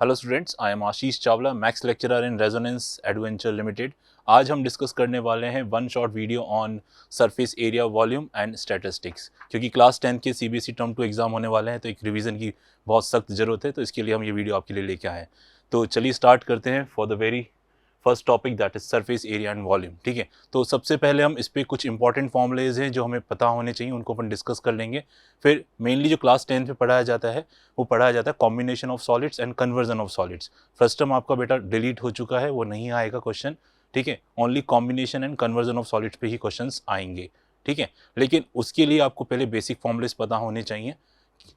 Hello students, I am Ashish Chawla, maths lecturer in resonance adventure limited. आज हम discuss करने वाले हैं one shot video on surface area volume and statistics. क्योंकि class 10 के सीबीएसई टर्म 2 एग्जाम होने वाले हैं तो एक रिवीजन की बहुत सख्त ज़रूरत है, तो इसके लिए हम ये वीडियो आपके लिए लेके आए हैं। तो चलिए स्टार्ट करते हैं for the very first topic, that is surface area and volume. ठीक है, तो सबसे पहले हम इस पर कुछ इंपॉर्टेंट फॉर्मूलेज हैं जो हमें पता होने चाहिए, उनको अपन डिस्कस कर लेंगे। फिर मेनली जो क्लास 10 पे पढ़ाया जाता है वो पढ़ाया जाता है combination of solids and conversion of solids. First term आपका बेटा डिलीट हो चुका है, वो नहीं आएगा क्वेश्चन। ठीक है, only combination and conversion of solids पे ही क्वेश्चंस आएंगे। ठीक है, लेकिन उसके लिए आपको पहले बेसिक फॉर्मूलेज पता होने चाहिए।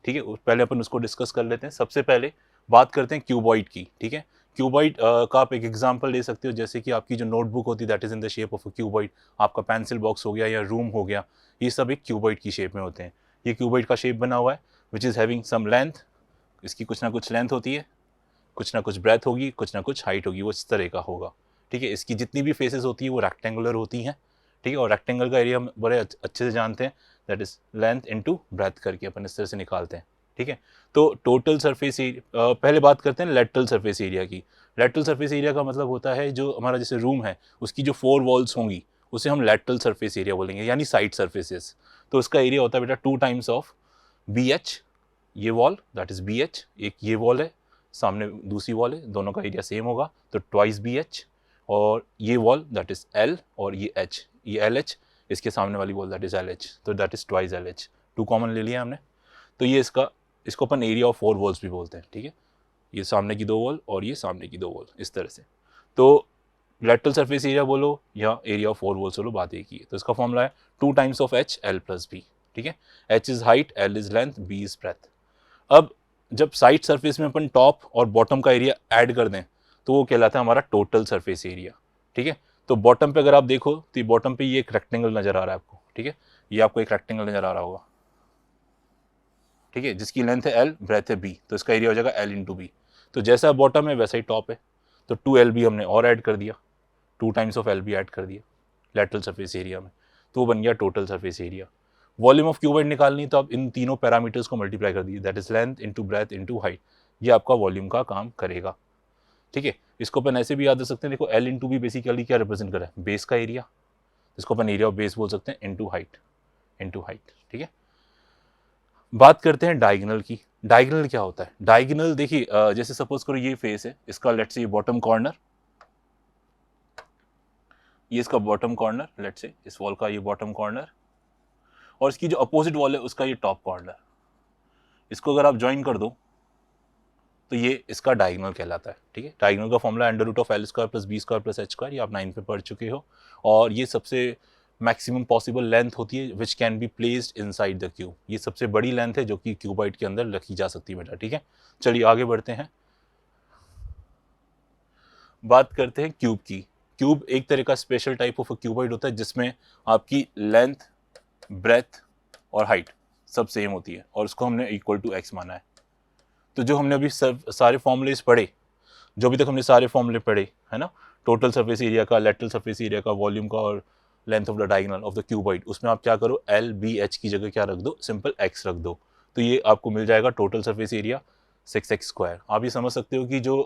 ठीक है, पहले अपन उसको डिस्कस कर लेते हैं। सबसे पहले बात करते हैं क्यूबॉइड की। ठीक है, क्यूबॉइड का आप एक एग्जांपल ले सकते हो, जैसे कि आपकी जो नोटबुक होती है that is in the shape of a cuboid. आपका पेंसिल बॉक्स हो गया या रूम हो गया, ये सब एक क्यूबॉइड की शेप में होते हैं। ये क्यूबॉइड का शेप बना हुआ है which is having some length. इसकी कुछ ना कुछ लेंथ होती है, कुछ ना कुछ ब्रेथ होगी, कुछ ना कुछ हाइट होगी, वो इस तरह का होगा। ठीक है, इसकी जितनी भी फेसेस होती है वो रेक्टेंगुलर होती हैं। ठीक है, और रेक्टेंगल का एरिया हम बड़े अच्छे से जानते हैं, that is length into breadth करके अपन इस तरह से निकालते हैं। ठीक है, तो टोटल सरफेस एरिया पहले बात करते हैं लेटरल सरफेस एरिया की। लेटरल सरफेस एरिया का मतलब होता है जो हमारा जैसे रूम है उसकी जो 4 वॉल्स होंगी उसे हम लेटरल सरफेस एरिया बोलेंगे, यानी साइड सरफेसेस। तो उसका एरिया होता है बेटा 2 टाइम्स ऑफ बी एच, ये wall that is B H, एक ये वॉल है, सामने दूसरी वॉल है, दोनों का एरिया सेम होगा तो ट्वाइस बी एच। और ये वॉल दैट इज एल और ये एच, ये एल एच, इसके सामने वाली wall that is L H, तो that is twice L H. 2 common ले लिया हमने, तो ये इसको अपन एरिया ऑफ 4 वॉल्स भी बोलते हैं। ठीक है, ये सामने की 2 वॉल और ये सामने की 2 वॉल, इस तरह से। तो लेटरल सरफेस एरिया बोलो या एरिया ऑफ 4 वॉल्स बोलो, बात एक ही है। तो इसका फॉर्मूला है 2 times of H L plus B. ठीक है, H is height, L is length, B is breadth. अब जब साइड सरफेस में अपन टॉप और बॉटम का एरिया ऐड कर दें तो वो कहलाता है हमारा टोटल सरफेस एरिया। ठीक है, तो बॉटम पे अगर आप देखो तो बॉटम पे ये एक रेक्टेंगल नजर आ रहा है आपको। ठीक है, ये आपको एक रेक्टेंगल नजर आ रहा होगा। ठीक है, जिसकी लेंथ है एल, ब्रेथ है बी, तो इसका एरिया हो जाएगा एल इंटू बी। तो जैसा बॉटम है वैसा ही टॉप है, तो 2 एल बी हमने और ऐड कर दिया, 2 times of L B add कर दिया लेटरल सरफेस एरिया में, तो वो बन गया total surface area. Volume of cuboid निकालनी तो आप इन तीनों पैरामीटर्स को मल्टीप्लाई कर दीजिए, that is length into breadth into height, ये आपका वॉल्यूम का काम करेगा। ठीक है, इसको अपन ऐसे भी याद रख सकते हैं, देखो एल इंटू बी बेसिकली क्या रिप्रेजेंट कर रहा है, बेस का एरिया, इसको अपन एरिया ऑफ बेस बोल सकते हैं, इंटू हाइट, इंटू हाइट। ठीक है, बात करते हैं डायगोनल की। डायगोनल क्या होता है? डायगोनल देखिए, जैसे सपोज करो ये फेस है इसका, लेट्स से बॉटम कॉर्नर, ये इसका बॉटम कॉर्नर, लेट्स से इस वॉल का ये बॉटम कॉर्नर, और इसकी जो अपोजिट वॉल है उसका ये टॉप कॉर्नर। इसको अगर आप ज्वाइन कर दो तो ये इसका डायगोनल कहलाता है। ठीक है, डायगोनल का formula under root of L square plus B square plus H square, ये आप 9 पे पढ़ चुके हो। और ये सबसे मैक्सिमम पॉसिबल लेंथ होती है which can be placed inside the cube, ये सबसे बड़ी लेंथ है जो कि क्यूबॉइड के अंदर रखी जा सकती है बेटा। ठीक है, चलिए आगे बढ़ते हैं, बात करते हैं क्यूब की। क्यूब एक तरह का स्पेशल टाइप ऑफ क्यूबॉइड होता है जिसमें आपकी लेंथ, ब्रेथ और हाइट सब सेम होती है, और उसको हमने इक्वल टू एक्स माना है। तो जो हमने अभी सारे फॉर्मूलेज पढ़े, जो अभी तक हमने सारे फॉर्मूले पढ़े है ना, टोटल सरफेस एरिया का, लेटरल सरफेस एरिया का, वॉल्यूम का और length of the diagonal of the cuboid, उसमें आप क्या करो, एल बी एच की जगह क्या रख दो, सिंपल एक्स रख दो, तो ये आपको मिल जाएगा टोटल सरफेस एरिया 6x²। आप ये समझ सकते हो कि जो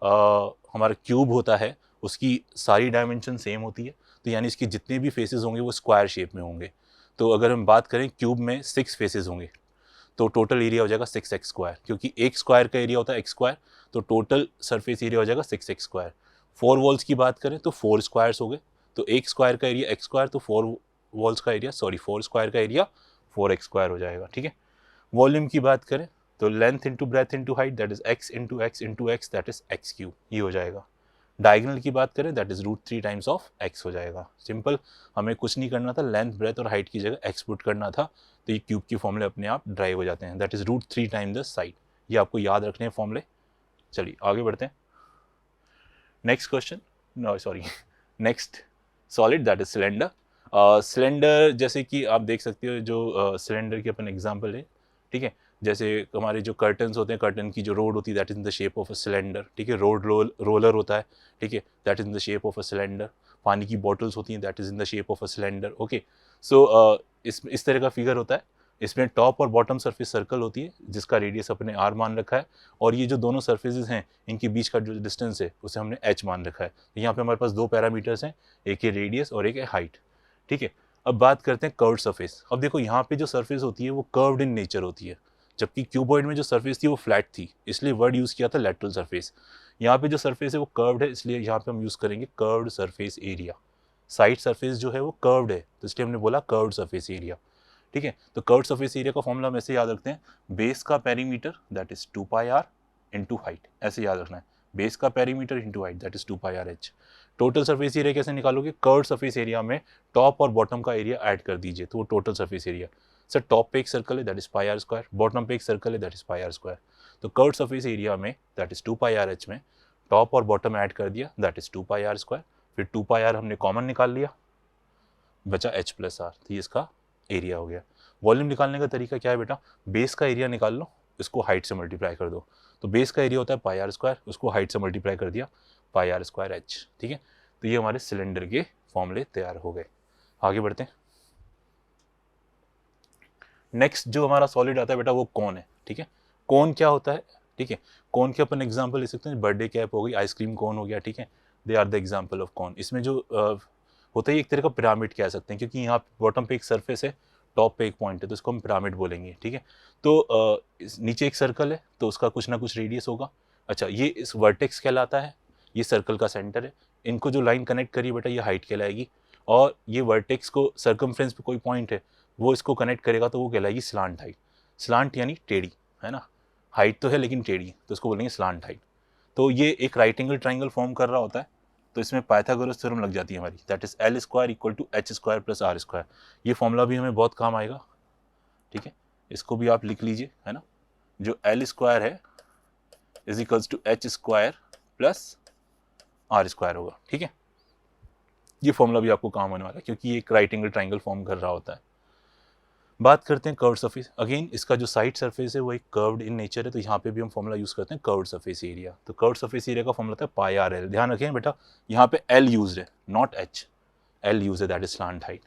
हमारा क्यूब होता है उसकी सारी डायमेंशन सेम होती है, तो यानी इसके जितने भी फेसेस होंगे वो स्क्वायर शेप में होंगे। तो अगर हम बात करें क्यूब में 6 फेसेस होंगे तो टोटल एरिया हो जाएगा 6x², क्योंकि एक स्क्वायर का एरिया होता है x², तो टोटल सरफेस एरिया हो जाएगा 6x²। 4 वॉल्स की बात करें तो 4 स्क्वायर्स हो गए, तो एक स्क्वायर का एरिया x², तो 4 वॉल्स का एरिया, सॉरी 4 स्क्वायर का एरिया 4x² हो जाएगा। ठीक है, वॉल्यूम की बात करें तो length into breadth into height that is x into x into x, that is x³, ये हो जाएगा। डायगोनल की बात करें that is √3 times of x हो जाएगा। सिंपल, हमें कुछ नहीं करना था, लेंथ ब्रेथ और हाइट की जगह x पुट करना था, तो ये क्यूब की फॉर्मूले अपने आप ड्राइव हो जाते हैं, that is √3 time the side. ये आपको याद रखने हैं फॉर्मूले। चलिए आगे बढ़ते हैं, next question, no sorry next solid that is cylinder. Cylinder जैसे कि आप देख सकते हो, जो सिलेंडर की अपन एग्जाम्पल है। ठीक है, जैसे हमारे जो कर्टन्स होते हैं, कर्टन की जो रोड होती है that is in the shape of a cylinder. ठीक है, रोलर होता है, ठीक है, that is in the shape of a cylinder. पानी की बॉटल्स होती हैं that is in the shape of a cylinder. Okay, so इस तरह का फिगर होता है, इसमें टॉप और बॉटम सरफेस सर्कल होती है जिसका रेडियस अपने r मान रखा है, और ये जो दोनों सरफेसेस हैं इनके बीच का जो डिस्टेंस है उसे हमने h मान रखा है। तो यहाँ पे हमारे पास दो पैरामीटर्स हैं, एक है रेडियस और एक है हाइट। ठीक है, अब बात करते हैं कर्व्ड सरफेस। अब देखो यहाँ पे जो सरफेस होती है वो कर्व्ड इन नेचर होती है, जबकि क्यूबॉइड में जो सरफेस थी वो फ्लैट थी, इसलिए वर्ड यूज़ किया था लैटरल सरफेस। यहाँ पे जो सरफेस है वो कर्व्ड है, इसलिए यहाँ पे हम यूज़ करेंगे curved surface area. Side surface जो है वो कर्व्ड है, तो इसलिए हमने बोला कर्व्ड सरफेस एरिया। ठीक है, तो कर्व्ड सरफेस एरिया का फॉर्मूला हम ऐसे याद रखते हैं, बेस का perimeter that is 2 pi R into height, ऐसे याद रखना है, बेस का perimeter into height that is 2 pi R H. Total surface area कैसे निकालोगे, कर्व्ड सरफेस एरिया में टॉप और बॉटम का एरिया ऐड कर दीजिए तो वो total surface area. Sir top पे एक सर्कल है that is pi are square, bottom पे एक सर्कल है that is pi are square, तो कर्व्ड सरफेस एरिया में that is 2 pi R H में टॉप और बॉटम ऐड कर दिया that is 2 pi are square, फिर 2 पाई आर हमने कॉमन निकाल लिया, बचा एच प्लस आर, तो ये इसका एरिया हो गया। वॉल्यूम निकालने का तरीका क्या है बेटा, बेस का एरिया निकाल लो, इसको हाइट से मल्टीप्लाई कर दो, तो बेस का एरिया होता है पाई आर स्क्वायर, उसको हाइट से मल्टीप्लाई कर दिया पाई आर स्क्वायर एच। ठीक है, तो ये हमारे सिलेंडर के फॉर्मूले तैयार हो गए। आगे बढ़ते हैं। नेक्स्ट जो हमारा सॉलिड आता है बेटा वो कौन है। ठीक है, कौन क्या होता है, ठीक है, कौन के अपन एग्जांपल ले सकते हैं, बर्थडे कैप हो गई, आइसक्रीम कौन हो गया। ठीक है, they are the example of कौन। इसमें जो होता है एक तरह का पिरामिड कह सकते हैं, क्योंकि यहाँ बॉटम पे एक सरफेस है, टॉप पे एक पॉइंट है, तो इसको हम पिरामिड बोलेंगे। ठीक है, तो नीचे एक सर्कल है तो उसका कुछ ना कुछ रेडियस होगा। अच्छा, ये इस वर्टेक्स कहलाता है, ये सर्कल का सेंटर है, इनको जो लाइन कनेक्ट करिए बेटा ये हाइट कहलाएगी, और ये वर्टेक्स को सर्कमफ्रेंस पे कोई पॉइंट है वो इसको कनेक्ट करेगा तो वो कहलाएगी स्लांट हाइट। स्लांट यानी टेढ़ी, है ना, हाइट तो है लेकिन टेढ़ी, तो इसको बोलेंगे स्लांट हाइट। तो ये एक राइट एंगल ट्राइंगल फॉर्म कर रहा होता है, तो इसमें पाइथागोरस थ्योरम लग जाती है हमारी, that is L square equal to H square plus R square. ये फॉर्मूला भी हमें बहुत काम आएगा। ठीक है, इसको भी आप लिख लीजिए, है ना, जो एल स्क्वायर है is equals to H square plus R square होगा। ठीक है, ये फॉर्मूला भी आपको काम आने वाला है क्योंकि ये एक राइट एंगल ट्राइंगल फॉर्म कर रहा होता है। बात करते हैं कर्व्ड सरफेस। अगेन इसका जो साइड सरफेस है वो एक कर्व्ड इन नेचर है, तो यहाँ पे भी हम फॉर्मूला यूज करते हैं कर्व्ड सरफेस एरिया। तो कर्व्ड सरफेस एरिया का फॉर्मूला था पाई आर एल। ध्यान रखें बेटा यहाँ पे एल यूज है नॉट एच, एल यूज है दैट इज स्लांट हाइट।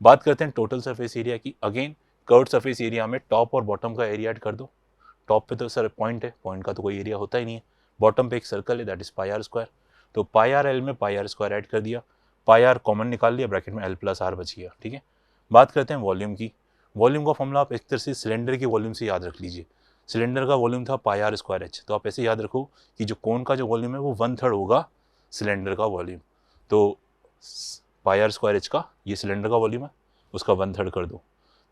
बात करते हैं टोटल सरफेस एरिया की। अगेन कर्व्ड सरफेस एरिया में टॉप और बॉटम का एरिया ऐड कर दो। टॉप पे तो सर पॉइंट है, पॉइंट का तो कोई एरिया होता ही नहीं है। बॉटम पे एक सर्कल है that is pi are square, तो पाई आर एल में पाई आर स्क्वायर ऐड कर दिया, पाई आर कॉमन निकाल लिया, ब्रैकेट में एल प्लस आर बच गया। ठीक है, बात करते हैं वॉल्यूम की। वॉल्यूम का फॉर्मूला आप एक तरह से सिलेंडर के वॉल्यूम से याद रख लीजिए। सिलेंडर का वॉल्यूम था पाई आर स्क्वायर एच, तो आप ऐसे याद रखो कि जो कोन का जो वॉल्यूम है वो 1/3 होगा सिलेंडर का वॉल्यूम। तो पाई आर स्क्वायर एच का ये सिलेंडर का वॉल्यूम है, उसका 1/3 कर दो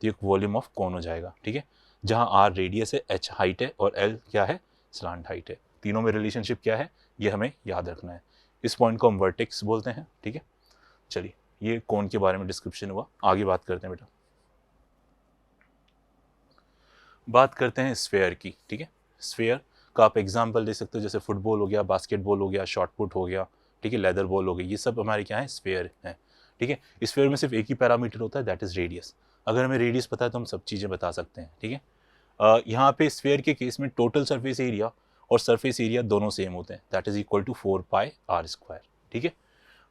तो ये वॉल्यूम ऑफ कोन हो जाएगा। ठीक है, जहाँ आर रेडियस है, एच हाइट है और एल क्या है, स्लांट हाइट है। तीनों में रिलेशनशिप क्या है ये हमें याद रखना है। इस पॉइंट को हम वर्टेक्स बोलते हैं। ठीक है, चलिए ये कोन के बारे में डिस्क्रिप्शन हुआ, आगे बात करते हैं बेटा। बात करते हैं स्फेयर की। ठीक है, स्फेयर का आप एग्जाम्पल दे सकते हो, जैसे फुटबॉल हो गया, बास्केटबॉल हो गया, शॉर्ट पुट हो गया, ठीक है, लेदर बॉल हो गई, ये सब हमारे क्या है, स्फेयर हैं। ठीक है, स्फेयर में सिर्फ एक ही पैरामीटर होता है दैट इज रेडियस। अगर हमें रेडियस पता है तो हम सब चीज़ें बता सकते हैं। ठीक है, यहाँ पे स्फेयर के केस में टोटल सरफेस एरिया और सरफेस एरिया दोनों सेम होते हैं that is equal to 4 pi are square. ठीक है,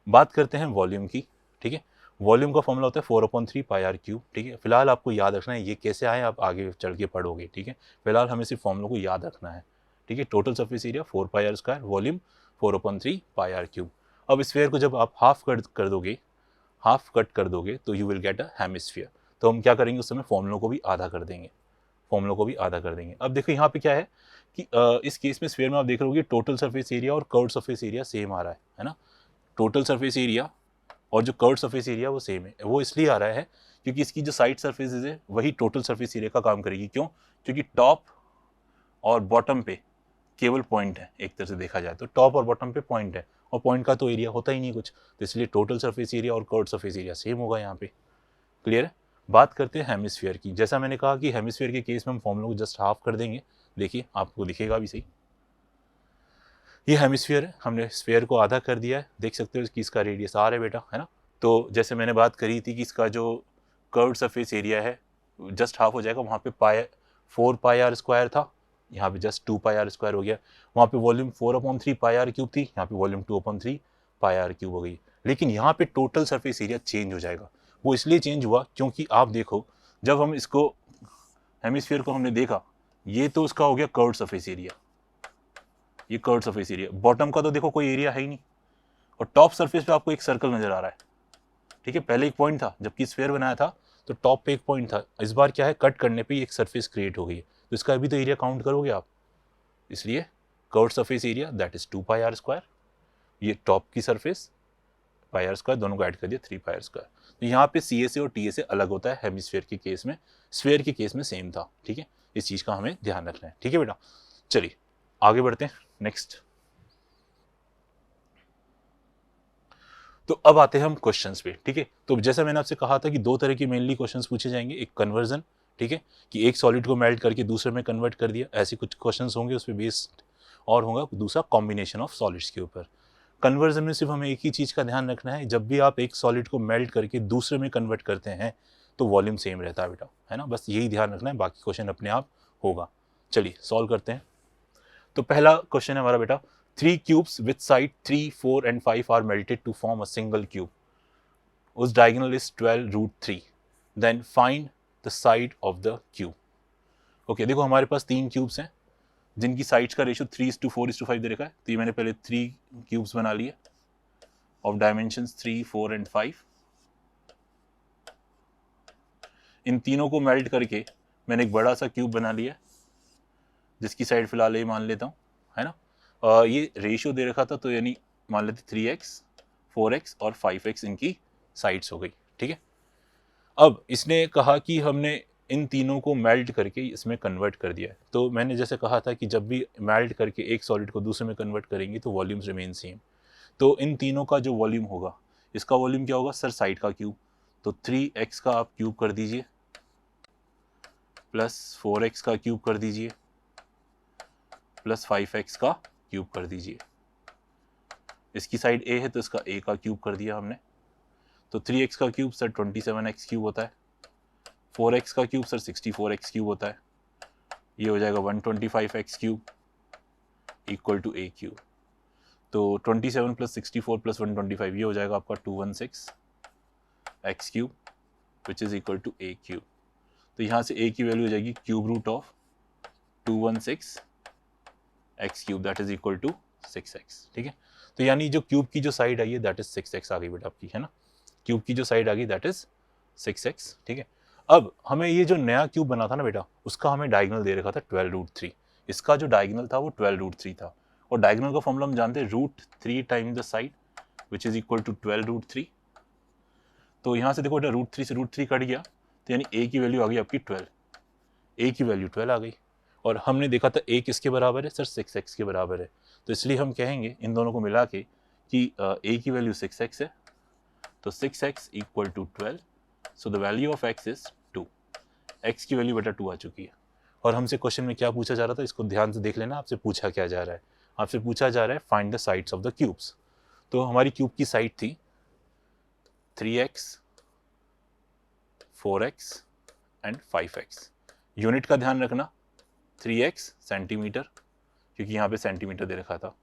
बात करते हैं वॉल्यूम की। ठीक है, वॉल्यूम का फॉर्मूला होता है 4/3 पाई आर क्यूब। ठीक है, फिलहाल आपको याद रखना है, ये कैसे आए आप आगे चढ़ के पढ़ोगे। ठीक है, फिलहाल हमें सिर्फ फॉर्मूला को याद रखना है। ठीक है, total surface area 4 pi are square, volume 4/3 pi R cube. अब स्फेयर को जब आप हाफ कट कर दोगे तो you will get a hemisphere. तो हम क्या करेंगे, उस समय फॉर्मूला को भी आधा कर देंगे, अब देखो यहाँ पे क्या है कि इस केस में स्फेयर में आप देख रहे हो टोटल सरफेस एरिया और कर्व्ड सरफेस एरिया सेम आ रहा है ना। टोटल सरफेस एरिया और जो कर्व्ड सरफेस एरिया वो सेम है। वो इसलिए आ रहा है क्योंकि इसकी जो साइड सरफेसेज है वही टोटल सरफेस एरिया का काम करेगी। क्यों, क्योंकि टॉप और बॉटम पे केवल पॉइंट है, एक तरह से देखा जाए तो टॉप और बॉटम पे पॉइंट है, और पॉइंट का तो एरिया होता ही नहीं कुछ, तो इसलिए टोटल सरफेस एरिया और कर्व्ड सरफेस एरिया सेम होगा यहाँ पे। क्लियर है। बात करते हैं हेमिस्फीयर की। जैसा मैंने कहा कि हेमिस्फीयर के केस में हम फॉर्मूला को जस्ट हाफ कर देंगे। देखिए आपको दिखेगा भी सही, ये हेमिस्फीयर है, हमने स्फीयर को आधा कर दिया है, देख सकते हो कि इसका रेडियस आर है बेटा, है ना। तो जैसे मैंने बात करी थी कि इसका जो कर्व्ड सरफेस एरिया है जस्ट हाफ हो जाएगा, वहाँ पे 4 पाई आर स्क्वायर था, यहाँ पे जस्ट 2 पाई आर स्क्वायर हो गया। वहाँ पे वॉल्यूम 4/3 पाई आर क्यूब थी, यहाँ पे वॉल्यूम 2/3 पाई आर क्यूब हो गई। लेकिन यहाँ पे टोटल सरफेस एरिया चेंज हो जाएगा। वो इसलिए चेंज हुआ क्योंकि आप देखो जब हम इसको हेमिस्फीयर को हमने देखा, ये तो उसका हो गया कर्व्ड सरफेस एरिया, ये कर्व्ड सरफेस एरिया। बॉटम का तो देखो कोई एरिया है ही नहीं, और टॉप सरफेस पे आपको एक सर्कल नजर आ रहा है, ठीक है। पहले एक पॉइंट था, जबकि स्फीयर बनाया था तो टॉप पे एक पॉइंट था, इस बार क्या है, कट करने पे एक सरफेस क्रिएट हो गई है, तो इसका अभी तो एरिया काउंट करोगे आप, इसलिए curved surface area that is 2πr²। ये टॉप की सरफेस πr² दोनों को ऐड कर दिया 3πr²। तो यहाँ पे CA से और TA से अलग होता है हेमिस्फीयर के केस में, स्फीयर के केस में सेम था, ठीक है। इस चीज का हमें ध्यान रखना है, ठीक है बेटा। चलिए आगे बढ़ते हैं नेक्स्ट। तो अब आते हैं हम क्वेश्चंस पे, ठीक है। तो जैसा मैंने आपसे कहा था कि दो तरह के मेनली क्वेश्चंस पूछे जाएंगे, एक कन्वर्जन, ठीक है, कि एक सॉलिड को मेल्ट करके दूसरे में कन्वर्ट कर दिया, ऐसे कुछ क्वेश्चंस होंगे उस पर बेस्ड, और होगा दूसरा कॉम्बिनेशन ऑफ सॉलिड्स के ऊपर। कन्वर्जन में सिर्फ हमें एक ही चीज का ध्यान रखना है, जब भी आप एक सॉलिड को मेल्ट करके दूसरे में कन्वर्ट करते हैं तो वॉल्यूम सेम रहता है बेटा, है ना, बस यही ध्यान रखना है, बाकी क्वेश्चन अपने आप होगा। चलिए सॉल्व करते हैं। तो पहला क्वेश्चन है हमारा बेटा, 3 cubes with side 3, 4 and 5 are melted to form a single cube. Whose diagonal is 12√3. Then find the side of the cube. Okay, देखो हमारे पास 3 क्यूब्स हैं जिनकी साइड्स का रेशियो 3:4:5 दे रखा है। तो ये मैंने पहले 3 क्यूब्स बना लिए ऑफ डायमेंशंस 3, 4 एंड 5। इन तीनों को मेल्ट करके मैंने एक बड़ा सा क्यूब बना लिया जिसकी साइड फिलहाल ये मान लेता हूँ, है ना। ये रेशियो दे रखा था तो यानी मान लेते 3x, 4x और 5x इनकी साइड्स हो गई, ठीक है। अब इसने कहा कि हमने इन तीनों को मेल्ट करके इसमें कन्वर्ट कर दिया है। तो मैंने जैसे कहा था कि जब भी मेल्ट करके एक सॉलिड को दूसरे में कन्वर्ट करेंगे तो वॉल्यूम्स रिमेन सेम। तो इन तीनों का जो वॉल्यूम होगा, इसका वॉल्यूम क्या होगा सर, साइड का क्यूब। तो 3x का आप क्यूब कर दीजिए प्लस 4x का क्यूब कर दीजिए प्लस 5x का क्यूब कर दीजिए। इसकी साइड a है तो इसका a का क्यूब कर दिया हमने। तो 3x का क्यूब सर 27x क्यूब होता है, 4x का क्यूब सर 64x क्यूब होता है, ये हो जाएगा 125x cube equal to a cube. तो 27 प्लस 64 प्लस 125 ये हो जाएगा आपका 216x cube which is equal to a cube. तो यहाँ से a की वैल्यू हो जाएगी cube root of 216 x cube that is equal to 6x, ठीक है। तो यानी जो क्यूब की जो साइड आई है दैट इज 6x आ गई बेटा आपकी, है ना। क्यूब की जो साइड आ गई दैट इज 6x, ठीक है। अब हमें ये जो नया क्यूब बना था ना बेटा, उसका हमें डायगोनल दे रखा था 12√3। इसका जो डायगोनल था वो 12√3 था, और डायगोनल का फॉर्मूला हम जानते हैं √3 time the side which is equal to 12√3। तो यहाँ से देखो बेटा √3 से √3 कट गया, तो यानी a की वैल्यू आ गई आपकी 12, a की वैल्यू 12 आ गई। और हमने देखा था a किसके बराबर है सर, 6x के बराबर है। तो इसलिए हम कहेंगे इन दोनों को मिला के कि a की वैल्यू 6x है, तो 6x equal to 12, so the value of x is 2। x की वैल्यू बेटा 2 आ चुकी है। और हमसे क्वेश्चन में क्या पूछा जा रहा था, इसको ध्यान से देख लेना, आपसे पूछा क्या जा रहा है, आपसे पूछा जा रहा है find the sides of the cubes. तो हमारी क्यूब की साइड थी 3x, 4x and 5x। Unit का ध्यान रखना 3x सेंटीमीटर, क्योंकि यहाँ पे सेंटीमीटर दे रखा था।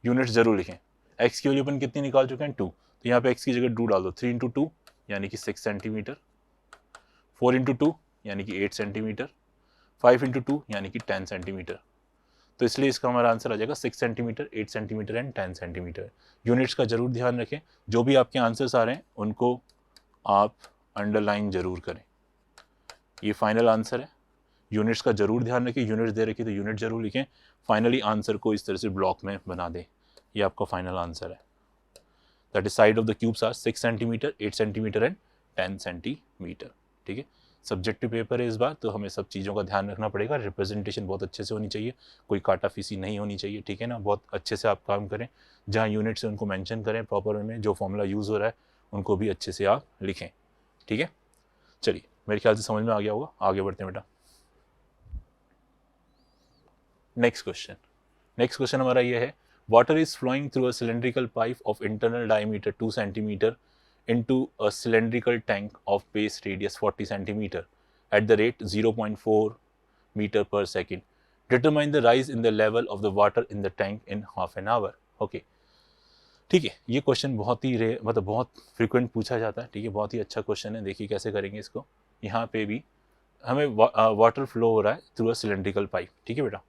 यूनिट्स जरूर लिखें। x की वैल्यू अपन कितनी निकाल चुके हैं 2, तो यहाँ पे x की जगह 2 डाल दो। 3 × 2 यानी कि 6 सेंटीमीटर, 4 × 2 यानी कि 8 सेंटीमीटर, 5 × 2 यानी कि 10 सेंटीमीटर। तो इसलिए इसका हमारा आंसर आ जाएगा 6 centimetre, 8 centimetre and 10 centimetre. Units का जरूर ध्यान रखें, जो भी आपके आंसर्स आ रहे हैं उनको आप अंडरलाइन जरूर करें। ये फाइनल आंसर है, यूनिट्स का जरूर ध्यान रखें, यूनिट्स दे रखी तो यूनिट जरूर लिखें। फाइनली आंसर को इस तरह से ब्लॉक में बना दें, ये आपका फाइनल आंसर है। That is side of the cubes are 6 centimetre, 8 centimetre and 10 centimetre, ठीक है। सब्जेक्टिव पेपर है इस बार, तो हमें सब चीज़ों का ध्यान रखना पड़ेगा। रिप्रेजेंटेशन बहुत अच्छे से होनी चाहिए, कोई काटा फीसी नहीं होनी चाहिए, ठीक है ना। बहुत अच्छे से आप काम करें, जहाँ यूनिट से उनको मेंशन करें प्रॉपर वे में, जो फॉर्मूला यूज़ हो रहा है उनको भी अच्छे से आप लिखें, ठीक है। चलिए मेरे ख्याल से समझ में आ गया होगा, आगे बढ़ते हैं बेटा। नेक्स्ट क्वेश्चन हमारा ये है, water is flowing through a cylindrical pipe of internal diameter 2 centimetre into a cylindrical tank of base radius 40 centimeter at the rate 0.4 meter per second. Determine the rise in the level of the water in the tank in half an hour. Okay, ठीक है। ये question बहुत ही बहुत frequent पूछा जाता है, ठीक है। बहुत ही अच्छा क्वेश्चन है, देखिए कैसे करेंगे इसको। यहाँ पे भी हमें वाटर फ्लो हो रहा है थ्रू अ सिलेंड्रिकल पाइप, ठीक है बेटा।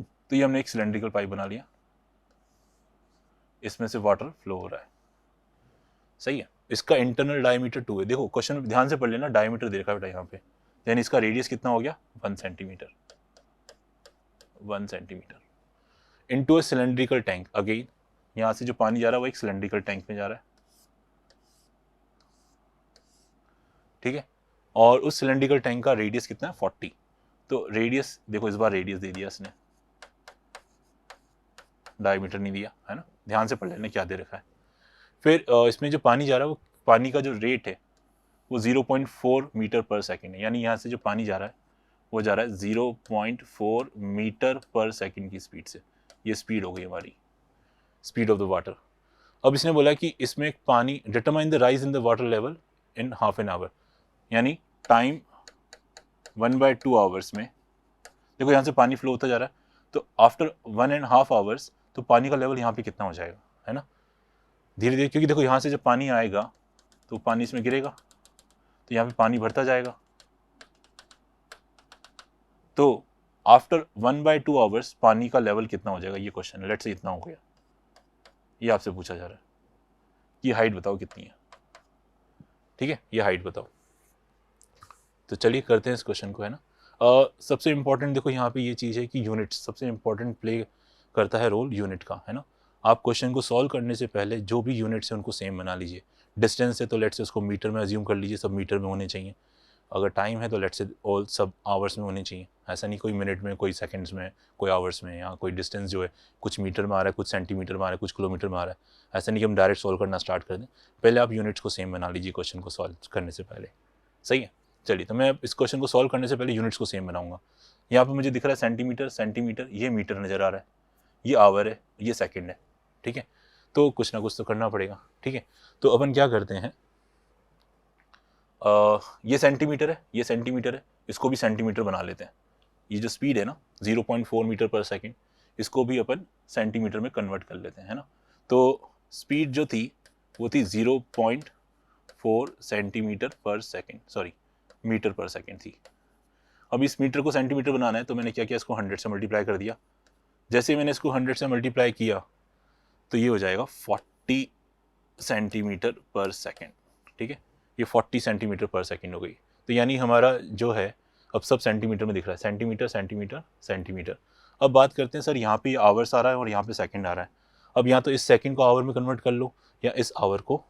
तो ये हमने एक सिलेंड्रिकल पाइप बना लिया, इसमें से वाटर फ्लो हो रहा है, सही है। इसका इंटरनल डायमीटर 2 है। देखो क्वेश्चन ध्यान से पढ़ लेना, डायमीटर दे रखा है बेटा यहाँ पे, यानी इसका रेडियस कितना हो गया 1 centimetre, 1 centimetre into a cylindrical tank. Again यहाँ से जो पानी जा रहा है वो एक सिलेंड्रिकल टैंक में जा रहा है, ठीक है। और उस सिलेंड्रिकल टैंक का रेडियस कितना है 40। तो रेडियस देखो, इस बार रेडियस दे दिया इसने, डायमीटर नहीं दिया है ना, ध्यान से पढ़ लेना क्या दे रखा है। फिर इसमें जो पानी जा रहा है वो पानी का जो रेट है वो 0.4 मीटर पर सेकेंड है, यानी यहाँ से जो पानी जा रहा है वो जा रहा है 0.4 मीटर पर सेकेंड की स्पीड से। ये स्पीड हो गई हमारी, स्पीड ऑफ द वाटर। अब इसने बोला कि इसमें पानी determine the rise in the water level in half an hour, यानी टाइम 1/2 आवर्स में। देखो यहाँ से पानी फ्लो होता जा रहा है, तो आफ्टर 1.5 आवर्स तो पानी का लेवल यहाँ पे कितना हो जाएगा, है ना, धीरे धीरे। क्योंकि देखो यहाँ से जब पानी आएगा तो पानी इसमें गिरेगा, तो यहाँ पे पानी भरता जाएगा। तो आफ्टर 1/2 आवर्स पानी का लेवल कितना हो जाएगा, ये क्वेश्चन है। लेट्स से इतना हो गया, ये आपसे पूछा जा रहा है। ये हाइट बताओ कितनी है, ठीक है, ये हाइट बताओ। तो चलिए करते हैं इस क्वेश्चन को, है ना। सबसे इंपॉर्टेंट देखो यहाँ पे ये चीज़ है कि यूनिट सबसे इंपॉर्टेंट प्ले करता है रोल यूनिट का, है ना। आप क्वेश्चन को सॉल्व करने से पहले जो भी यूनिट्स हैं उनको सेम बना लीजिए। डिस्टेंस है तो लेट्स से उसको मीटर में अज्यूम कर लीजिए, सब मीटर में होने चाहिए। अगर टाइम है तो लेट्स से ऑल सब आवर्स में होने चाहिए, ऐसा नहीं कोई मिनट में, कोई सेकंड्स में, कोई आवर्स में, या कोई डिस्टेंस जो है कुछ मीटर में आ रहा है, कुछ सेंटीमीटर में आ रहा है, कुछ किलोमीटर में आ रहा है। ऐसा नहीं कि हम डायरेक्ट सॉल्व करना स्टार्ट कर दें, पहले आप यूनिट्स को सेम बना लीजिए क्वेश्चन को सॉल्व करने से पहले, सही है। चलिए, तो मैं इस क्वेश्चन को सॉल्व करने से पहले यूनिट्स को सेम बनाऊंगा। यहाँ पे मुझे दिख रहा है सेंटीमीटर, सेंटीमीटर, ये मीटर नज़र आ रहा है, ये आवर है, ये सेकंड है, ठीक है। तो कुछ ना कुछ तो करना पड़ेगा, ठीक है। तो अपन क्या करते हैं, ये सेंटीमीटर है, ये सेंटीमीटर है, इसको भी सेंटीमीटर बना लेते हैं। ये जो स्पीड है ना 0.4 मीटर पर सेकंड, इसको भी अपन सेंटीमीटर में कन्वर्ट कर लेते हैं, है ना। तो स्पीड जो थी वो थी 0.4 सेंटीमीटर पर सेकंड, सॉरी मीटर पर सेकंड थी। अब इस मीटर को सेंटीमीटर बनाना है तो मैंने क्या किया, इसको 100 से मल्टीप्लाई कर दिया। जैसे मैंने इसको 100 से मल्टीप्लाई किया तो ये हो जाएगा 40 सेंटीमीटर पर सेकंड, ठीक है। ये 40 सेंटीमीटर पर सेकंड हो गई। तो यानी हमारा जो है अब सब सेंटीमीटर में दिख रहा है, सेंटीमीटर सेंटीमीटर सेंटीमीटर। अब बात करते हैं सर, यहाँ पे आवर्स आ रहा है और यहाँ पे सेकंड आ रहा है। अब यहाँ तो इस सेकंड को आवर में कन्वर्ट कर लो या इस आवर को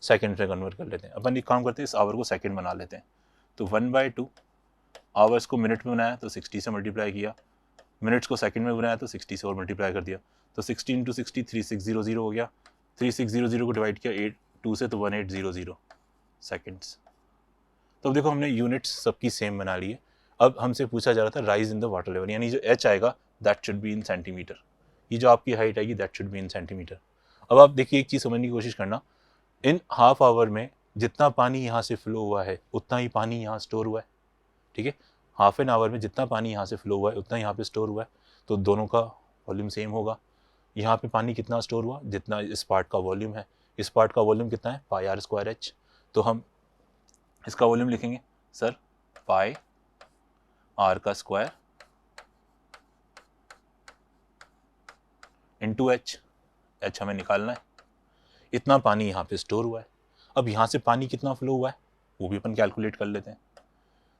सेकंड में कन्वर्ट कर लेते हैं। अपन एक काम करते हैं, इस आवर को सेकंड बना लेते हैं। तो 1/2 आवर्स को मिनट में बनाया तो 60 से मल्टीप्लाई किया, मिनट्स को सेकंड में बनाया तो 60 से और मल्टीप्लाई कर दिया। तो 60 × 60 3600 हो गया। 3600 को डिवाइड किया 2 से तो 1800 सेकंड्स। तो अब देखो हमने यूनिट्स सबकी सेम बना ली है। अब हमसे पूछा जा रहा था rise in the water level, यानी जो एच आएगा that should be in centimetre, ये जो आपकी हाइट आएगी that should be in centimetre. अब आप देखिए एक चीज़ समझने की कोशिश करना, इन हाफ आवर में जितना पानी यहाँ से फ्लो हुआ है उतना ही पानी यहाँ स्टोर हुआ है, ठीक है। हाफ एन आवर में जितना पानी यहाँ से फ्लो हुआ है उतना यहाँ पे स्टोर हुआ है, तो दोनों का वॉल्यूम सेम होगा। यहाँ पे पानी कितना स्टोर हुआ, जितना इस पार्ट का वॉल्यूम है। इस पार्ट का वॉल्यूम कितना है, पाई r² h। तो हम इसका वॉल्यूम लिखेंगे सर पाई r का स्क्वायर इंटू h, h हमें निकालना है। इतना पानी यहाँ पे स्टोर हुआ है। अब यहाँ से पानी कितना फ्लो हुआ है वो भी अपन कैलकुलेट कर लेते हैं।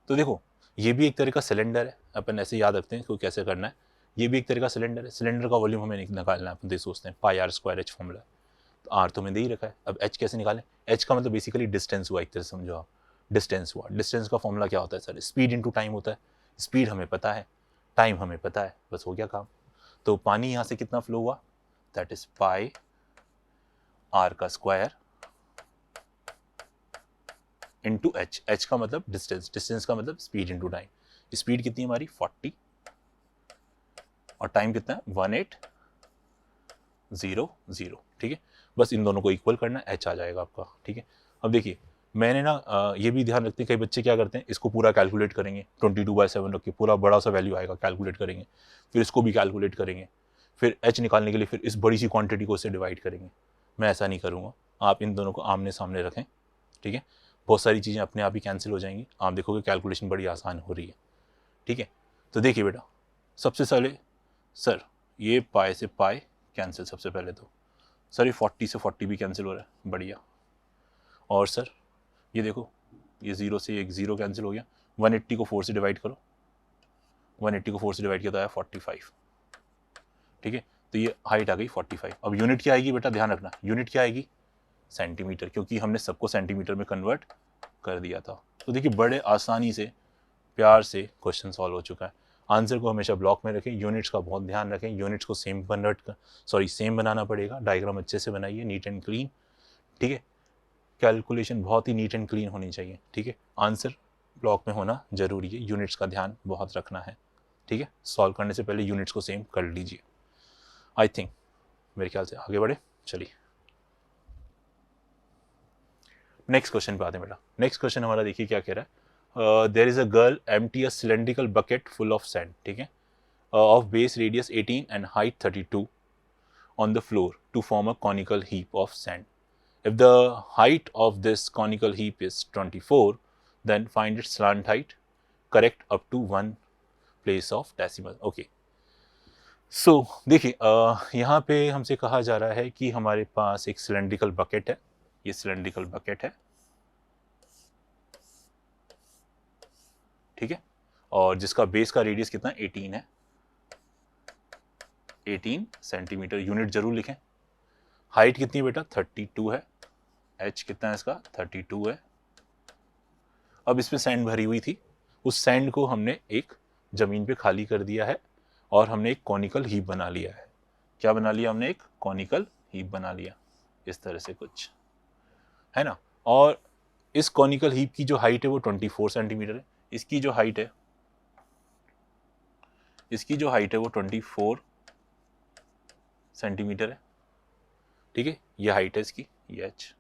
तो देखो ये भी एक तरह का सिलेंडर है, अपन ऐसे याद रखते हैं कि कैसे करना है। ये भी एक तरह का सिलेंडर है, सिलेंडर का वॉल्यूम हमें निकालना है। अपन तो सोचते हैं पाई r² h फॉर्मूला, तो r तो हमें दे ही रखा है। अब h कैसे निकालें, h का मतलब बेसिकली डिस्टेंस हुआ, एक तरह से समझो आप, डिस्टेंस हुआ। डिस्टेंस का फॉर्मूला क्या होता है सर, स्पीड इंटू टाइम होता है। स्पीड हमें पता है, टाइम हमें पता है, बस हो गया काम। तो पानी यहाँ से कितना फ्लो हुआ, दैट इज पाई r का स्क्वायर इंटू h। h का मतलब डिस्टेंस, डिस्टेंस का मतलब स्पीड इंटू टाइम। स्पीड कितनी हमारी 40 और टाइम कितना है 1800, ठीक है। बस इन दोनों को इक्वल करना है, h आ जाएगा आपका, ठीक है। अब देखिए मैंने ना ये भी ध्यान रखते हैं, कई बच्चे क्या करते हैं, इसको पूरा कैलकुलेट करेंगे 22/7 रख के, पूरा बड़ा सा वैल्यू आएगा, कैलकुलेट करेंगे, फिर इसको भी कैलकुलेट करेंगे, फिर h निकालने के लिए फिर इस बड़ी सी क्वांटिटी को इससे डिवाइड करेंगे। मैं ऐसा नहीं करूँगा, आप इन दोनों को आमने सामने रखें, ठीक है। बहुत सारी चीज़ें अपने आप ही कैंसिल हो जाएंगी, आप देखोगे कैलकुलेशन बड़ी आसान हो रही है। ठीक है, तो देखिए बेटा, सबसे पहले सर ये पाई से पाई कैंसिल, सबसे पहले तो सर ये 40 से 40 भी कैंसिल हो रहा है, बढ़िया। और सर ये देखो, ये 0 से एक 0 कैंसिल हो गया, 180 को 4 से डिवाइड करो, 180 को 4 से डिवाइड किया तो आया 45। ठीक है, तो ये हाइट आ गई 45। अब यूनिट क्या आएगी बेटा, ध्यान रखना, यूनिट क्या आएगी, सेंटीमीटर, क्योंकि हमने सबको सेंटीमीटर में कन्वर्ट कर दिया था। तो देखिए बड़े आसानी से प्यार से क्वेश्चन सॉल्व हो चुका है। आंसर को हमेशा ब्लॉक में रखें, यूनिट्स का बहुत ध्यान रखें, यूनिट्स को सेम बनाना पड़ेगा, डायग्राम अच्छे से बनाइए, नीट एंड क्लीन। ठीक है, कैलकुलेशन बहुत ही नीट एंड क्लीन होनी चाहिए। ठीक है, आंसर ब्लॉक में होना जरूरी है, यूनिट्स का ध्यान बहुत रखना है। ठीक है, सॉल्व करने से पहले यूनिट्स को सेम कर लीजिए। आई थिंक, मेरे ख्याल से आगे बढ़े, चलिए नेक्स्ट क्वेश्चन पे आते हैं बेटा। नेक्स्ट क्वेश्चन हमारा देखिए क्या कह रहा है, there is a girl empty a cylindrical bucket full of sand, ठीक है, of base radius 18 and height 32 on the floor to form a conical heap of sand. If the height of this conical heap is 24, then find its slant height, correct up to 1 place of decimal. Okay. So देखिए यहाँ पे हमसे कहा जा रहा है कि हमारे पास एक सिलेंड्रिकल बकेट है, ये सिलेंड्रिकल बकेट है, ठीक है, और जिसका बेस का रेडियस कितना 18 है, 18 सेंटीमीटर, यूनिट जरूर लिखें। हाइट कितनी बेटा 32 है, एच कितना है इसका 32 है। अब इसमें सैंड भरी हुई थी, उस सैंड को हमने एक जमीन पे खाली कर दिया है और हमने एक कॉनिकल हीप बना लिया है। क्या बना लिया हमने, एक कॉनिकल हीप बना लिया, इस तरह से कुछ है ना। और इस कॉनिकल हीप की जो हाइट है वो 24 सेंटीमीटर है, इसकी जो हाइट है, वो 24 सेंटीमीटर है। ठीक है, ये हाइट है इसकी, ये एच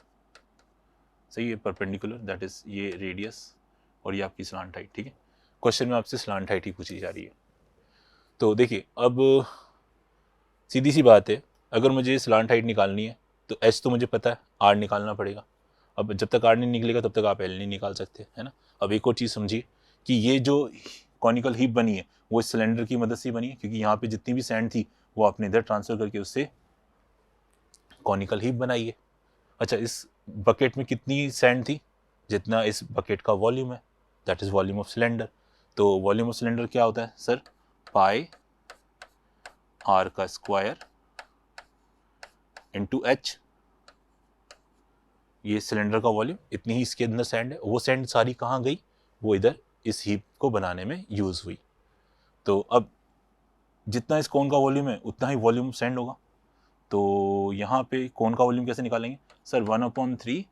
सही है, परपेंडिकुलर, दैट इज ये रेडियस और ये आपकी स्लांट हाइट। ठीक है, क्वेश्चन में आपसे स्लांट हाइट ही पूछी जा रही है। तो देखिए अब सीधी सी बात है, अगर मुझे स्लांट हाइट निकालनी है तो एच तो मुझे पता है, आर निकालना पड़ेगा। अब जब तक आर नहीं निकलेगा तब तक आप एल नहीं निकाल सकते, है ना। अब एक और चीज़ समझिए कि ये जो कॉनिकल हीप बनी है वो इस सिलेंडर की मदद से बनी है, क्योंकि यहाँ पे जितनी भी सैंड थी वो आपने इधर ट्रांसफर करके उससे कॉनिकल हीप बनाई है। अच्छा, इस बकेट में कितनी सैंड थी, जितना इस बकेट का वॉल्यूम है, that is volume of cylinder. तो वॉल्यूम ऑफ सिलेंडर क्या होता है सर, पाई आर का स्क्वायर इंटू एच, ये सिलेंडर का वॉल्यूम, इतनी ही इसके अंदर सैंड है। वो सैंड सारी कहाँ गई, वो इधर इस हीप को बनाने में यूज हुई। तो अब जितना इस कोन का वॉल्यूम है उतना ही वॉल्यूम सैंड होगा। तो यहाँ पे कोन का वॉल्यूम कैसे निकालेंगे sir, 1/3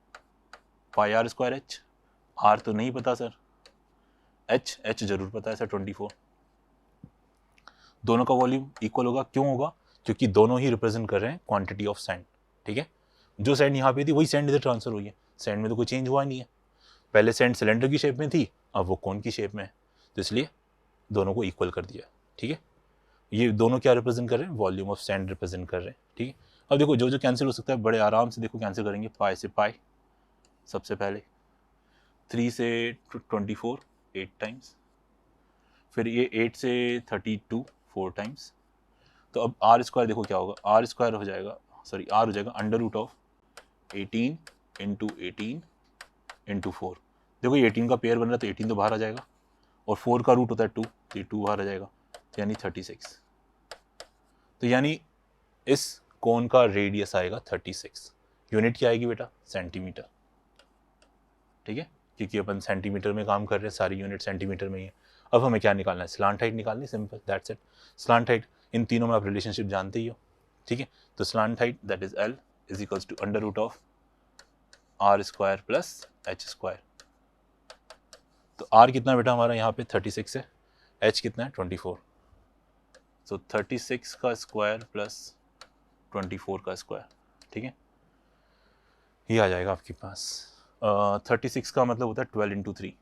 pi are square H. R तो नहीं पता सर, एच जरूर पता है सर 24। दोनों का वॉल्यूम इक्वल होगा, क्यों होगा, क्योंकि दोनों ही रिप्रेजेंट कर रहे हैं क्वांटिटी ऑफ सैंड। ठीक है, जो सैंड यहाँ पे थी वही सैंड इधर ट्रांसफर हुई है, सैंड में तो कोई चेंज हुआ नहीं है। पहले सैंड सिलेंडर की शेप में थी, अब वो कोन की शेप में है, तो इसलिए दोनों को इक्वल कर दिया। ठीक है, ये दोनों क्या रिप्रेजेंट कर रहे हैं, वॉल्यूम ऑफ सैंड रिप्रेजेंट कर रहे हैं। ठीक है, अब देखो जो जो कैंसिल हो सकता है बड़े आराम से देखो कैंसिल करेंगे। पाई से पाई सबसे पहले, 3 से 24 8 टाइम्स, फिर ये 8 से 32 4 टाइम्स। तो अब आर स्क्वायर देखो क्या होगा, आर स्क्वायर हो जाएगा, सॉरी आर हो जाएगा under root of 18 into 18 into 4। देखो ये 18 का पेयर बन रहा है तो 18 तो बाहर आ जाएगा, और 4 का रूट होता है 2, तो ये 2 बाहर आ जाएगा, यानी 36। तो यानी इस कोन का रेडियस आएगा 36। यूनिट क्या आएगी बेटा, सेंटीमीटर। ठीक है, क्योंकि अपन सेंटीमीटर में काम कर रहे हैं, सारी यूनिट सेंटीमीटर में ही है। अब हमें क्या निकालना है, स्लांट हाइट निकालनी, simple, that's it. Slant height, इन तीनों में आप रिलेशनशिप जानते ही हो। ठीक है, तो slant height that is L is equals to under root of R square plus H square. तो आर कितना बेटा हमारा यहाँ पे 36 है, एच कितना है 24, तो 36 का स्क्वायर प्लस 24 का स्क्वायर। ठीक है, ये आ जाएगा आपके पास। 36 का मतलब होता है 12 इंटू 3,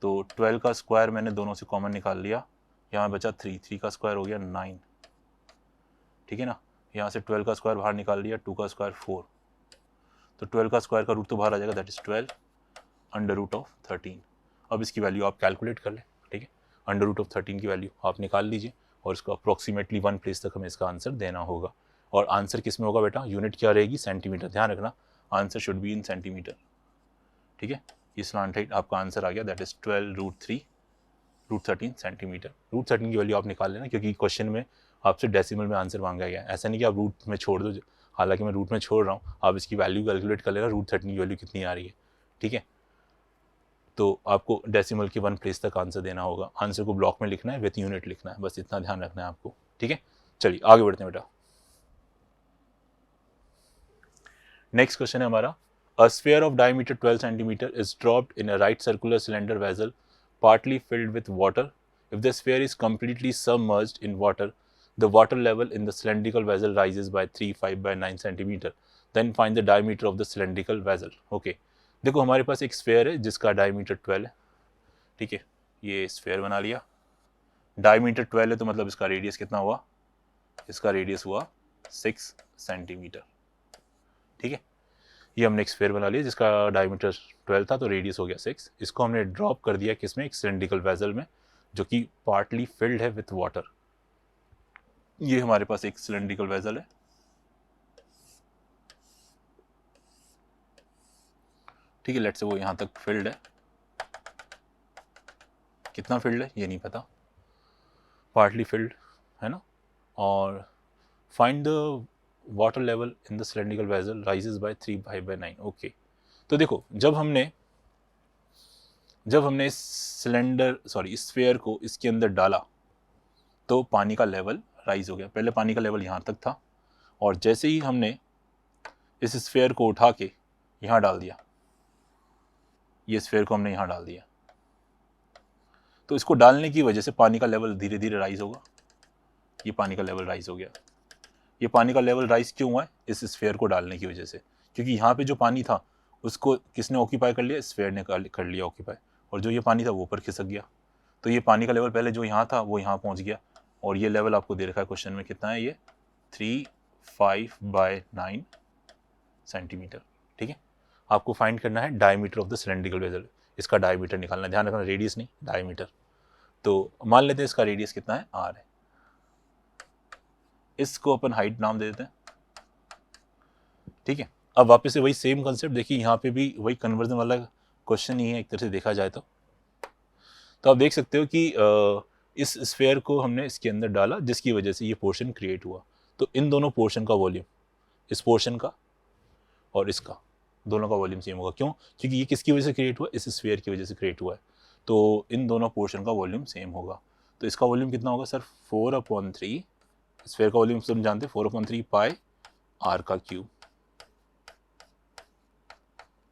तो 12 का स्क्वायर मैंने दोनों से कॉमन निकाल लिया, यहाँ बचा 3 का स्क्वायर हो गया 9। ठीक है ना, यहाँ से 12 का स्क्वायर बाहर निकाल लिया, 2 का स्क्वायर 4, तो 12 का स्क्वायर का रूट तो बाहर आ जाएगा, दैट इज 12, √13। अब इसकी वैल्यू आप कैलकुलेट कर लें, ठीक है। √13 की वैल्यू आप निकाल लीजिए और इसको अप्रोक्सीमेटली 1 प्लेस तक हमें इसका आंसर देना होगा। और आंसर किस में होगा बेटा, यूनिट क्या रहेगी, सेंटीमीटर। ध्यान रखना answer should be in centimetre, ठीक है। ये स्लैंट हाइट आपका आंसर आ गया, दैट इज 12√13 सेंटीमीटर। √13 की वैल्यू आप निकाल लेना, क्योंकि क्वेश्चन में आपसे डेसिमल में आंसर मांगा गया है। ऐसा नहीं कि आप रूट में छोड़ दो, हालांकि मैं रूट में छोड़ रहा हूँ, आप इसकी वैल्यू कैलकुलेट कर लेना √13 की वैल्यू कितनी आ रही है, ठीक है। तो आपको डेसिमल के 1 प्लेस तक आंसर देना होगा। आंसर को ब्लॉक में लिखना है, विथ यूनिट लिखना है, बस इतना ध्यान रखना है आपको, ठीक है। चलिए आगे बढ़ते हैं बेटा। नेक्स्ट क्वेश्चन है हमारा, a sphere of diameter 12 centimetre is dropped in a right circular cylinder vessel partly filled with water. If the sphere is completely submerged in water, the water level in the cylindrical vessel rises by 3, 5 by 9 centimeter. Then find the diameter of the cylindrical vessel. Okay. देखो हमारे पास एक sphere है जिसका diameter 12 है, ठीक है। ये sphere बना लिया, डायमीटर 12 है तो मतलब इसका रेडियस कितना हुआ, इसका रेडियस हुआ 6 सेंटीमीटर, ठीक है। ये हमने एक स्फेयर बना लिया जिसका डायमीटर 12 था, तो रेडियस हो गया 6। इसको हमने ड्रॉप कर दिया किसमें, एक सिलिंड्रिकल वेसल में जो कि पार्टली फिल्ड है विथ वाटर। ये हमारे पास एक सिलिंड्रिकल वेसल है, ठीक है। लेट्स से वो यहां तक फिल्ड है, कितना फिल्ड है ये नहीं पता, पार्टली फिल्ड है ना। और find the water level in the cylindrical vessel rises by 3, 5 by 9। Okay, तो देखो जब हमने इस स्फीयर को इसके अंदर डाला तो पानी का लेवल राइज हो गया। पहले पानी का लेवल यहाँ तक था, और जैसे ही हमने इस स्फीयर को उठा के यहाँ डाल दिया, ये स्फीयर को हमने यहाँ डाल दिया, तो इसको डालने की वजह से पानी का लेवल धीरे धीरे राइज होगा। ये पानी का लेवल राइज हो गया। ये पानी का लेवल राइज क्यों हुआ है, इस स्फीयर को डालने की वजह से, क्योंकि यहाँ पे जो पानी था उसको किसने ऑक्यूपाई कर लिया, स्फीयर ने कर लिया ऑक्यूपाई, और जो ये पानी था वो ऊपर खिसक गया। तो ये पानी का लेवल पहले जो यहाँ था वो यहाँ पहुँच गया, और ये लेवल आपको दे रखा है क्वेश्चन में, कितना है ये 3, 5 by 9 सेंटीमीटर, ठीक है। आपको फाइंड करना है diameter of the cylindrical vessel, इसका डायमीटर निकालना, ध्यान रखना रेडियस नहीं डायमीटर। तो मान लेते हैं इसका रेडियस कितना है, r है। इसको अपन हाइट नाम दे देते हैं, ठीक है। अब वापस से वही सेम कंसेप्ट देखिए, यहाँ पे भी वही कन्वर्जन वाला क्वेश्चन ही है एक तरह से देखा जाए तो आप देख सकते हो कि इस स्फीयर को हमने इसके अंदर डाला जिसकी वजह से ये पोर्शन क्रिएट हुआ। तो इन दोनों पोर्शन का वॉल्यूम, इस पोर्शन का और इसका, दोनों का वॉल्यूम सेम होगा। क्यों, क्योंकि ये किसकी वजह से क्रिएट हुआ, इस स्फीयर की वजह से क्रिएट हुआ है, तो इन दोनों पोर्शन का वॉल्यूम सेम होगा। तो इसका वॉल्यूम कितना होगा सर, 4/3, स्फीयर का वॉल्यूम सब जानते हैं 4/3 पाई r का क्यूब,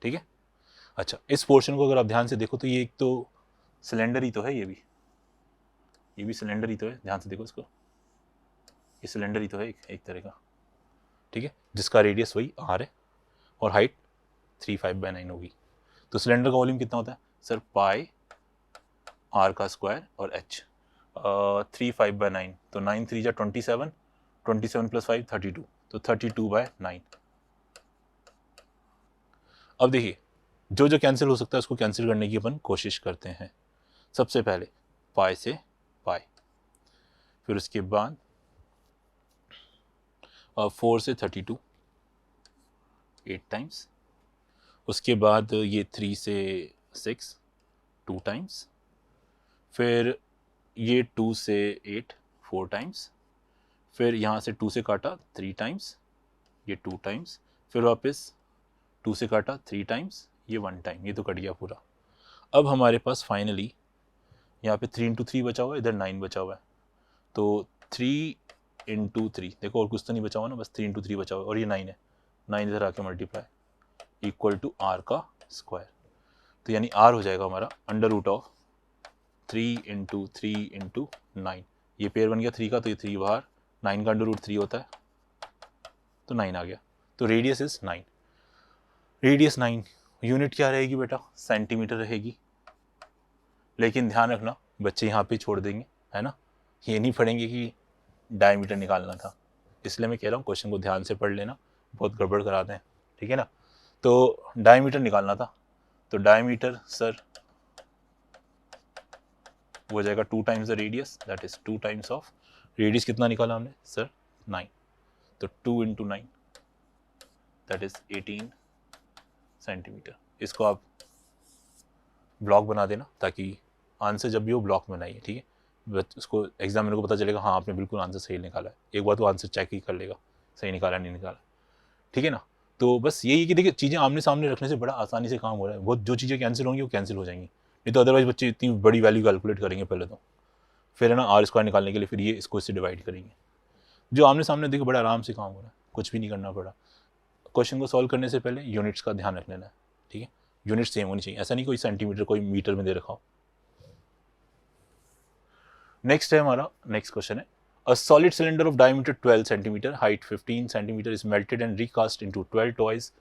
ठीक है। अच्छा, इस पोर्शन को अगर आप ध्यान से देखो तो ये एक तो सिलेंडर ही तो है, ये भी सिलेंडर ही तो है, ध्यान से देखो इसको, ये सिलेंडर ही तो है एक तरह का, ठीक है, जिसका रेडियस वही r है और हाइट 3, 5 by 9 होगी। तो सिलेंडर का वॉल्यूम कितना होता है सर, पाई r का स्क्वायर और h, 3, 5 by 9, तो 9 3 जा 27, 27 + 5 32, तो 32/9। अब देखिए जो कैंसिल हो सकता है उसको कैंसिल करने की अपन कोशिश करते हैं। सबसे पहले पाई से पाई, फिर उसके बाद 4 से 32 8 टाइम्स, उसके बाद ये 3 से 6 2 टाइम्स, फिर ये 2 से 8 4 टाइम्स, फिर यहाँ से 2 से काटा 3 टाइम्स, ये 2 टाइम्स, फिर वापस 2 से काटा 3 टाइम्स, ये 1 टाइम, ये तो कट गया पूरा। अब हमारे पास फाइनली यहाँ पे 3 × 3 बचा हुआ है, इधर 9 बचा हुआ है, तो 3 × 3, देखो और कुछ तो नहीं बचा हुआ ना, बस 3 × 3 बचा हुआ है, और ये 9 है, 9 इधर आके मल्टीप्लाई इक्वल टू r का स्क्वायर। तो यानी r हो जाएगा हमारा √3 × 3 × 9, ये पेयर बन गया 3 का, तो ये 3 बाहर, 9 का √3 होता है, तो 9 आ गया। तो रेडियस इज 9, रेडियस 9, यूनिट क्या रहेगी बेटा, सेंटीमीटर रहेगी। लेकिन ध्यान रखना बच्चे यहाँ पे छोड़ देंगे, है ना, ये नहीं पढ़ेंगे कि डायमीटर निकालना था, इसलिए मैं कह रहा हूँ क्वेश्चन को ध्यान से पढ़ लेना, बहुत गड़बड़ कराते हैं, ठीक है ना। तो डायमीटर निकालना था, तो डायमीटर सर वो हो जाएगा 2 times the radius, that is 2 times of radius कितना निकाला हमने सर 9, तो 2 इंटू 9 दैट इज 18 सेंटीमीटर। इसको आप ब्लॉक बना देना ताकि आंसर जब भी हो ब्लॉक में बनाइए, ठीक है, उसको एग्जामिनर को पता चलेगा हाँ आपने बिल्कुल आंसर सही निकाला है। एक बार तो आंसर चेक ही कर लेगा सही निकाला नहीं निकाला, ठीक है ना। तो बस यही कि देखिए चीज़ें आमने सामने रखने से बड़ा आसानी से काम हो रहा है, वो जो चीज़ें कैंसिल होंगी वो कैंसिल हो जाएंगी, नहीं तो अदरवाइज बच्चे इतनी बड़ी वैल्यू कैलकुलेट करेंगे पहले तो, फिर है ना आर स्क्वायर निकालने के लिए फिर ये इसको इससे डिवाइड करेंगे। जो आमने सामने देखो बड़ा आराम से काम हो रहा है, कुछ भी नहीं करना पड़ा। क्वेश्चन को सॉल्व करने से पहले यूनिट्स का ध्यान रख लेना है, ठीक है, यूनिट सेम होनी चाहिए, ऐसा नहीं कोई सेंटीमीटर कोई मीटर में दे रखा हो। नेक्स्ट है हमारा नेक्स्ट क्वेश्चन है a solid cylinder of diameter 12 centimetre height 15 centimetre is melted and recast into 12 toys.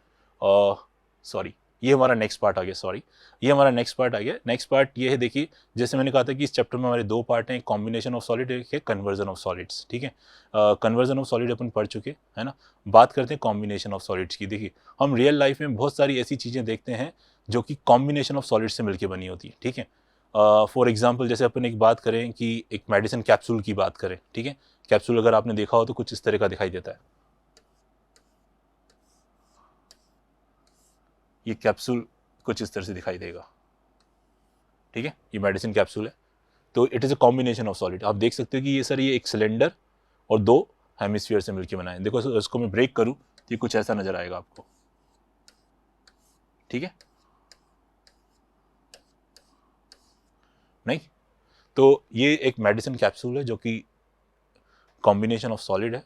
Sorry ये हमारा नेक्स्ट पार्ट आ गया, सॉरी ये हमारा नेक्स्ट पार्ट आ गया। नेक्स्ट पार्ट ये है, देखिए जैसे मैंने कहा था कि इस चैप्टर में हमारे दो पार्ट हैं, एक कॉम्बिनेशन ऑफ सॉलिड, एक है कन्वर्जन ऑफ सॉलिड्स, ठीक है। कन्वर्जन ऑफ सॉलिड अपन पढ़ चुके है ना, बात करते हैं कॉम्बिनेशन ऑफ सॉलिड्स की। देखिए हम रियल लाइफ में बहुत सारी ऐसी चीज़ें देखते हैं जो कि कॉम्बिनेशन ऑफ सॉलिड से मिलकर बनी होती है, ठीक है। फॉर एग्जाम्पल जैसे अपन एक बात करें कि एक मेडिसिन कैप्सूल की बात करें, ठीक है, कैप्सूल अगर आपने देखा हो तो कुछ इस तरह का दिखाई देता है, ये कैप्सूल कुछ इस तरह से दिखाई देगा, ठीक है, ये मेडिसिन कैप्सूल है। तो it is a combination of solid. आप देख सकते हो कि ये सर ये एक सिलेंडर और दो हेमिस्फीयर से मिलकर बना है। देखो इसको मैं ब्रेक करूं तो ये कुछ ऐसा नजर आएगा आपको, ठीक है, नहीं तो ये एक मेडिसिन कैप्सूल है जो कि कॉम्बिनेशन ऑफ सॉलिड है।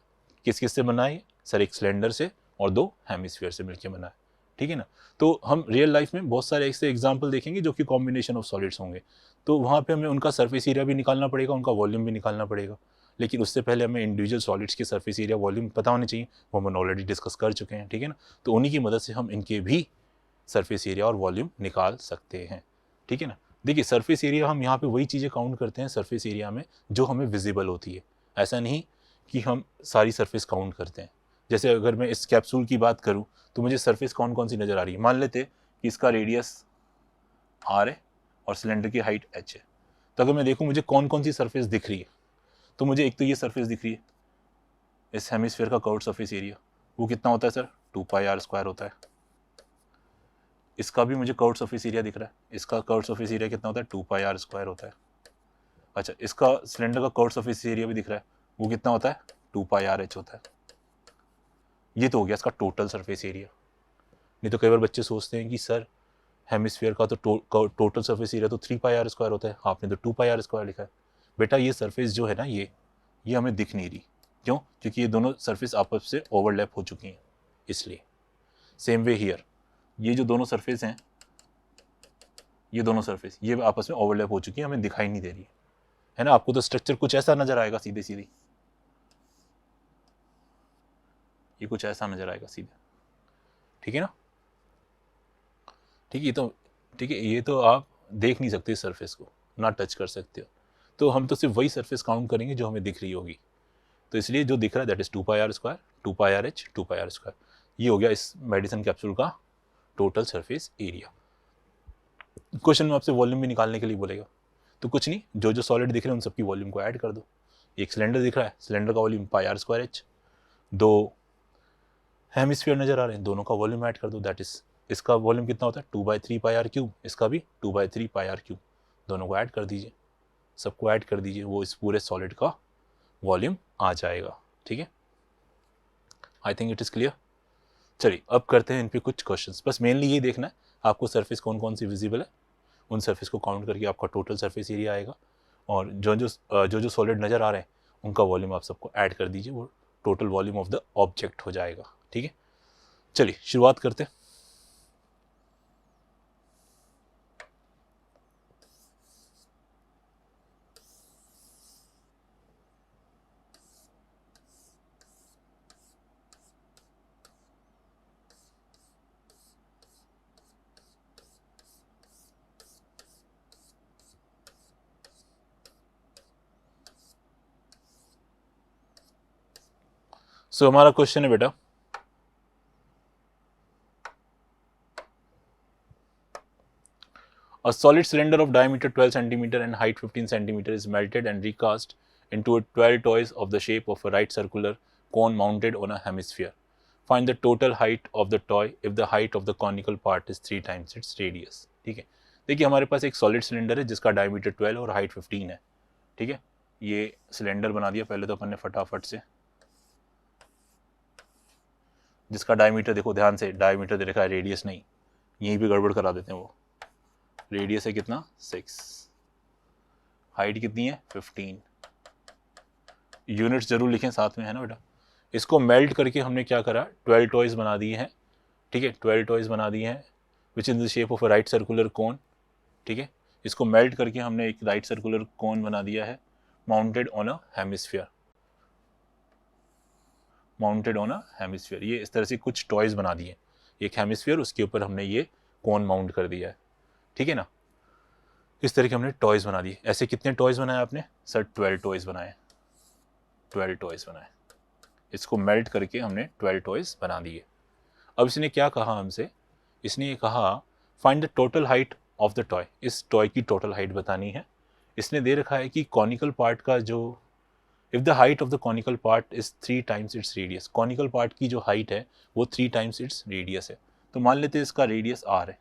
किस किस से बना है सर, एक सिलेंडर से और दो हेमिस्फीयर से मिलकर बना है, ठीक है ना। तो हम रियल लाइफ में बहुत सारे ऐसे एग्जाम्पल देखेंगे जो कि कॉम्बिनेशन ऑफ सॉलिड्स होंगे, तो वहाँ पे हमें उनका सरफेस एरिया भी निकालना पड़ेगा, उनका वॉल्यूम भी निकालना पड़ेगा। लेकिन उससे पहले हमें इंडिविजुअल सॉलिड्स के सरफेस एरिया वॉल्यूम पता होने चाहिए, वो हम ऑलरेडी डिस्कस कर चुके हैं, ठीक है ना। तो उन्हीं की मदद से हम इनके भी सरफेस एरिया और वॉल्यूम निकाल सकते हैं, ठीक है ना। देखिए सरफेस एरिया हम यहाँ पे वही चीज़ें काउंट करते हैं सरफेस एरिया में जो हमें विजिबल होती है, ऐसा नहीं कि हम सारी सरफेस काउंट करते हैं। जैसे अगर मैं इस कैप्सूल की बात करूं तो मुझे सरफेस कौन कौन सी नज़र आ रही है, मान लेते कि इसका रेडियस आर है और सिलेंडर की हाइट एच है, तो अगर मैं देखूं मुझे कौन कौन सी सरफेस दिख रही है, तो मुझे एक तो ये सरफेस दिख रही है, इस हेमिस्फीयर का कर्व्ड सरफेस एरिया, वो कितना होता है सर 2πr² होता है। इसका भी मुझे कर्व्ड सरफेस एरिया दिख रहा है, इसका कर्व्ड सरफेस एरिया कितना होता है 2πr² होता है। अच्छा इसका सिलेंडर का कर्व्ड सरफेस एरिया भी दिख रहा है, वो कितना होता है 2πrh होता है। ये तो हो गया इसका टोटल सरफेस एरिया। नहीं तो कई बार बच्चे सोचते हैं कि सर हेमिस्फीयर का तो टोटल सरफेस एरिया तो 3πr² होता है, आपने तो 2πr² लिखा है। बेटा ये सरफेस जो है ना ये हमें दिख नहीं रही, क्यों, क्योंकि ये दोनों सरफेस आपस से ओवरलैप हो चुकी हैं, इसलिए। सेम वे हियर, ये जो दोनों सरफेस हैं, ये दोनों सरफेस ये आपस में ओवरलैप हो चुकी है, हमें दिखाई नहीं दे रही है ना। आपको तो स्ट्रक्चर कुछ ऐसा नजर आएगा सीधे सीधे, ये कुछ ऐसा नजर आएगा सीधे, ठीक है ना, ठीक है। तो ठीक है, ये तो आप देख नहीं सकते सरफेस को, ना टच कर सकते हो, तो हम तो सिर्फ वही सरफेस काउंट करेंगे जो हमें दिख रही होगी। तो इसलिए जो दिख रहा है that is 2πr², 2πrh, 2πr², ये हो गया इस मेडिसिन कैप्सूल का टोटल सरफेस एरिया। क्वेश्चन में आपसे वॉल्यूम भी निकालने के लिए बोलेगा, तो कुछ नहीं, जो जो सॉलिड दिख रहे हैं उन सबकी वॉल्यूम को ऐड कर दो। एक सिलेंडर दिख रहा है, सिलेंडर का वॉल्यूम πr²h, दो हेमिस्फीयर नजर आ रहे हैं, दोनों का वॉल्यूम ऐड कर दो, दैट इज इसका वॉल्यूम कितना होता है 2/3πr³, इसका भी 2/3πr³, दोनों को ऐड कर दीजिए, सबको ऐड कर दीजिए, वो इस पूरे सॉलिड का वॉल्यूम आ जाएगा, ठीक है। I think it is clear. चलिए अब करते हैं इन पे कुछ क्वेश्चंस। बस मेनली ये देखना है आपको सरफेस कौन कौन सी विजिबल है, उन सरफेस को काउंट करके आपका टोटल सरफेस एरिया आएगा, और जो सॉलिड नज़र आ रहे हैं उनका वॉल्यूम आप सबको ऐड कर दीजिए, वो total volume of the object हो जाएगा, ठीक है। चलिए शुरुआत करते हैं। सो हमारा क्वेश्चन है बेटा, A solid cylinder of diameter 12 centimeter and height 15 centimeter is melted and recast into 12 toys of the shape of a right circular cone mounted on a hemisphere. Find the total height of the toy if the height of the conical part is 3 times its radius. ठीक है, देखिए हमारे पास एक solid cylinder है जिसका diameter 12 और height 15 है. ठीक है, ये सिलेंडर बना दिया पहले तो अपन ने फटाफट से, जिसका डायमीटर देखो ध्यान से, डायमीटर दे रखा है, रेडियस नहीं, यहीं पे गड़बड़ करा देते हैं वो. रेडियस है कितना 6, हाइट कितनी है 15. यूनिट्स जरूर लिखें साथ में, है ना बेटा. इसको मेल्ट करके हमने क्या करा, 12 टॉयज बना दिए हैं. ठीक है, 12 टॉयज बना दिए हैं which in the shape of a right circular cone. ठीक है, इसको मेल्ट करके हमने एक राइट सर्कुलर कोन बना दिया है mounted on a hemisphere. Mounted on a hemisphere, ये इस तरह से कुछ टॉयज बना दिए. एक हेमिस्फीयर, उसके ऊपर हमने ये कोन माउंट कर दिया है. ठीक है ना, इस तरह के हमने टॉयज बना दिए. ऐसे कितने टॉयज बनाए आपने सर? 12 टॉयज बनाए. 12 टॉयज बनाए. इसको मेल्ट करके हमने 12 टॉयज बना दिए. अब इसने क्या कहा हमसे, इसने ये कहा find the total height of the toy. इस टॉय की टोटल हाइट बतानी है. इसने दे रखा है कि कॉनिकल पार्ट का जो, if the height of the conical part is 3 times its radius. Conical part की जो हाइट है वो 3 टाइम्स इट्स रेडियस है. तो मान लेते हैं इसका रेडियस r है,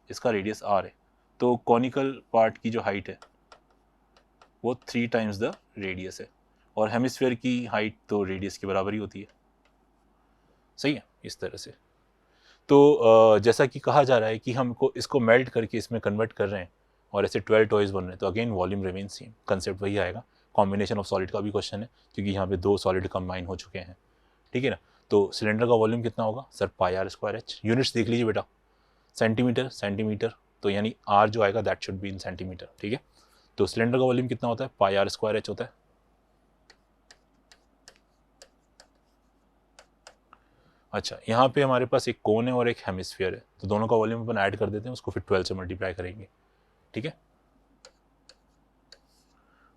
इसका रेडियस r है, तो कॉनिकल पार्ट की जो हाइट है वो 3 टाइम्स द रेडियस है. और हेमिस्फीयर की हाइट तो रेडियस के बराबर ही होती है. सही है, इस तरह से. तो जैसा कि कहा जा रहा है कि हमको इसको मेल्ट करके इसमें कन्वर्ट कर रहे हैं और ऐसे 12 टॉयज बन रहे हैं, तो again volume remain same, concept वही आएगा. कॉम्बिनेशन ऑफ सॉलिड का भी क्वेश्चन है क्योंकि यहाँ पे 2 सॉलिड कंबाइन हो चुके हैं. ठीक है ना. तो सिलेंडर का वॉल्यूम कितना होगा sir? Pi are square H. Units देख लीजिए बेटा, सेंटीमीटर सेंटीमीटर, तो यानी आर जो आएगा that should be in centimetre. ठीक है, तो सिलेंडर का वॉल्यूम कितना होता है? पाई आर स्क्वायर एच होता है. अच्छा, यहाँ पे हमारे पास एक कोन है और एक हेमिस्फीयर है, तो दोनों का वॉल्यूम अपन ऐड कर देते हैं, उसको फिर 12 से मल्टीप्लाई करेंगे. ठीक है,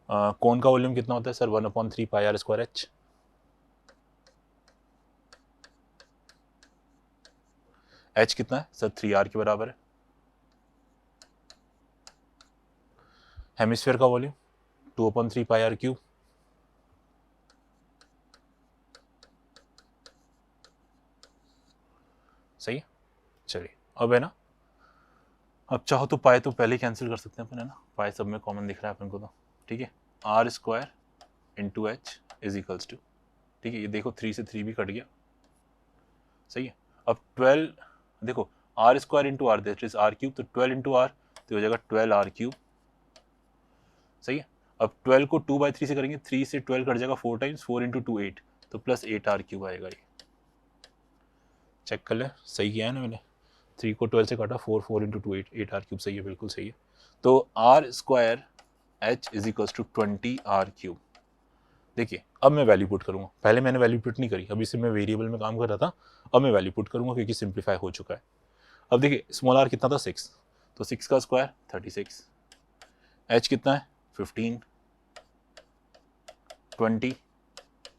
कोन का वॉल्यूम कितना होता है sir? 1/3 pi are square H. H कितना है सर? 3r के बराबर है. हेमिस्फीयर का वॉल्यूम 2/3 पाई आर क्यूब. सही है. चलिए अब है ना, अब चाहो तो पाई तो पहले ही कैंसिल कर सकते हैं अपन, है ना. पाई सब में कॉमन दिख रहा है अपन को तो. ठीक है, R square into H is equals to, ठीक है, ये देखो 3 से 3 भी कट गया. सही है. अब 12 देखो, R square into R that is R cube, तो 12 इंटू आर तो हो जाएगा 12r क्यूब. सही है. अब 12 को 2/3 से करेंगे, 3 से 12 कट जाएगा 4 टाइम्स, 4 इंटू 2 8, तो प्लस 8r क्यूब आएगा. ये चेक कर ले, सही किया है ना मैंने. 3 को 12 से काटा, 4 4 इंटू 2 8, 8r क्यूब. सही है, बिल्कुल सही है. तो R square H is equals to 20r cube. देखिए अब मैं वैल्यू पुट करूंगा, पहले मैंने वैल्यू पुट नहीं करी, अभी से मैं वेरिएबल में काम कर रहा था, अब मैं वैल्यू पुट करूंगा क्योंकि सिंप्लीफाई हो चुका है. अब देखिए स्मॉल आर कितना था 6, तो 6 का स्क्वायर 36. एच कितना है 15, 20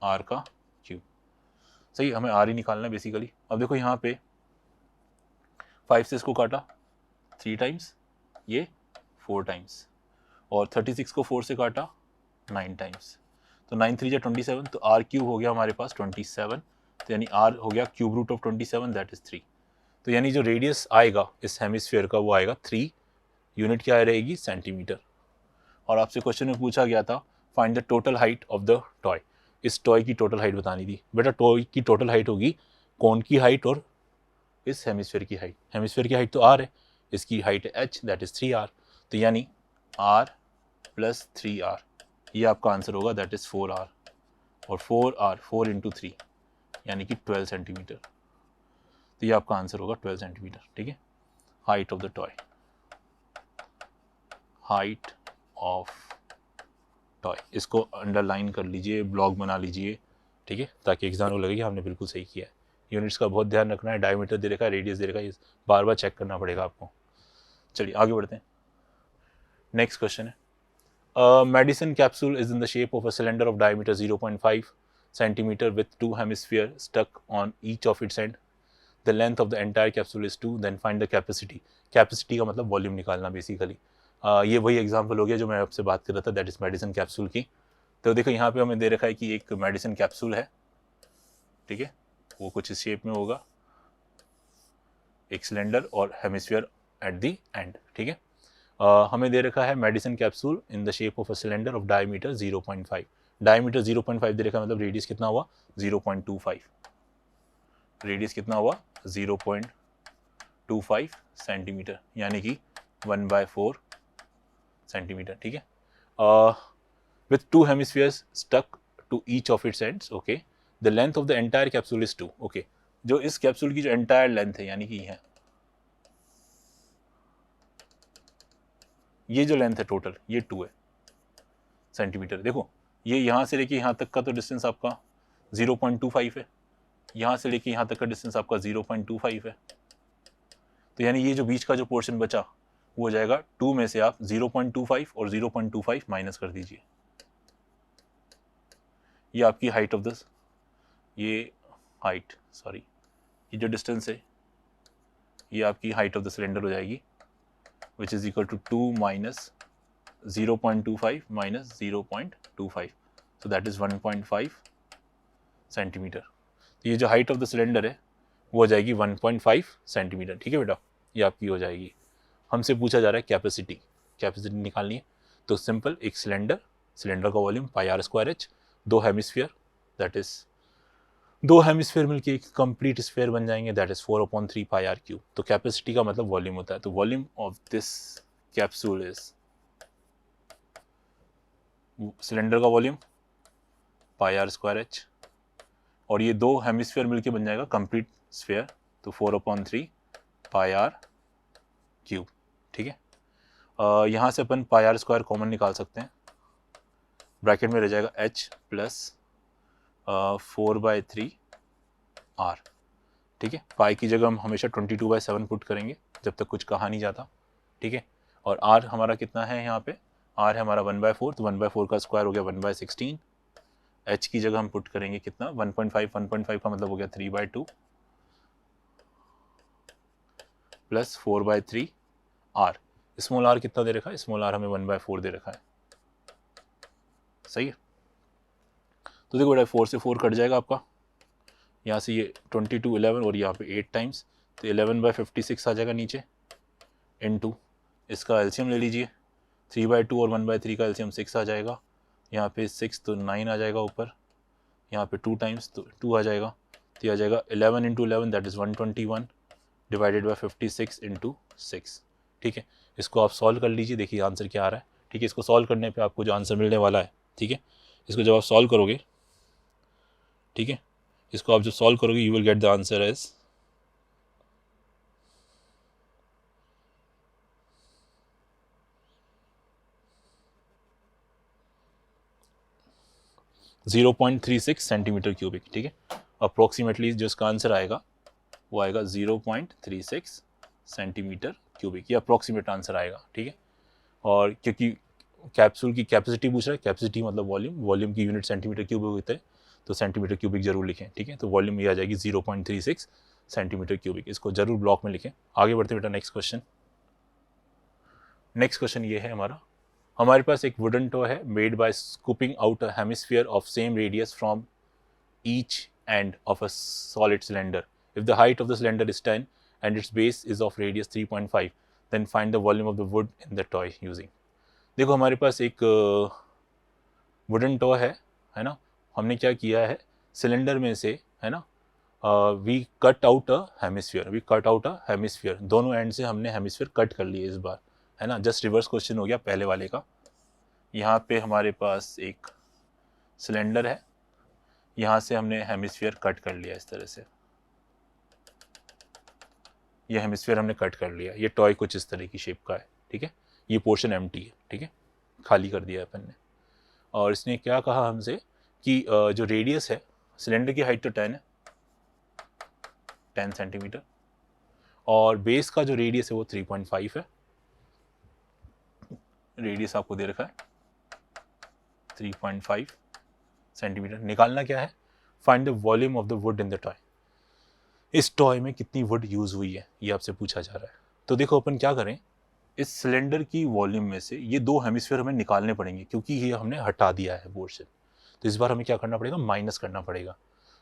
आर का क्यूब. सही, हमें आर ही निकालना है बेसिकली. अब देखो यहाँ पे 5 से इसको काटा 3 टाइम्स, ये 4 टाइम्स, और 36 को 4 से काटा 9 टाइम्स, तो 9 3 जा 27, तो आर क्यूब हो गया हमारे पास 27, तो यानी आर हो गया cube root of 27 that is 3. तो यानी जो रेडियस आएगा इस हेमिस्फीयर का वो आएगा 3. यूनिट क्या रहेगी? सेंटीमीटर. और आपसे क्वेश्चन में पूछा गया था find the total height of the toy. इस टॉय की टोटल हाइट बतानी थी बेटा. टॉय की टोटल हाइट होगी कोन की हाइट और इस हेमिस्फीयर की हाइट. हेमिस्फीयर की हाइट तो r है, इसकी हाइट है h दैट इज 3r, तो यानी r प्लस 3r, ये आपका आंसर होगा दैट इज 4r. और 4r 4 इंटू 3 यानी कि 12 सेंटीमीटर, तो ये आपका आंसर होगा 12 सेंटीमीटर. ठीक है, height of the toy, height of toy. इसको अंडरलाइन कर लीजिए, ब्लॉग बना लीजिए. ठीक है, ताकि एग्जाम को लगे कि हमने बिल्कुल सही किया है. यूनिट्स का बहुत ध्यान रखना है. डायमीटर दे रखा है, रेडियस दे रखा है, बार बार चेक करना पड़ेगा आपको. चलिए आगे बढ़ते हैं. नेक्स्ट क्वेश्चन है, medicine capsule is in the shape of a cylinder of diameter 0.5 centimeter with 2 hemispheres stuck on each of its end. The length of the entire capsule is 2, then find the capacity. Capacity का मतलब volume निकालना basically. ये वही example हो गया जो मैं आपसे बात कर रहा था, दैट इज मेडिसिन कैप्सूल की। तो देखो यहाँ पे हमें दे रखा है कि एक मेडिसिन कैप्सूल है, ठीक है, वो कुछ इस शेप में होगा, एक सिलेंडर और हेमिस्फीयर एट दी एंड, ठीक है। हमें दे रखा है medicine capsule in the shape of a cylinder of diameter 0.5। Diameter 0.5 दे रखा है, मतलब रेडियस कितना हुआ 0.25। रेडियस कितना हुआ 0.25 सेंटीमीटर, यानी कि 1/4 सेंटीमीटर, ठीक है। With 2 hemispheres stuck to each of its ends, okay. The length of the entire capsule is 2, okay. जो इस कैप्सूल की जो एंटायर लेंथ है, यानी कि ये जो लेंथ है टोटल, ये 2 है सेंटीमीटर। देखो ये यहाँ से लेके यहाँ तक का तो डिस्टेंस आपका 0.25 है, यहाँ से लेके यहाँ तक का डिस्टेंस आपका 0.25 है। तो यानी ये जो बीच का जो पोर्शन बचा वो हो जाएगा 2 में से आप 0.25 और 0.25 माइनस कर दीजिए। ये आपकी हाइट ऑफ दिस, ये जो डिस्टेंस है ये आपकी हाइट ऑफ द सिलेंडर हो जाएगी, which is equal to 2 minus 0.25 minus 0.25, so that is 1.5 centimetre. तो ये जो हाइट ऑफ द सिलेंडर है वो हो जाएगी 1.5 सेंटीमीटर, ठीक है बेटा, ये आपकी हो जाएगी। हमसे पूछा जा रहा है कैपेसिटी, कैपेसिटी निकालनी है। तो सिंपल, एक सिलेंडर का volume πr²h, 2 hemisphere, that is 2 hemisphere मिलके एक कंप्लीट स्फीयर बन जाएंगे, दैट इज 4/3 πr³। तो कैपेसिटी का मतलब वॉल्यूम होता है। तो volume of this capsule is, cylinder का वॉल्यूम πr²h, और ये 2 हेमिस्फीयर मिलके बन जाएगा कंप्लीट स्फीयर, तो 4/3 πr³, ठीक है। यहाँ से अपन πr² कॉमन निकाल सकते हैं, ब्रैकेट में रह जाएगा h प्लस 4/3 r, ठीक है। पाई की जगह हम हमेशा 22/7 पुट करेंगे जब तक कुछ कहा नहीं जाता, ठीक है। और r हमारा कितना है, यहाँ पे r है हमारा 1/4, तो 1/4 का स्क्वायर हो गया 1/16। h की जगह हम पुट करेंगे कितना 1.5 का मतलब हो गया 3/2 प्लस 4/3 r। स्मॉल r कितना दे रखा है, स्मॉल r हमें 1/4 दे रखा है, सही है। तो देखो बेटा 4 से 4 कट जाएगा आपका, यहाँ से ये 22 11 और यहाँ पे 8 टाइम्स, तो 11/56 आ जाएगा नीचे, इनटू इसका एलसीएम ले लीजिए, 3/2 और 1/3 का एलसीएम 6 आ जाएगा, यहाँ पे 6 तो 9 आ जाएगा ऊपर, यहाँ पे 2 टाइम्स तो 2 आ जाएगा, तो ये आ जाएगा 11 × 11 दैट इज़ 121 डिवाइडेड बाय 56 × 6, ठीक है। इसको आप सॉल्व कर लीजिए, देखिए आंसर क्या आ रहा है, ठीक है। इसको सॉल्व करने पे आपको जो आंसर मिलने वाला है, ठीक है, इसको जब आप सॉल्व करोगे, ठीक है, इसको आप जब सॉल्व करोगे you will get the answer as 0.36 centimetre cubic, ठीक है। अप्रोक्सीमेटली जो इसका आंसर आएगा वो आएगा 0.36 सेंटीमीटर क्यूबिक, ये अप्रोक्सीमेट आंसर आएगा, ठीक है। और क्योंकि कैप्सूल की कैपेसिटी पूछ रहा है, कैपेसिटी मतलब वॉल्यूम की यूनिट सेंटीमीटर क्यूबिक होता है, तो सेंटीमीटर क्यूबिक जरूर लिखें, ठीक है। तो वॉल्यूम ये आ जाएगी 0.36 सेंटीमीटर क्यूबिक, इसको जरूर ब्लॉक में लिखें। आगे बढ़ते बेटा नेक्स्ट क्वेश्चन। नेक्स्ट क्वेश्चन ये है हमारे पास एक वुडन टॉय है made by scooping out a hemisphere of same radius from each end of a solid cylinder. If the height of the cylinder is 10 and its base is of radius 3.5, then find the volume of the wood in the toy using। देखो हमारे पास एक wooden toy है ना। हमने क्या किया है, cylinder में से, है ना, we cut out a hemisphere, दोनों एंड से हमने हेमिस्फीयर कट कर लिए इस बार, है ना। जस्ट रिवर्स क्वेश्चन हो गया पहले वाले का। यहाँ पे हमारे पास एक सिलेंडर है, यहाँ से हमने हेमिस्फीयर कट कर लिया इस तरह से, ये हेमिस्फीयर हमने कट कर लिया। ये टॉय कुछ इस तरह की शेप का है, ठीक है। ये पोर्शन एम्प्टी है, ठीक है, खाली कर दिया है अपन ने। और इसने क्या कहा हमसे कि जो रेडियस है, सिलेंडर की हाइट तो 10 है, 10 सेंटीमीटर, और बेस का जो रेडियस है वो 3.5 है। रेडियस आपको दे रखा है 3.5 सेंटीमीटर। निकालना क्या है, find the volume of the would in the toy. इस टॉय में कितनी वुड यूज़ हुई है, ये आपसे पूछा जा रहा है। तो देखो अपन क्या करें, इस सिलेंडर की वॉल्यूम में से ये 2 हेमिस्फीयर हमें निकालने पड़ेंगे, क्योंकि ये हमने हटा दिया है बोर्ड से। तो इस बार हमें क्या करना पड़ेगा, माइनस करना पड़ेगा।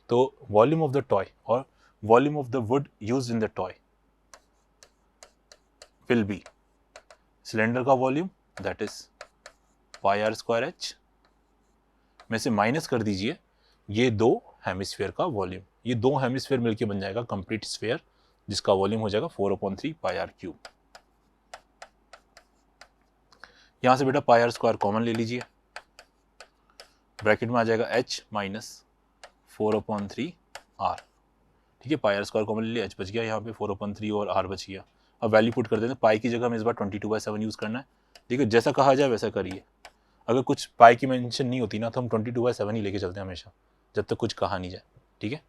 तो वॉल्यूम ऑफ द टॉय और volume of the wood used in the toy will be cylinder का volume, that is pi are square h, में से माइनस कर दीजिए ये 2 हेमिस्फीयर का वॉल्यूम। ये 2 हेमिस्फीयर मिलके बन जाएगा कंप्लीट स्फीयर, जिसका वॉल्यूम हो जाएगा 4/3 पाई आर क्यूब। यहां से बेटा पाई आर स्क्वायर कॉमन ले लीजिए, ब्रैकेट में आ जाएगा h माइनस 4/3 r। ठीक है, पाई आर स्क्वायर कॉमन ले लिया, h बच गया यहाँ पे 4/3 और r बच गया। अब वैल्यू पुट कर देते हैं, पाई की जगह हमें इस बार 22/7 यूज़ करना है। देखिए जैसा कहा जाए वैसा करिए, अगर कुछ पाई की मेंशन नहीं होती ना तो हम 22/7 ही लेके चलते हैं हमेशा, जब तक कुछ कहा नहीं जाए। ठीक है,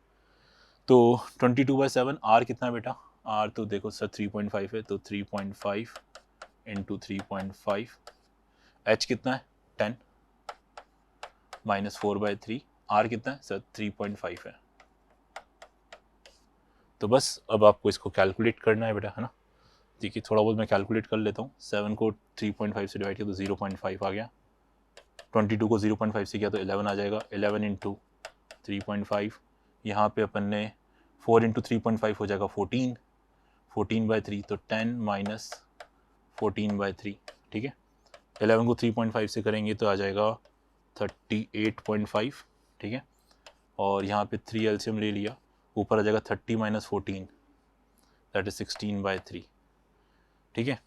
तो 22/7 r कितना है बेटा, r तो देखो सर 3.5 है, तो 3.5 इंटू 3.5, h कितना है 10 माइनस 4/3, r कितना है सर 3.5 है। तो बस अब आपको इसको कैलकुलेट करना है बेटा, है ना। देखिए थोड़ा बहुत मैं कैलकुलेट कर लेता हूँ, 7 को 3.5 से डिवाइड किया तो 0.5 आ गया, 22 को 0.5 से किया तो 11 आ जाएगा, 11 इंटू 3.5, यहाँ पे अपन ने 4 इंटू 3.5 हो जाएगा 14, 14/3 तो 10 माइनस 14/3। ठीक है, 11 को 3.5 से करेंगे तो आ जाएगा 38.5। ठीक है, और यहाँ पे 3 एलसीएम ले लिया, ऊपर आ जाएगा 30 माइनस 14, दैट इज 16/3। ठीक है,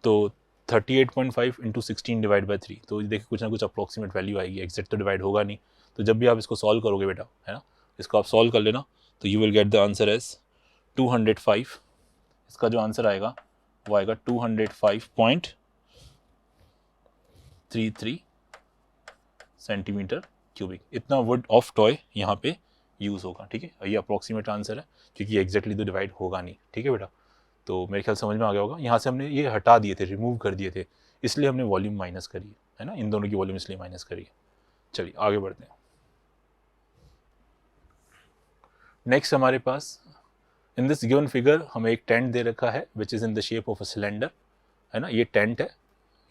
तो 38.5 इंटू 16 डिवाइड बाई 3, तो देखिए कुछ ना कुछ अप्रोक्सीमेट वैल्यू आएगी, एग्जैक्ट तो डिवाइड होगा नहीं। तो जब भी आप इसको सॉल्व करोगे बेटा, है ना, इसको आप सॉल्व कर लेना, तो you will get the answer as 205। इसका जो आंसर आएगा वो आएगा 205.33 सेंटीमीटर क्यूबिक। इतना वुड ऑफ टॉय यहाँ पे यूज़ होगा। ठीक है, ये अप्रोक्सीमेट आंसर है, क्योंकि एग्जैक्टली तो डिवाइड होगा नहीं। ठीक है बेटा, तो मेरे ख्याल समझ में आ गया होगा। यहाँ से हमने ये हटा दिए थे, रिमूव कर दिए थे, इसलिए हमने वॉल्यूम माइनस करी है ना, इन दोनों की वॉल्यूम इसलिए माइनस करी है। चलिए आगे बढ़ते हैं। नेक्स्ट हमारे पास इन दिस गिवन फिगर हमें एक टेंट दे रखा है which is in the shape of a cylinder, है ना। ये टेंट है,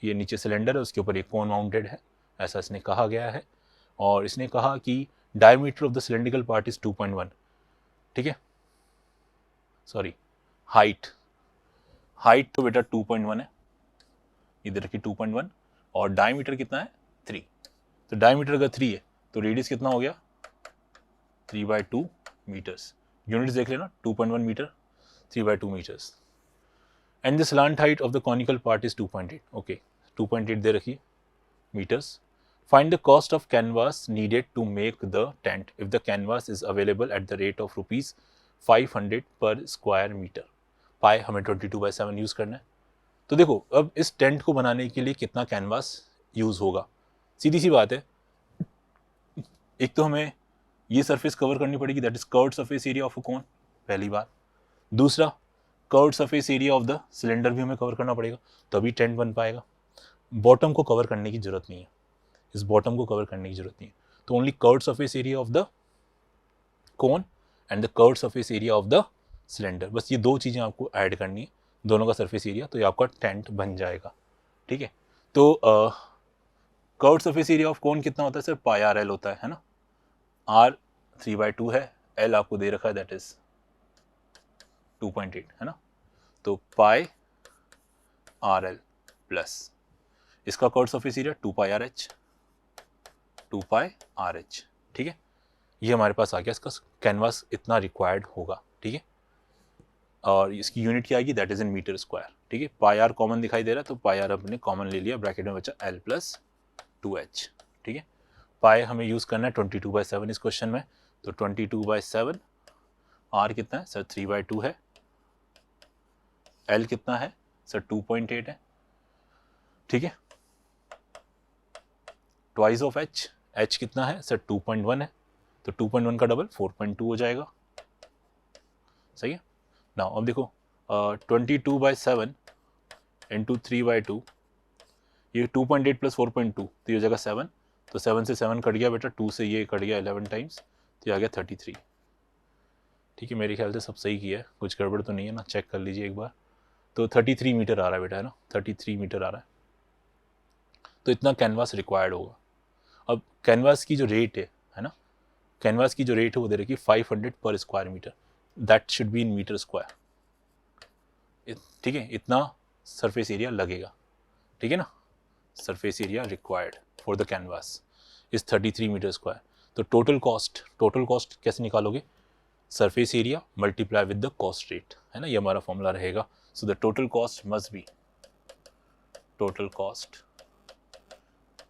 ये नीचे सिलेंडर है, उसके ऊपर एक कोन माउंटेड है, ऐसा इसने कहा गया है। और इसने कहा कि diameter of the cylindrical part is 2.1। ठीक है, सॉरी, हाइट तो बेटा 2.1 है, इधर की 2.1, और डायमीटर कितना है 3। तो डायमीटर अगर 3 है तो रेडियस कितना हो गया 3/2 मीटर्स। यूनिट्स देख लेना, 2.1 metre, 3/2 metres. And the slant height of the conical part is 2.8। Okay, 2.8 दे रखी metres. Find the cost of canvas needed to make the tent if the canvas is available at the rate of rupees 500 per square meter। पाए हमें 22/7 use करना है। तो देखो अब इस टेंट को बनाने के लिए कितना कैनवास यूज़ होगा, सीधी सी बात है। एक तो हमें ये सरफेस कवर करनी पड़ेगी, that is curved surface area of a cone, पहली बात। दूसरा, curved surface area of the cylinder भी हमें कवर करना पड़ेगा, तभी टेंट बन पाएगा। बॉटम को कवर करने की जरूरत नहीं है, इस बॉटम को कवर करने की जरूरत नहीं है, तो only curved surface area of the cone and the curved surface area of the cylinder, बस ये दो चीज़ें आपको ऐड करनी है, दोनों का सरफेस एरिया, तो ये आपका टेंट बन जाएगा। ठीक है, तो curved surface area of cone कितना होता है सर, पाई आर एल होता है ना। आर 3/2 है, एल आपको दे रखा है दैट इज 2.8, है ना। तो पाई आर एल प्लस इसका curved surface area 2πRh, 2πRh। ठीक है, ये हमारे पास आ गया, इसका कैनवास इतना रिक्वायर्ड होगा। ठीक है, और इसकी यूनिट क्या आएगी, that is in metre square. ठीक है, पाई आर कॉमन दिखाई दे रहा है, तो पाई आर अपने कॉमन ले लिया, ब्रैकेट में बचा L + 2H। ठीक है, पाई हमें यूज़ करना है 22/7 इस क्वेश्चन में, तो 22/7, आर कितना है सर 3/2 है, L कितना है सर 2.8 है। ठीक है, ट्वाइस ऑफ H कितना है सर 2.1 है, तो 2.1 का डबल 4.2 हो जाएगा। सही है ना। अब देखो 22/7 इंटू 3/2, ये 2.8 + 4.2 तो ये हो जाएगा 7, तो 7 से 7 कट गया बेटा, 2 से ये कट गया 11 टाइम्स, तो ये आ गया 33। ठीक है, मेरे ख्याल से सब सही किया है, कुछ गड़बड़ तो नहीं है ना, चेक कर लीजिए एक बार। तो 33 मीटर आ रहा है बेटा, है ना, 33 मीटर आ रहा है, तो इतना कैनवास रिक्वायर्ड होगा। अब कैनवास की जो रेट है ना, कैनवास की जो रेट है वो दे रखी 500 per square metre, that should be in metre square. ठीक है, इतना सरफेस एरिया लगेगा, ठीक है ना, surface area required for the canvas is 33 metre square. तो टोटल कॉस्ट कैसे निकालोगे, surface area multiply with the cost rate, है ना, ये हमारा फॉर्मूला रहेगा। So the total cost must be total cost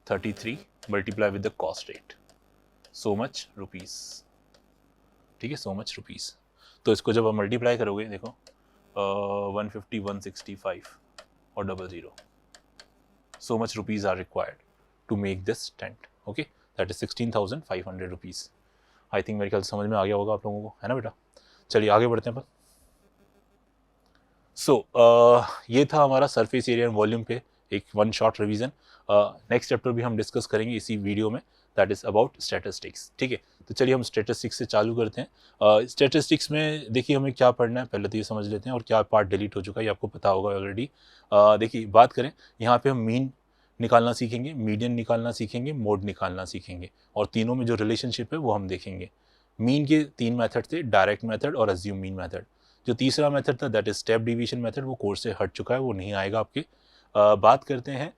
33 multiply with the cost rate, so much rupees, ठीक है, सो मच रुपीस। तो इसको जब आप मल्टीप्लाई करोगे, देखो 150 165 और 00, so much rupees are required to make this tent, okay, that is 16,500 rupees। I think मेरे ख्याल से समझ में आ गया होगा आप लोगों को, है ना बेटा। चलिए आगे बढ़ते हैं अपन। ये था हमारा सरफेस एरिया एंड वॉल्यूम पे एक one short revision. Next chapter भी हम डिस्कस करेंगे इसी वीडियो में, दैट इज अबाउट स्टैटिस्टिक्स, ठीक है। तो चलिए हम स्टैटिस्टिक्स से चालू करते हैं। स्टैटिस्टिक्स में देखिए हमें क्या पढ़ना है, पहले तो ये समझ लेते हैं, और क्या पार्ट डिलीट हो चुका है ये आपको पता होगा ऑलरेडी। देखिए बात करें, यहाँ पे हम मीन निकालना सीखेंगे, मीडियन निकालना सीखेंगे, मोड निकालना सीखेंगे, और तीनों में जो रिलेशनशिप है वो हम देखेंगे। मीन के 3 मेथड थे, डायरेक्ट मेथड और अज्यूम मीन मेथड। जो तीसरा मेथड था that is step division method, वो कोर्स से हट चुका है, वो नहीं आएगा आपके। बात करते हैं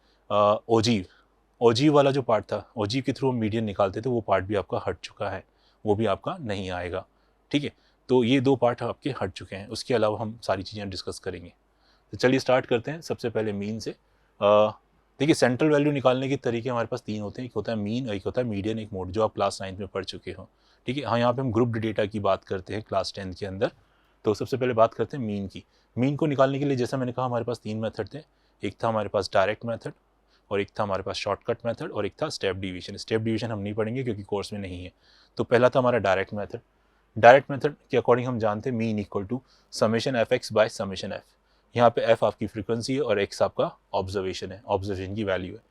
ओजीव वाला जो पार्ट था, ओजीव के थ्रू हम मीडियन निकालते थे, वो पार्ट भी आपका हट चुका है, वो भी आपका नहीं आएगा, ठीक है। तो ये 2 पार्ट आपके हट चुके हैं, उसके अलावा हम सारी चीज़ें डिस्कस करेंगे। तो चलिए स्टार्ट करते हैं सबसे पहले मीन से। देखिए सेंट्रल वैल्यू निकालने के तरीके हमारे पास 3 होते हैं, एक होता है मीन, एक होता है मीडियन, एक मोड, जो आप क्लास 9 में पढ़ चुके हो, ठीक है। हाँ, यहाँ पे हम ग्रुप्ड डेटा की बात करते हैं क्लास 10 के अंदर। तो सबसे पहले बात करते हैं मीन की। मीन को निकालने के लिए जैसा मैंने कहा हमारे पास 3 मेथड थे, एक था हमारे पास डायरेक्ट मेथड, और एक था हमारे पास शॉर्टकट मेथड, और एक था स्टेप डिवीजन। स्टेप डिवीजन हम नहीं पढ़ेंगे क्योंकि कोर्स में नहीं है। तो पहला था हमारा डायरेक्ट मेथड। डायरेक्ट मेथड के अकॉर्डिंग हम जानते हैं mean equal to summation F X by summation F. यहाँ पे एफ आपकी फ्रीक्वेंसी है और एक्स आपका ऑब्जर्वेशन है, ऑब्जर्वेशन की वैल्यू है।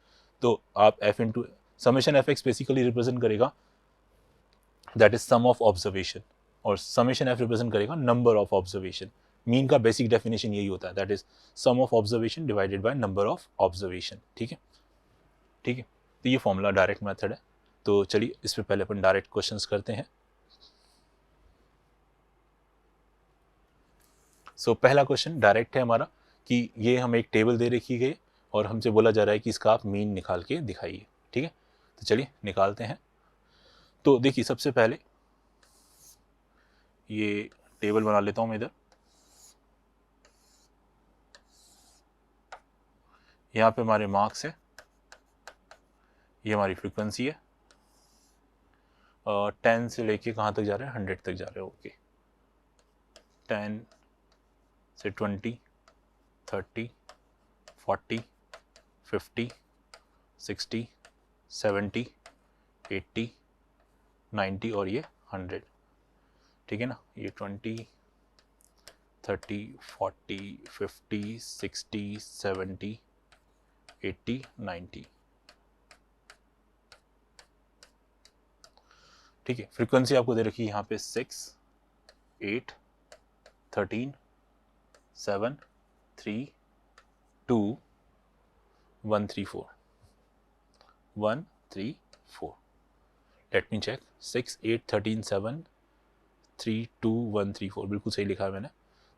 तो आप F into summation F X basically represent करेगा that is sum of observation, और समेशन एफ रिप्रेजेंट करेगा नंबर ऑफ ऑब्जर्वेशन। मीन का बेसिक डेफिनेशन यही होता है, that is sum of observation divided by number of observation, ठीक है, ठीक है। तो ये फॉर्मूला डायरेक्ट मेथड है। तो चलिए इस पे पहले अपन डायरेक्ट क्वेश्चंस करते हैं। सो पहला क्वेश्चन डायरेक्ट है हमारा कि ये हमें एक टेबल दे रखी गई और हमसे बोला जा रहा है कि इसका आप मीन निकाल के दिखाइए, ठीक है। तो चलिए निकालते हैं। तो देखिए सबसे पहले ये टेबल बना लेता हूं मैं इधर। यहाँ पे हमारे मार्क्स है, ये हमारी फ्रीक्वेंसी है, 10 से लेके कहाँ तक जा रहे हैं, 100 तक जा रहे हैं, ओके। 10 से 20, 30, 40, 50, 60, 70, 80, 90 और ये 100, ठीक है ना। ये 20, 30, 40, 50, 60, 70, 80, 90, ठीक है। फ्रीक्वेंसी आपको दे रखी है यहाँ पे 6, 8, 13, 7, 3, 2, 1, 3, 4, 1, 3, 4। लेट मी चेक, 6, 8, 13, 7, 3, 2, 1, 3, 4, बिल्कुल सही लिखा है मैंने।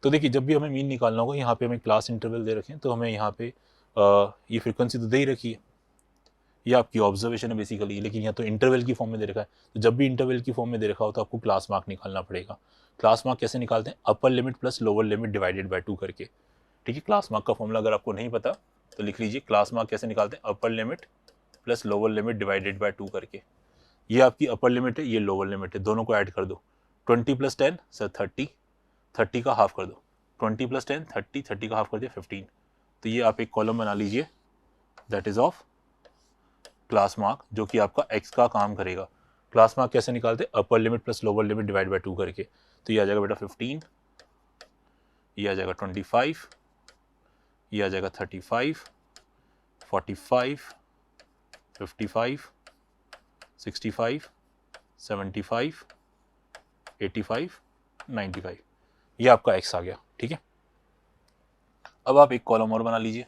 तो देखिए जब भी हमें मीन निकालना होगा, यहाँ पे हमें क्लास इंटरवल दे रखे हैं, तो हमें यहाँ पे ये फ्रीक्वेंसी तो दे ही रखी है, ये आपकी ऑब्जर्वेशन है बेसिकली, लेकिन यहाँ तो इंटरवल की फॉर्म में दे रखा है। तो जब भी इंटरवल की फॉर्म में दे रखा हो तो आपको क्लास मार्क निकालना पड़ेगा। क्लास मार्क कैसे निकालते हैं, upper limit plus lower limit divided by 2 करके, ठीक है। क्लास मार्क का फॉर्मूला अगर आपको नहीं पता तो लिख लीजिए, क्लास मार्क कैसे निकालते हैं, upper limit plus lower limit divided by 2 करके। ये आपकी अपर लिमिट है, ये लोअर लिमिट है, दोनों को ऐड कर दो। 20 + 10 सर 30, 30 का हाफ कर दो, 20 + 10 30, 30 का हाफ कर दिया 15। तो ये आप एक कॉलम बना लीजिए, that is of class mark, जो कि आपका एक्स का काम करेगा। क्लास मार्क कैसे निकालते हैं, upper limit plus lower limit divide by 2 करके। तो ये आ जाएगा बेटा 15, ये आ जाएगा 25, ये आ जाएगा 35, 45, 55, 65, 75, 85, 95, ये आपका x आ गया। ठीक है, अब आप एक कॉलम और बना लीजिए,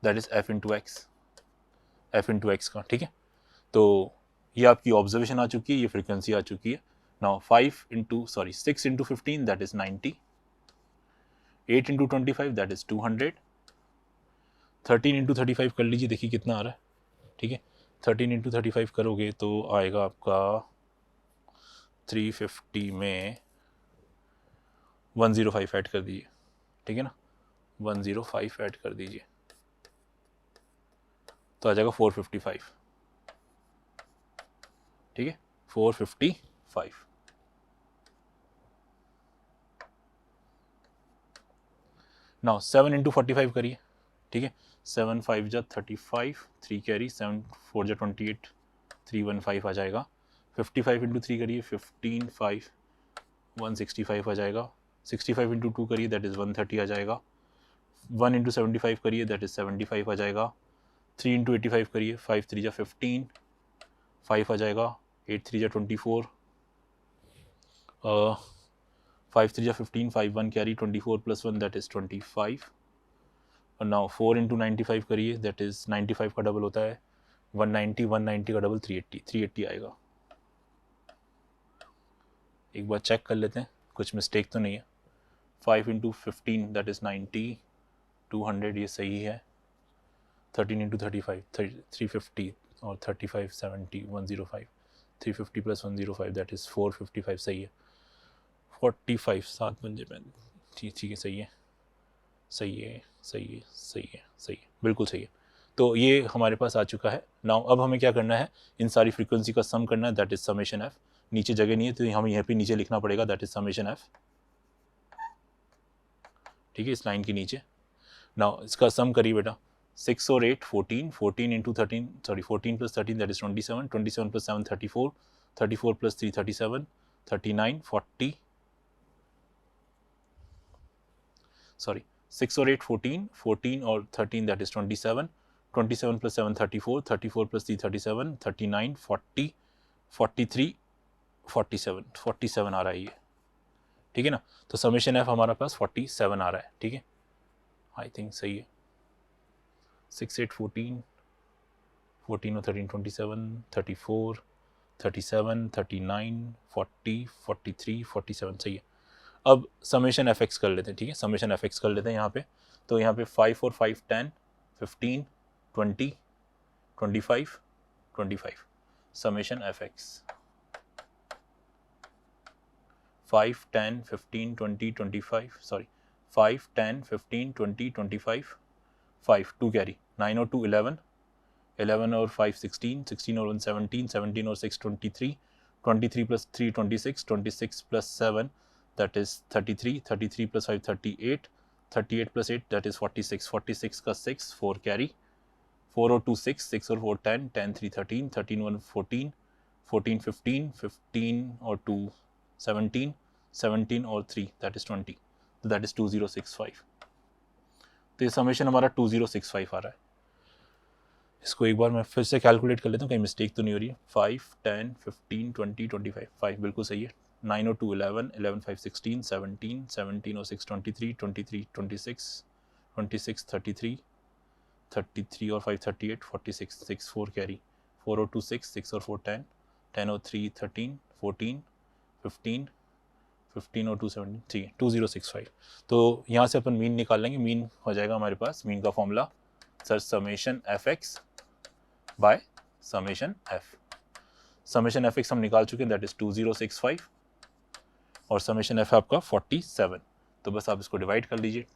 that is f into x, f into x का। ठीक है, तो ये आपकी ऑब्जर्वेशन आ चुकी है, ये फ्रीक्वेंसी आ चुकी है। Now 6 into 15 that is 90, 8 into 25 that is 200, 13 into 35 कर लीजिए, देखिए कितना आ रहा है। ठीक है, 13 इंटू 35 करोगे तो आएगा आपका 350 में 105 ऐड कर दीजिए। ठीक है ना, 105 ऐड कर दीजिए तो आ जाएगा 455। ठीक है, 455। नाउ 7 इंटू 45 करिए। ठीक है, 7 5 जा 35, 3 कैरी, 7 4 जा 28, 315 आ जाएगा। 55 इंटू 3 करिए, 15 5 165 आ जाएगा। 65 इंटू 2 करिए, दैट इज़ 130 आ जाएगा। 1 इंटू 75 करिए, दैट इज़ 75 आ जाएगा। 3 इंटू 85 करिए, 5 3 जा 15, 5 आ जाएगा। 8 3 जा 24, 5 3 जा 15, 5 1 कैरी, 24 प्लस 1 दैट इज़ 25। और नाउ 4 इंटू 95 करिए, दैट इज़ 95 का डबल होता है 190, 190 का डबल 380, 380 आएगा। एक बार चेक कर लेते हैं कुछ मिस्टेक तो नहीं है। 5 इंटू 15 दैट इज़ 90, 200 ये सही है। 13 इंटू 35 350 और 35 70 105, 350 प्लस 105 दैट इज़ 455 सही है। 45 7 पंजे में, ठीक है, सही है, सही है, सही है, सही है, सही है, बिल्कुल सही है। तो ये हमारे पास आ चुका है। नाउ अब हमें क्या करना है, इन सारी फ्रीक्वेंसी का सम करना है, दैट इज समेशन एफ। नीचे जगह नहीं है तो हमें यहाँ पे नीचे लिखना पड़ेगा, दैट इज समेशन एफ। ठीक है, इस लाइन के नीचे। नाउ इसका सम करिए बेटा, 6 और 8 14, 14 into 13 sorry 14 plus 13 that is 27, 27 plus 7 34, 34 plus 3 37, 39 40 sorry 6 और 8 14, 14 और 13 दैट इज 27, 27 प्लस 7 34, 34 प्लस 3 37, 39 40 43 47, 47 आ रहा है ये। ठीक है ना, तो समेशन एफ हमारा पास 47 आ रहा है। ठीक है, आई थिंक सही है। 6 8 14, 14 और 13 27, 34 37 39 40 43 47 सही है। अब समेशन एफ एक्स कर लेते हैं। ठीक है, समेशन एफ एक्स कर लेते हैं यहाँ पे। तो यहाँ पे 5 और 5 10 15 20 25 25 summation F x 5 10 15 20 25 sorry 5 10 15 20 25 5 2 carry 9 और 2 11 11 और 5 16 16 और 1 17 17 और 6 23 23 plus 3 26 26 plus 7 that is 33 33 plus 5 38 38 plus 8 that is 46 46 का 6 4 carry 4 और 2 6 6 और 4 10 10 3 13 13 1 14 14 15 15 और 2 17 17 और 3 that is 20 तो that is 2065। तो ये समेशन हमारा 2065 आ रहा है। इसको एक बार मैं फिर से कैलकुलेट कर लेता हूँ, कहीं मिस्टेक तो नहीं हो रही है। 5 10 15 20 25 5 बिल्कुल सही है। 9 और 2 11 11 5 16 17 17 और 6 23 23 26 26 33 33 और 5 38 46 6 4 कैरी 4 और 2 6 6 और 4 10 10 और 3 13 14 15 15 और 2 17 ठीक है 2065। तो यहाँ से अपन मीन निकाल लेंगे। मीन हो जाएगा हमारे पास, मीन का formula sir summation F X by summation F. Summation F x हम निकाल चुके हैं, दैट इज 2065 और समेशन एफ आपका 47। तो बस आप इसको डिवाइड कर लीजिए,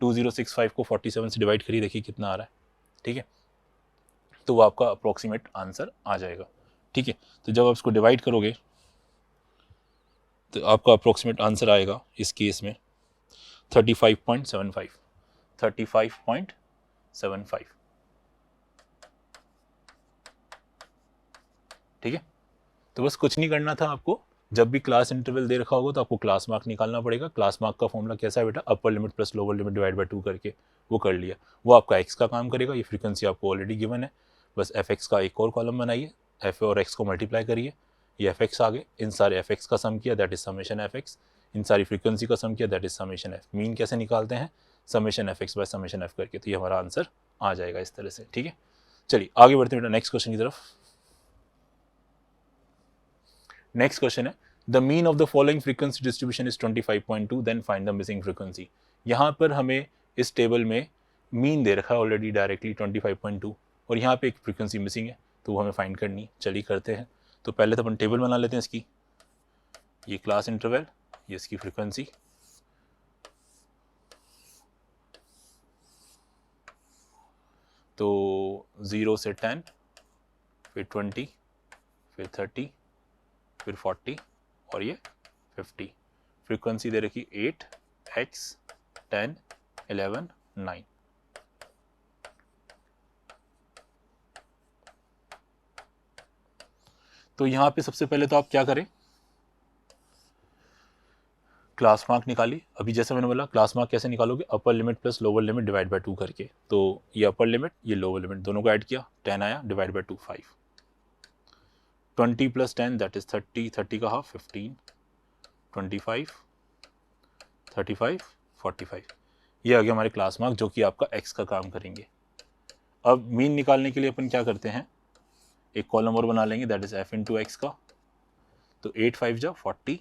2065 को 47 से डिवाइड करिए, देखिए कितना आ रहा है। ठीक है, तो वो आपका अप्रोक्सीमेट आंसर आ जाएगा। ठीक है, तो जब आप इसको डिवाइड करोगे तो आपका अप्रोक्सीमेट आंसर आएगा इस केस में 35.75 35.75। ठीक है, तो बस कुछ नहीं करना था आपको। जब भी क्लास इंटरवल दे रखा होगा तो आपको क्लास मार्क निकालना पड़ेगा। क्लास मार्क का फॉर्मूला कैसा है बेटा, upper limit plus lower limit divide by 2 करके वो कर लिया, वो आपका एक्स का काम करेगा। ये फ्रीक्वेंसी आपको ऑलरेडी गिवन है, बस एफ एक्स का एक और कॉलम बनाइए, एफ और एक्स को मल्टीप्लाई करिए, ये एफ एक्स आ गए, इन सारे एफ एक्स का सम किया that is summation F X, इन सारी फ्रीक्वेंसी का सम किया that is summation F. Mean कैसे निकालते हैं, summation F X by summation F करके, तो ये हमारा आंसर आ जाएगा इस तरह से। ठीक है, चलिए आगे बढ़ते हैं बेटा नेक्स्ट क्वेश्चन की तरफ। नेक्स्ट क्वेश्चन है the mean of the following frequency distribution is 25.2 then find the missing frequency. यहाँ पर हमें इस टेबल में मीन दे रखा है ऑलरेडी डायरेक्टली 25.2 और यहाँ पे एक फ्रीक्वेंसी मिसिंग है, तो वो हमें फाइंड करनी। चलिए करते हैं। तो पहले तो अपन टेबल बना लेते हैं इसकी, ये क्लास इंटरवल, ये इसकी फ्रीक्वेंसी, तो 0 से 10, फिर 20, फिर 30, फिर 40 और ये 50। फ्रीक्वेंसी दे रखी 8, x, 10, 11, 9। तो यहाँ पे सबसे पहले तो आप क्या करें, क्लास मार्क निकालिए। अभी जैसे मैंने बोला क्लास मार्क कैसे निकालोगे, upper limit plus lower limit divide by 2 करके। तो ये अपर लिमिट, ये लोअर लिमिट, दोनों को ऐड किया, 10 आया, divide by 2 5। 20 plus 10 that is 30, 30 का हाफ 15, 25, 35, 45। ये आ गया हमारे क्लास मार्क जो कि आपका एक्स का काम करेंगे। अब मीन निकालने के लिए अपन क्या करते हैं, एक कॉलम और बना लेंगे that is F into x का। तो 8 5 जा 40,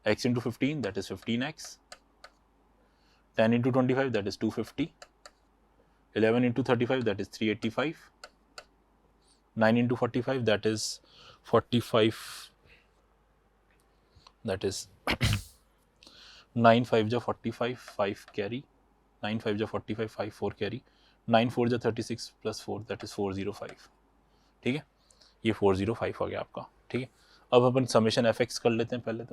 x into 15 that is 15x, 10 into 25 that is 250, 11 into 35 that is 385, 9 into 45 that is 45, that is 9 5 ja 45, 5 carry, 9 5 ja 45, 5 4 carry, 9 4 ja 36 plus 4 that is 405। ठीक है, ये 405 आ गया आपका। ठीक है, अब अपन समेशन एफ एक्स कर लेते हैं पहले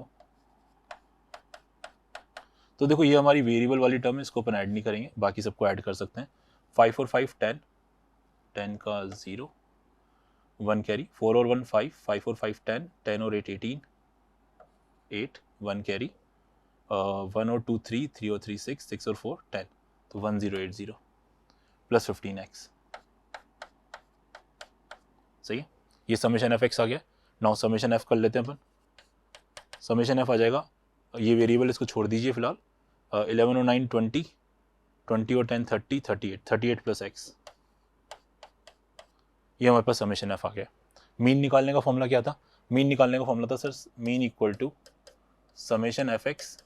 तो देखो ये हमारी वेरिएबल वाली टर्म है, इसको अपन ऐड नहीं करेंगे, बाकी सबको ऐड कर सकते हैं। 5 और 5 10, 10 का 0, 1 कैरी, 4 और 1 5, 5 और 5 10, 10 और 8 18, 8 1 कैरी, 1 और 2 3, 3 और 3 6, 6 और 4 10, तो 1080 प्लस 15x। सही है, ये समेशन एफ एक्स आ गया। नाउ समेशन एफ कर लेते हैं अपन। समेशन एफ आ जाएगा, ये वेरिएबल इसको छोड़ दीजिए फिलहाल। 11 और 9 20, 20 और 10 30, 38, 38 प्लस एक्स, ये हमारे पास समेशन एफ आ गया। मीन निकालने का फॉर्मूला क्या था, मीन निकालने का फॉर्मूला था sir mean equal to summation F X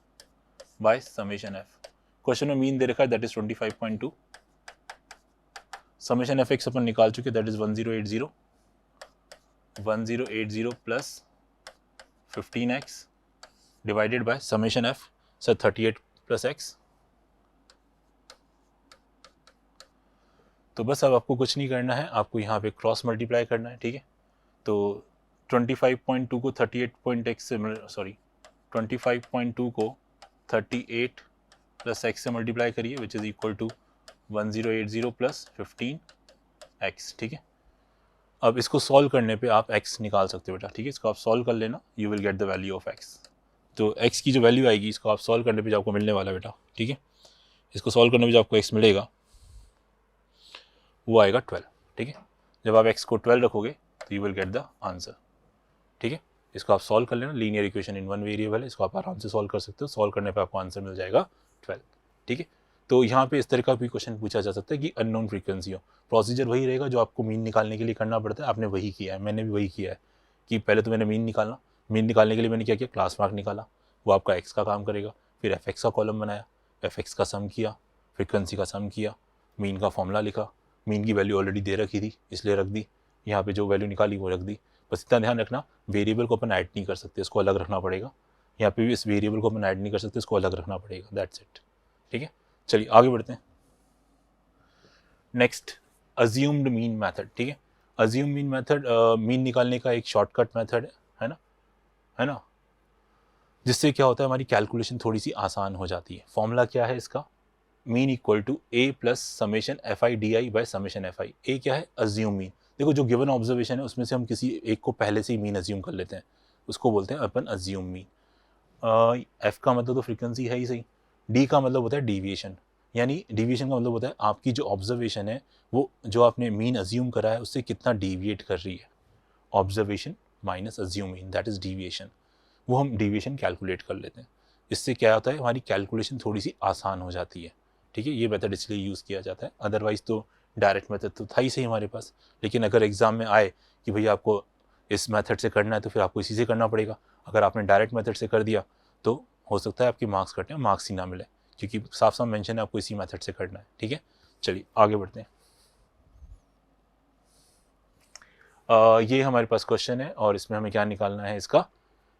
by summation F. Question में मीन दे रखा है that is 25.2, summation F X अपन निकाल चुके that is 1080, 1080 plus 15x divided by summation F sir 38 plus X. तो बस अब आपको कुछ नहीं करना है, आपको यहाँ पे क्रॉस मल्टीप्लाई करना है। ठीक है, तो 25.2 को 38.x से सॉरी 25.2 को 38 प्लस एक्स से मल्टीप्लाई करिए which is equal to 1080 plus 15x। ठीक है, अब इसको सॉल्व करने पे आप x निकाल सकते हो बेटा। ठीक है, इसको आप सॉल्व कर लेना, you will get the value of x। तो x की जो वैल्यू आएगी इसको आप सॉल्व करने पे जो आपको मिलने वाला बेटा, ठीक है, इसको सॉल्व करने पे जो आपको x मिलेगा वो आएगा 12। ठीक है, जब आप x को 12 रखोगे तो you will get the answer. ठीक है, इसको आप सॉल्व कर लेना, linear equation in one variable है, इसको आप आराम से सॉल्व कर सकते हो। सॉल्व करने पे आपको आंसर मिल जाएगा 12। ठीक है, तो यहाँ पे इस तरह का भी क्वेश्चन पूछा जा सकता है कि अननोन फ्रीक्वेंसी हो, प्रोसीजर वही रहेगा जो आपको मीन निकालने के लिए करना पड़ता है। आपने वही किया है, मैंने भी वही किया है कि पहले तो मैंने मीन निकालना, मीन निकालने के लिए मैंने क्या किया, क्लास मार्क निकाला, वो आपका एक्स का काम करेगा। फिर एफ एक्स का कॉलम बनाया, एफ एक्स का सम किया, फ्रीक्वेंसी का सम किया, मीन का फॉर्मूला लिखा, मीन की वैल्यू ऑलरेडी दे रखी थी इसलिए रख दी, यहाँ पे जो वैल्यू निकाली वो रख दी। बस इतना ध्यान रखना, वेरिएबल को अपन ऐड नहीं कर सकते, इसको अलग रखना पड़ेगा। यहाँ पे भी इस वेरिएबल को अपन ऐड नहीं कर सकते, इसको अलग रखना पड़ेगा, दैट्स इट। ठीक है, चलिए आगे बढ़ते हैं। Next assumed mean method. ठीक है, अज्यूम मीन मेथड मीन निकालने का एक शॉर्टकट मेथड है ना, जिससे क्या होता है हमारी कैलकुलेशन थोड़ी सी आसान हो जाती है। फॉर्मूला क्या है इसका, mean equal to A plus summation F I D I by summation F I. A क्या है, अज्यूम मीन। देखो जो गिवन ऑब्जर्वेशन है उसमें से हम किसी एक को पहले से ही मीन अज्यूम कर लेते हैं, उसको बोलते हैं अपन अज्यूम मीन। एफ का मतलब तो फ्रीक्वेंसी है ही सही, डी का मतलब होता है डिविएशन, यानी डिविएशन का मतलब होता है आपकी जो ऑब्जर्वेशन है वो जो आपने मीन अज्यूम करा है उससे कितना डिविएट कर रही है। Observation minus assume mean, that is deviation. वो हम डीविएशन कैलकुलेट कर लेते हैं। इससे क्या होता है, हमारी कैलकुलेशन थोड़ी सी आसान हो जाती है। ठीक है, ये मेथड इसलिए यूज़ किया जाता है, अदरवाइज तो डायरेक्ट मेथड तो था ही सही हमारे पास। लेकिन अगर एग्जाम में आए कि भैया आपको इस मेथड से करना है तो फिर आपको इसी से करना पड़ेगा। अगर आपने डायरेक्ट मेथड से कर दिया तो हो सकता है आपके मार्क्स कटें, मार्क्स ही ना मिले, क्योंकि साफ साफ मेंशन है आपको इसी मेथड से करना है। ठीक है, चलिए आगे बढ़ते हैं। ये हमारे पास क्वेश्चन है और इसमें हमें क्या निकालना है, इसका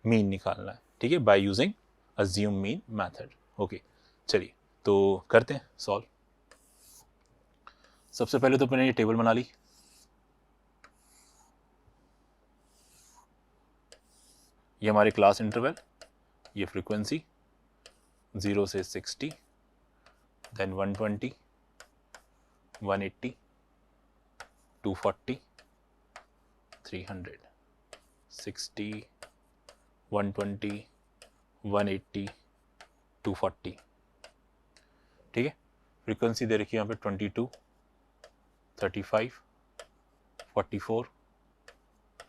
मीन निकालना है। ठीक है, by using assume mean method. Okay, चलिए तो करते हैं सॉल्व। सबसे पहले तो मैंने ये टेबल बना ली। ये हमारे क्लास इंटरवल, ये फ्रीक्वेंसी 0 से 60, देन 120, 180, 240, 300, 60, 120, 180, 240। ठीक है, फ्रीक्वेंसी दे रखी है यहाँ पे 22, 35, 44,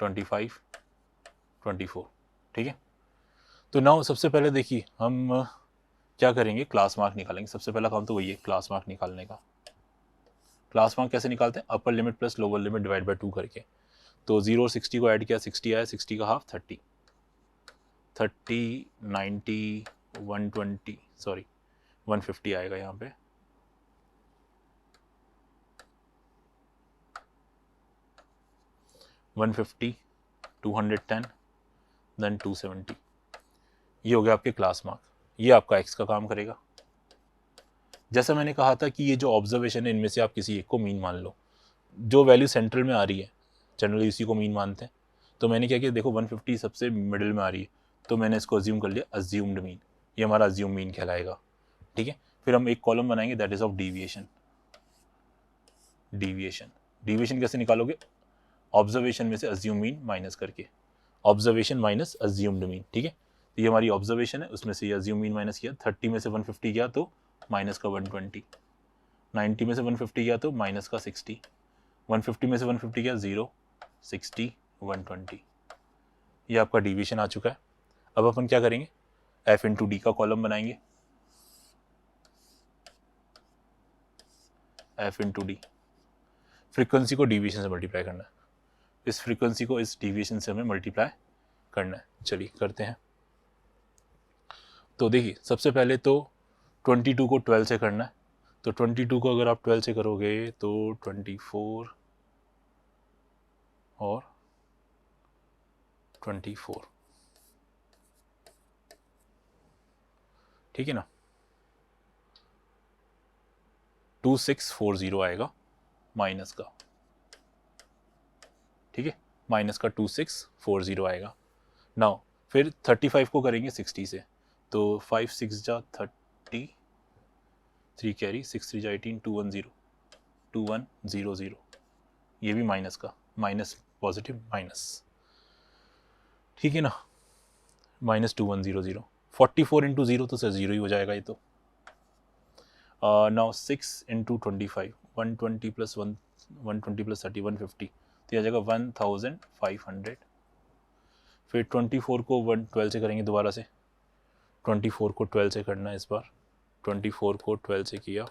25, 24। ठीक है, तो नाउ सबसे पहले देखिए हम क्या करेंगे, क्लास मार्क निकालेंगे। सबसे पहला काम तो वही है, क्लास मार्क निकालने का। क्लास मार्क कैसे निकालते हैं, upper limit plus lower limit divide by 2 करके। तो 0 और 60 को ऐड किया, 60 आया, 60 का हाफ 30, 30, 90, 120, सॉरी 150 आएगा यहाँ पे। One 210, then 270। ये हो गया आपके क्लास मार्क। ये आपका एक्स का काम करेगा। जैसा मैंने कहा था कि ये जो ऑब्जर्वेशन है इनमें से आप किसी एक को मीन मान लो। जो वैल्यू सेंट्रल में आ रही है जनरली उसी को मीन मानते हैं। तो मैंने क्या किया, देखो 150 सबसे मिडिल में आ रही है तो मैंने इसको अज्यूम कर लिया अज्यूम्ड मीन। ये हमारा अज्यूम मीन कहलाएगा। ठीक है, फिर हम एक कॉलम बनाएंगे that is of deviation. Deviation deviation कैसे निकालोगे, ऑब्जर्वेशन में से अज्यूम मीन माइनस करके, ऑब्जर्वेशन माइनस अज्यूम्ड मीन। ठीक है, तो ये हमारी ऑब्जर्वेशन है, उसमें से ये अज्यूम मीन माइनस किया। 30 में से 150 गया तो माइनस का 120, 90 में से 150 गया तो माइनस का 60, 150 में से 150 गया 0, 60, 120। ये आपका डिवीजन आ चुका है। अब अपन क्या करेंगे, एफ इंटू डी का कॉलम बनाएंगे। एफ इंटू डी, फ्रीक्वेंसी को डिवीजन से मल्टीप्लाई करना है। इस फ्रीक्वेंसी को इस डिवीजन से हमें मल्टीप्लाई करना है। चलिए करते हैं। तो देखिए सबसे पहले तो 22 को 12 से करना है। तो 22 को अगर आप 12 से करोगे तो 24 और 24, ठीक है ना, 2640 आएगा माइनस का। ठीक है, माइनस का 2640 आएगा। नाउ फिर 35 को करेंगे 60 से। तो 5 6 जा 30, 3 कैरी, 6 3 जा 18, 210, 2100। ये भी माइनस का, माइनस पॉजिटिव माइनस। ठीक है ना, माइनस 2100। 44 इंटू 0 तो सर 0 ही हो जाएगा ये तो। नाउ 6 इंटू 25, 120 प्लस 120 प्लस 30, 150, तो आ जाएगा 1500। फिर 24 को 12 से करेंगे दोबारा से। 24 को 12 से करना है इस बार। 24 को 12 से किया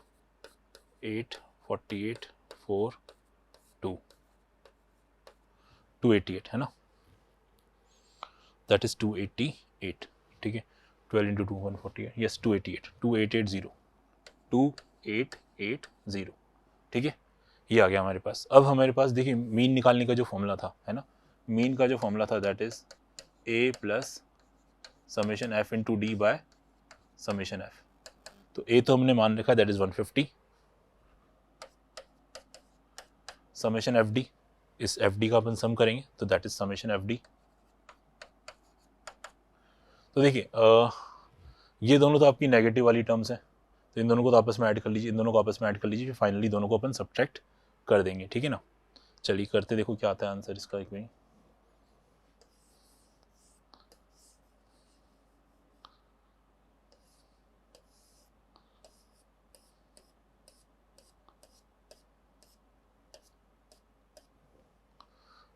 8, 48, 4, 2, 288 है ना, दैट इज 288। ठीक है, 12 इंटू 2 148, यस 288, 2880, 2880। ठीक है, ये आ गया हमारे पास। अब हमारे पास देखिए मीन निकालने का जो फॉर्मूला था है ना, मीन का जो फॉर्मूला था that is a plus summation F into D bye summation F. तो ए तो हमने मान रखा that is 150, summation F D, इस एफ डी का अपन सम करेंगे तो that is summation F D. तो देखिए ये दोनों तो आपकी नेगेटिव वाली टर्म्स हैं, तो इन दोनों को तो आपस में ऐड कर लीजिए, इन दोनों को आपस में ऐड कर लीजिए, फिर फाइनली दोनों को अपन सब्ट्रैक्ट कर देंगे। ठीक है ना, चलिए करते, देखो क्या आता है आंसर इसका एक मिनट।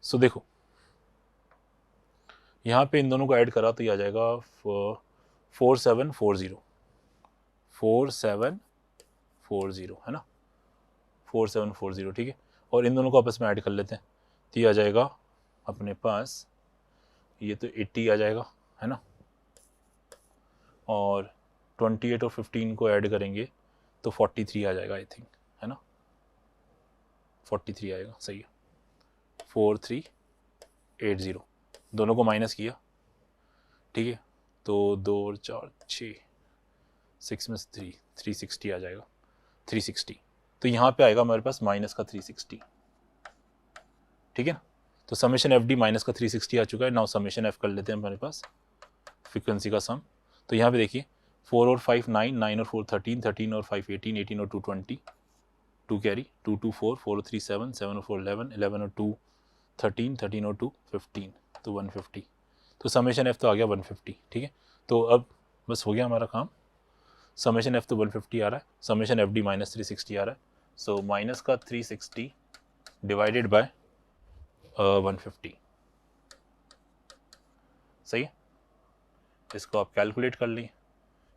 सो देखो यहाँ पे इन दोनों को ऐड करा तो ये आ जाएगा 4740, 4740 है ना, 4740, ठीक है। और इन दोनों को आपस में ऐड कर लेते हैं तो ये आ जाएगा अपने पास, ये तो 80 आ जाएगा है ना, और 28 और 15 को ऐड करेंगे तो 43 आ जाएगा आई थिंक, है ना, 43 आएगा, सही है। 4380, दोनों को माइनस किया, ठीक है, तो 2 और 4 6, 6 में से 360 आ जाएगा, 360। तो यहाँ पे आएगा हमारे पास माइनस का 360, ठीक है ना। तो समेशन एफ डी माइनस का 360 आ चुका है। नाउ समेशन एफ कर लेते हैं हमारे पास, फ्रीक्वेंसी का सम। तो यहाँ पे देखिए 4 और 5 9, 9 और 4 13, 13 और 5 18, 18 और 2 20, 2 कैरी, 2 2 4, 4 और 3 7, 7 और 4 11, 11 और 2 13, 13 और 2 15, तो 150। तो समेशन एफ तो आ गया 150, ठीक है। तो अब बस हो गया हमारा काम। समेशन एफ तो 150 आ रहा है, समेशन एफ डी माइनस 360 आ रहा है। सो माइनस का 360 डिवाइडेड बाय 150, सही है। इसको आप कैलकुलेट कर ली,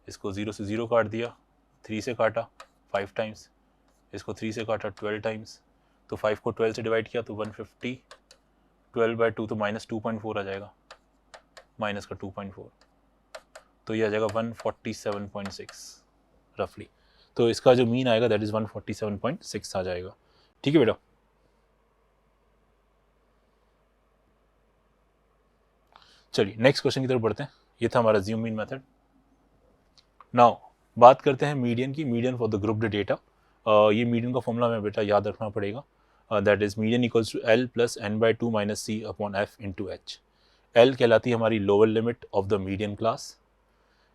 इसको 0 से 0 काट दिया, 3 से काटा 5 टाइम्स, इसको 3 से काटा 12 टाइम्स, तो 5 को 12 से डिवाइड किया तो 150, 12/2 तो माइनस 2.4 आ जाएगा, माइनस का 2.4, तो ये आ जाएगा 147.6 रफली। तो इसका जो मीन आएगा दैट इज 147.6 आ जाएगा, ठीक है बेटा। चलिए नेक्स्ट क्वेश्चन की तरफ बढ़ते हैं। ये था हमारा ज़ूम इन मेथड। नाउ बात करते हैं मीडियन की, median for the grouped data. ये मीडियन का फॉर्मूला हमें बेटा याद रखना पड़ेगा, that is median equals to L plus N by two minus C upon F into H. L कहलाती है हमारी lower limit of the median class,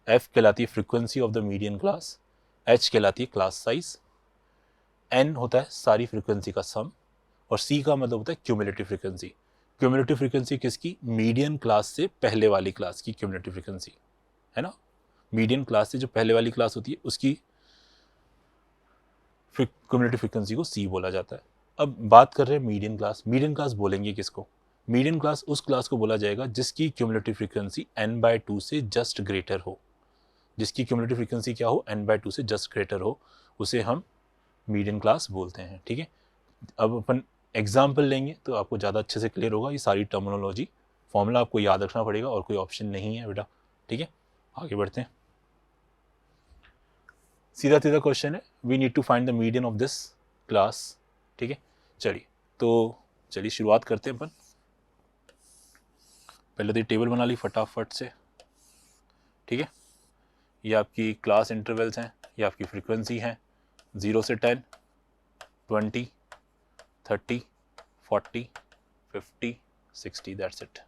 F कहलाती है frequency of the median class, H कहलाती है क्लास साइज, एन होता है सारी फ्रीक्वेंसी का सम, और सी का मतलब होता है क्यूमुलेटिव फ्रीक्वेंसी। क्यूमुलेटिव फ्रीक्वेंसी किसकी? मीडियन क्लास से पहले वाली क्लास की क्यूमुलेटिव फ्रीक्वेंसी, है ना। मीडियन क्लास से जो पहले वाली क्लास होती है उसकी क्यूमुलेटिव फ्रीक्वेंसी को सी बोला जाता है। अब बात कर रहे हैं मीडियन क्लास। मीडियन क्लास बोलेंगे किसको? मीडियन क्लास उस क्लास को बोला जाएगा जिसकी क्यूमुलेटिव फ्रीक्वेंसी n/2 से जस्ट ग्रेटर हो। जिसकी क्यूमुलेटिव फ्रीक्वेंसी क्या हो? n/2 से जस्ट ग्रेटर हो, उसे हम मीडियन क्लास बोलते हैं, ठीक है। अब अपन एग्जाम्पल लेंगे तो आपको ज़्यादा अच्छे से क्लियर होगा। ये सारी टर्मिनोलॉजी फॉर्मूला आपको याद रखना पड़ेगा और कोई ऑप्शन नहीं है बेटा, ठीक है। आगे बढ़ते हैं। सीधा सीधा क्वेश्चन है, we need to find the median of this class, ठीक है। चलिए शुरुआत करते हैं अपन। पहले तो ये टेबल बना ली फटाफट से, ठीक है। ये आपकी क्लास इंटरवल्स हैं, ये आपकी फ्रीक्वेंसी हैं 0 से 10, 20, 30, 40, 50, 60, दैट्स इट।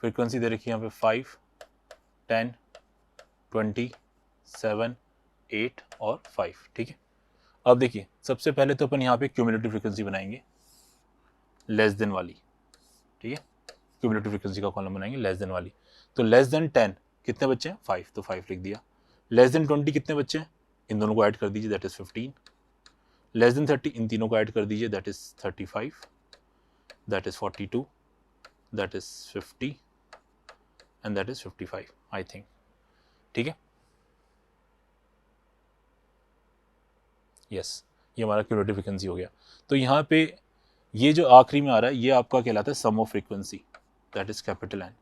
फ्रीक्वेंसी दे रखी है यहाँ पे 5, 10, 20, 7, 8 और 5, ठीक है। अब देखिए सबसे पहले तो अपन यहाँ पे क्यूमुलेटिव फ्रीक्वेंसी बनाएंगे लेस देन वाली, ठीक है। क्यूमुलेटिव फ्रीक्वेंसी का कॉलम बनाएंगे लेस देन वाली। तो लेस देन 10 कितने बच्चे हैं? 5, तो 5 लिख दिया। लेस देन 20 कितने बच्चे हैं? इन दोनों को ऐड कर दीजिए, दैट इज 15। लेस देन 30 इन तीनों को ऐड कर दीजिए, that is 35, that is 42, that is 50 and that is 55 I think, ठीक है। यस, ये हमारा क्यूमुलेटिव फ्रीक्वेंसी हो गया। तो यहाँ पे ये जो आखिरी में आ रहा है ये आपका कहलाता है sum of frequency, that is capital N.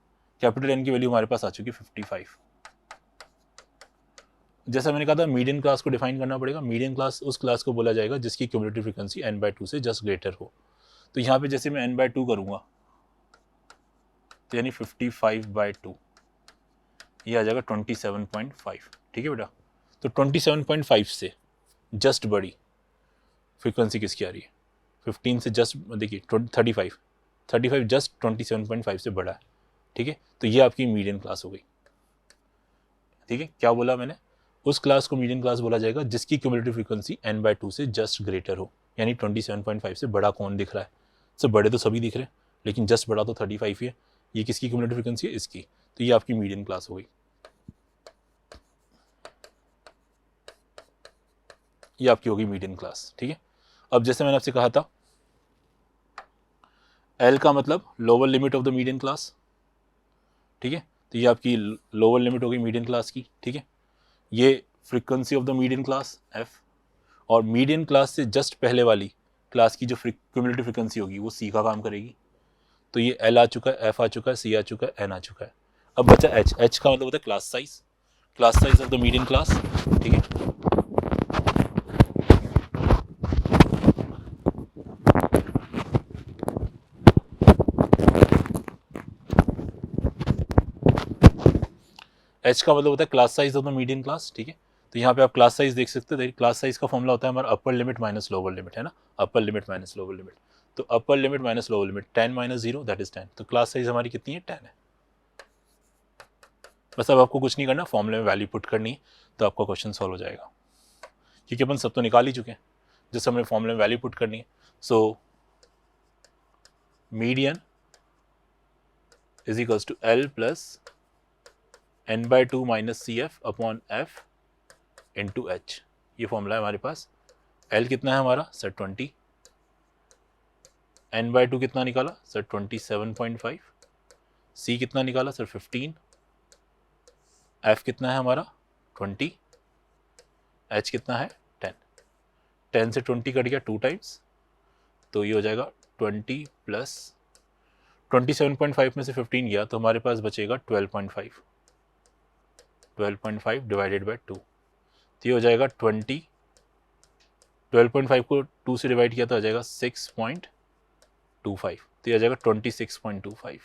Capital N की वैल्यू हमारे पास आ चुकी है 55। जैसा मैंने कहा था मीडियन क्लास को डिफाइन करना पड़ेगा। मीडियन क्लास उस क्लास को बोला जाएगा जिसकी क्यूमुलेटिव फ्रीक्वेंसी n/2 से जस्ट ग्रेटर हो। तो यहाँ पे जैसे मैं n/2 करूँगा तो यानी 55/2, ये आ जाएगा 27.5, ठीक है बेटा। तो 27.5 से जस्ट बड़ी फ्रीक्वेंसी किसकी आ रही है? 15 से जस्ट देखिए 35 जस्ट 27.5 से बड़ा है, ठीक है। तो ये आपकी मीडियन क्लास हो गई, ठीक है। क्या बोला मैंने? उस क्लास को मीडियन क्लास बोला जाएगा जिसकी क्यूमुलेटिव फ्रीक्वेंसी n/2 से जस्ट ग्रेटर हो, यानी 27.5 से बड़ा कौन दिख रहा है? सब बड़े तो सभी दिख रहे हैं लेकिन जस्ट बड़ा तो 35 ही है। ये किसकी क्यूमुलेटिव फ्रीक्वेंसी है? इसकी। तो ये आपकी मीडियन क्लास हो गई, ये आपकी होगी मीडियन क्लास, ठीक है। अब जैसे मैंने आपसे कहा था एल का मतलब lower limit of the median class, ठीक है, तो ये आपकी लोअर लिमिट हो गई मीडियन क्लास की, ठीक है। ये frequency of the median class F, और मीडियन क्लास से जस्ट पहले वाली क्लास की जो क्यूमुलेटिव फ्रीक्वेंसी होगी वो सी का काम करेगी। तो ये एल आ चुका है, एफ आ चुका है, सी आ चुका है, एन आ चुका है। अब बचा एच, एच का मतलब होता है class size, class size of the median class, ठीक है। एच का मतलब होता है class size of the median class, ठीक है। तो यहाँ पे आप क्लास साइज देख सकते हो, क्लास साइज का फॉर्मूला होता है हमारा upper limit minus lower limit, है ना, upper limit minus lower limit. तो upper limit minus lower limit 10 minus 0 that is 10। तो क्लास साइज हमारी कितनी है, 10 है। बस अब आपको कुछ नहीं करना, फॉर्मूले में वैल्यू पुट करनी है, तो आपका क्वेश्चन सॉल्व हो जाएगा, क्योंकि अपन सब तो निकाल ही चुके हैं, जिस हमने फॉर्मूले में वैल्यू पुट करनी है। So median is equals to L plus n/2 minus C F upon F into H, ये फॉर्मूला है हमारे पास। L कितना है हमारा सर 20, n/2 कितना निकाला सर 27.5, C कितना निकाला सर 15, F कितना है हमारा 20, H कितना है 10। 10 से 20 कट गया 2 टाइम्स, तो ये हो जाएगा 20 प्लस 27.5 में से 15 गया तो हमारे पास बचेगा 12.5, 12.5 डिवाइडेड बाई 2, तो ये हो जाएगा 20, 12.5 को 2 से डिवाइड किया तो आ जाएगा 6.25, तो ये आ जाएगा 26.25,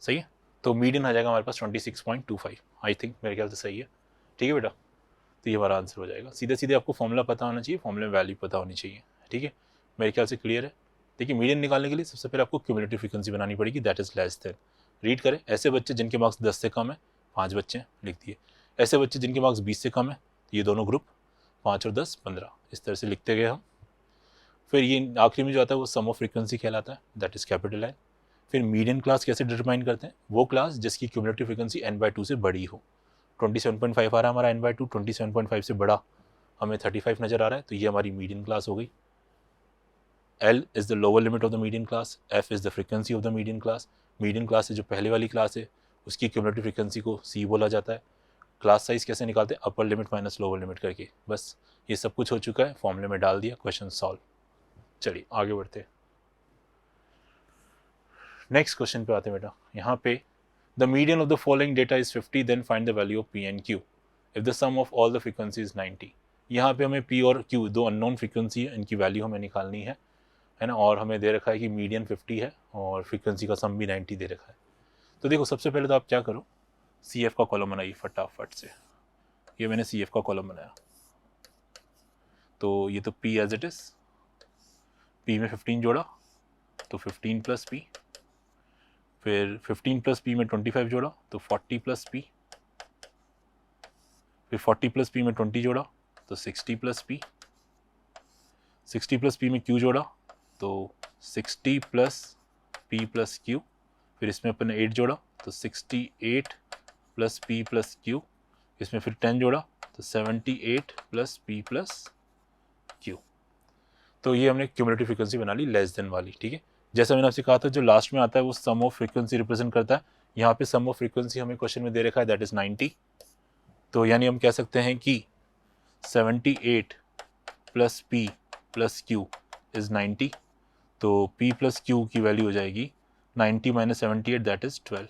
सही है। तो मीडियन आ जाएगा हमारे पास 26.25, आई थिंक मेरे ख्याल से सही है, ठीक है बेटा। तो ये हमारा आंसर हो जाएगा। सीधे सीधे आपको फॉर्मूला पता होना चाहिए, फॉर्मूले में वैल्यू पता होनी चाहिए, ठीक है, मेरे ख्याल से क्लियर है। देखिए मीडियन निकालने के लिए सबसे पहले आपको क्यूमुलेटिव फ्रीक्वेंसी बनानी पड़ेगी, that is less than. Read करें, ऐसे बच्चे जिनके मार्क्स 10 से कम है 5 बच्चे लिख दिए, ऐसे बच्चे जिनके मार्क्स 20 से कम है ये दोनों ग्रुप 5 और 10 15, इस तरह से लिखते गए हम। फिर ये आखिरी में जो आता है वो सम ऑफ फ्रीक्वेंसी कहलाता है, दैट इज कैपिटल एन। फिर मीडियन क्लास कैसे डिटरमाइन करते हैं, वो क्लास जिसकी क्यूमुलेटिव फ्रीक्वेंसी n/2 से बड़ी हो। 27.5 आ रहा है हमारा n/2, 27.5 से बड़ा हमें 35 नजर आ रहा है, तो ये हमारी मीडियन क्लास हो गई। L is the lower limit of the median class, F is the frequency of the median class. Median class से जो पहले वाली क्लास है उसकी क्यूमुलेटिव फ्रीक्वेंसी को C बोला जाता है। क्लास साइज कैसे निकालते हैं, अपर लिमिट माइनस लोअर लिमिट करके। बस ये सब कुछ हो चुका है, फॉर्मूले में डाल दिया, क्वेश्चन सॉल्व। चलिए आगे बढ़ते हैं, नेक्स्ट क्वेश्चन पे आते हैं बेटा। यहाँ पे the median of the following data is 50, then find the value of P and Q if the sum of all the frequency is 90। यहाँ पे हमें P और Q दो अननोन फ्रीक्वेंसी है, इनकी वैल्यू हमें निकालनी है ना, और हमें दे रखा है कि मीडियन 50 है और फ्रीक्वेंसी का सम भी 90 दे रखा है। तो देखो सबसे पहले तो आप क्या करो, CF का कॉलम बनाइए फटाफट से। ये मैंने CF का कॉलम बनाया, तो ये तो P as it is, P में 15 जोड़ा तो 15 प्लस P, फिर 15 प्लस P में 25 जोड़ा तो 40 प्लस P, फिर 40 प्लस P में 20 जोड़ा तो 60 प्लस P, 60 प्लस P में Q जोड़ा तो 60 प्लस P प्लस Q, फिर इसमें अपन ने 8 जोड़ा तो 68 प्लस P प्लस Q, इसमें फिर 10 जोड़ा तो 78 प्लस P प्लस Q। तो ये हमने क्यूमुलेटिव फ्रीक्वेंसी बना ली लेस देन वाली, ठीक है। जैसा मैंने आपसे कहा था जो लास्ट में आता है वो सम ऑफ फ्रीक्वेंसी रिप्रेजेंट करता है। यहाँ पे सम ऑफ फ्रीक्वेंसी हमें क्वेश्चन में दे रखा है दैट इज 90, तो यानी हम कह सकते हैं कि 78 plus P plus Q is 90, तो P प्लस Q की वैल्यू हो जाएगी 90 minus 78 that is 12,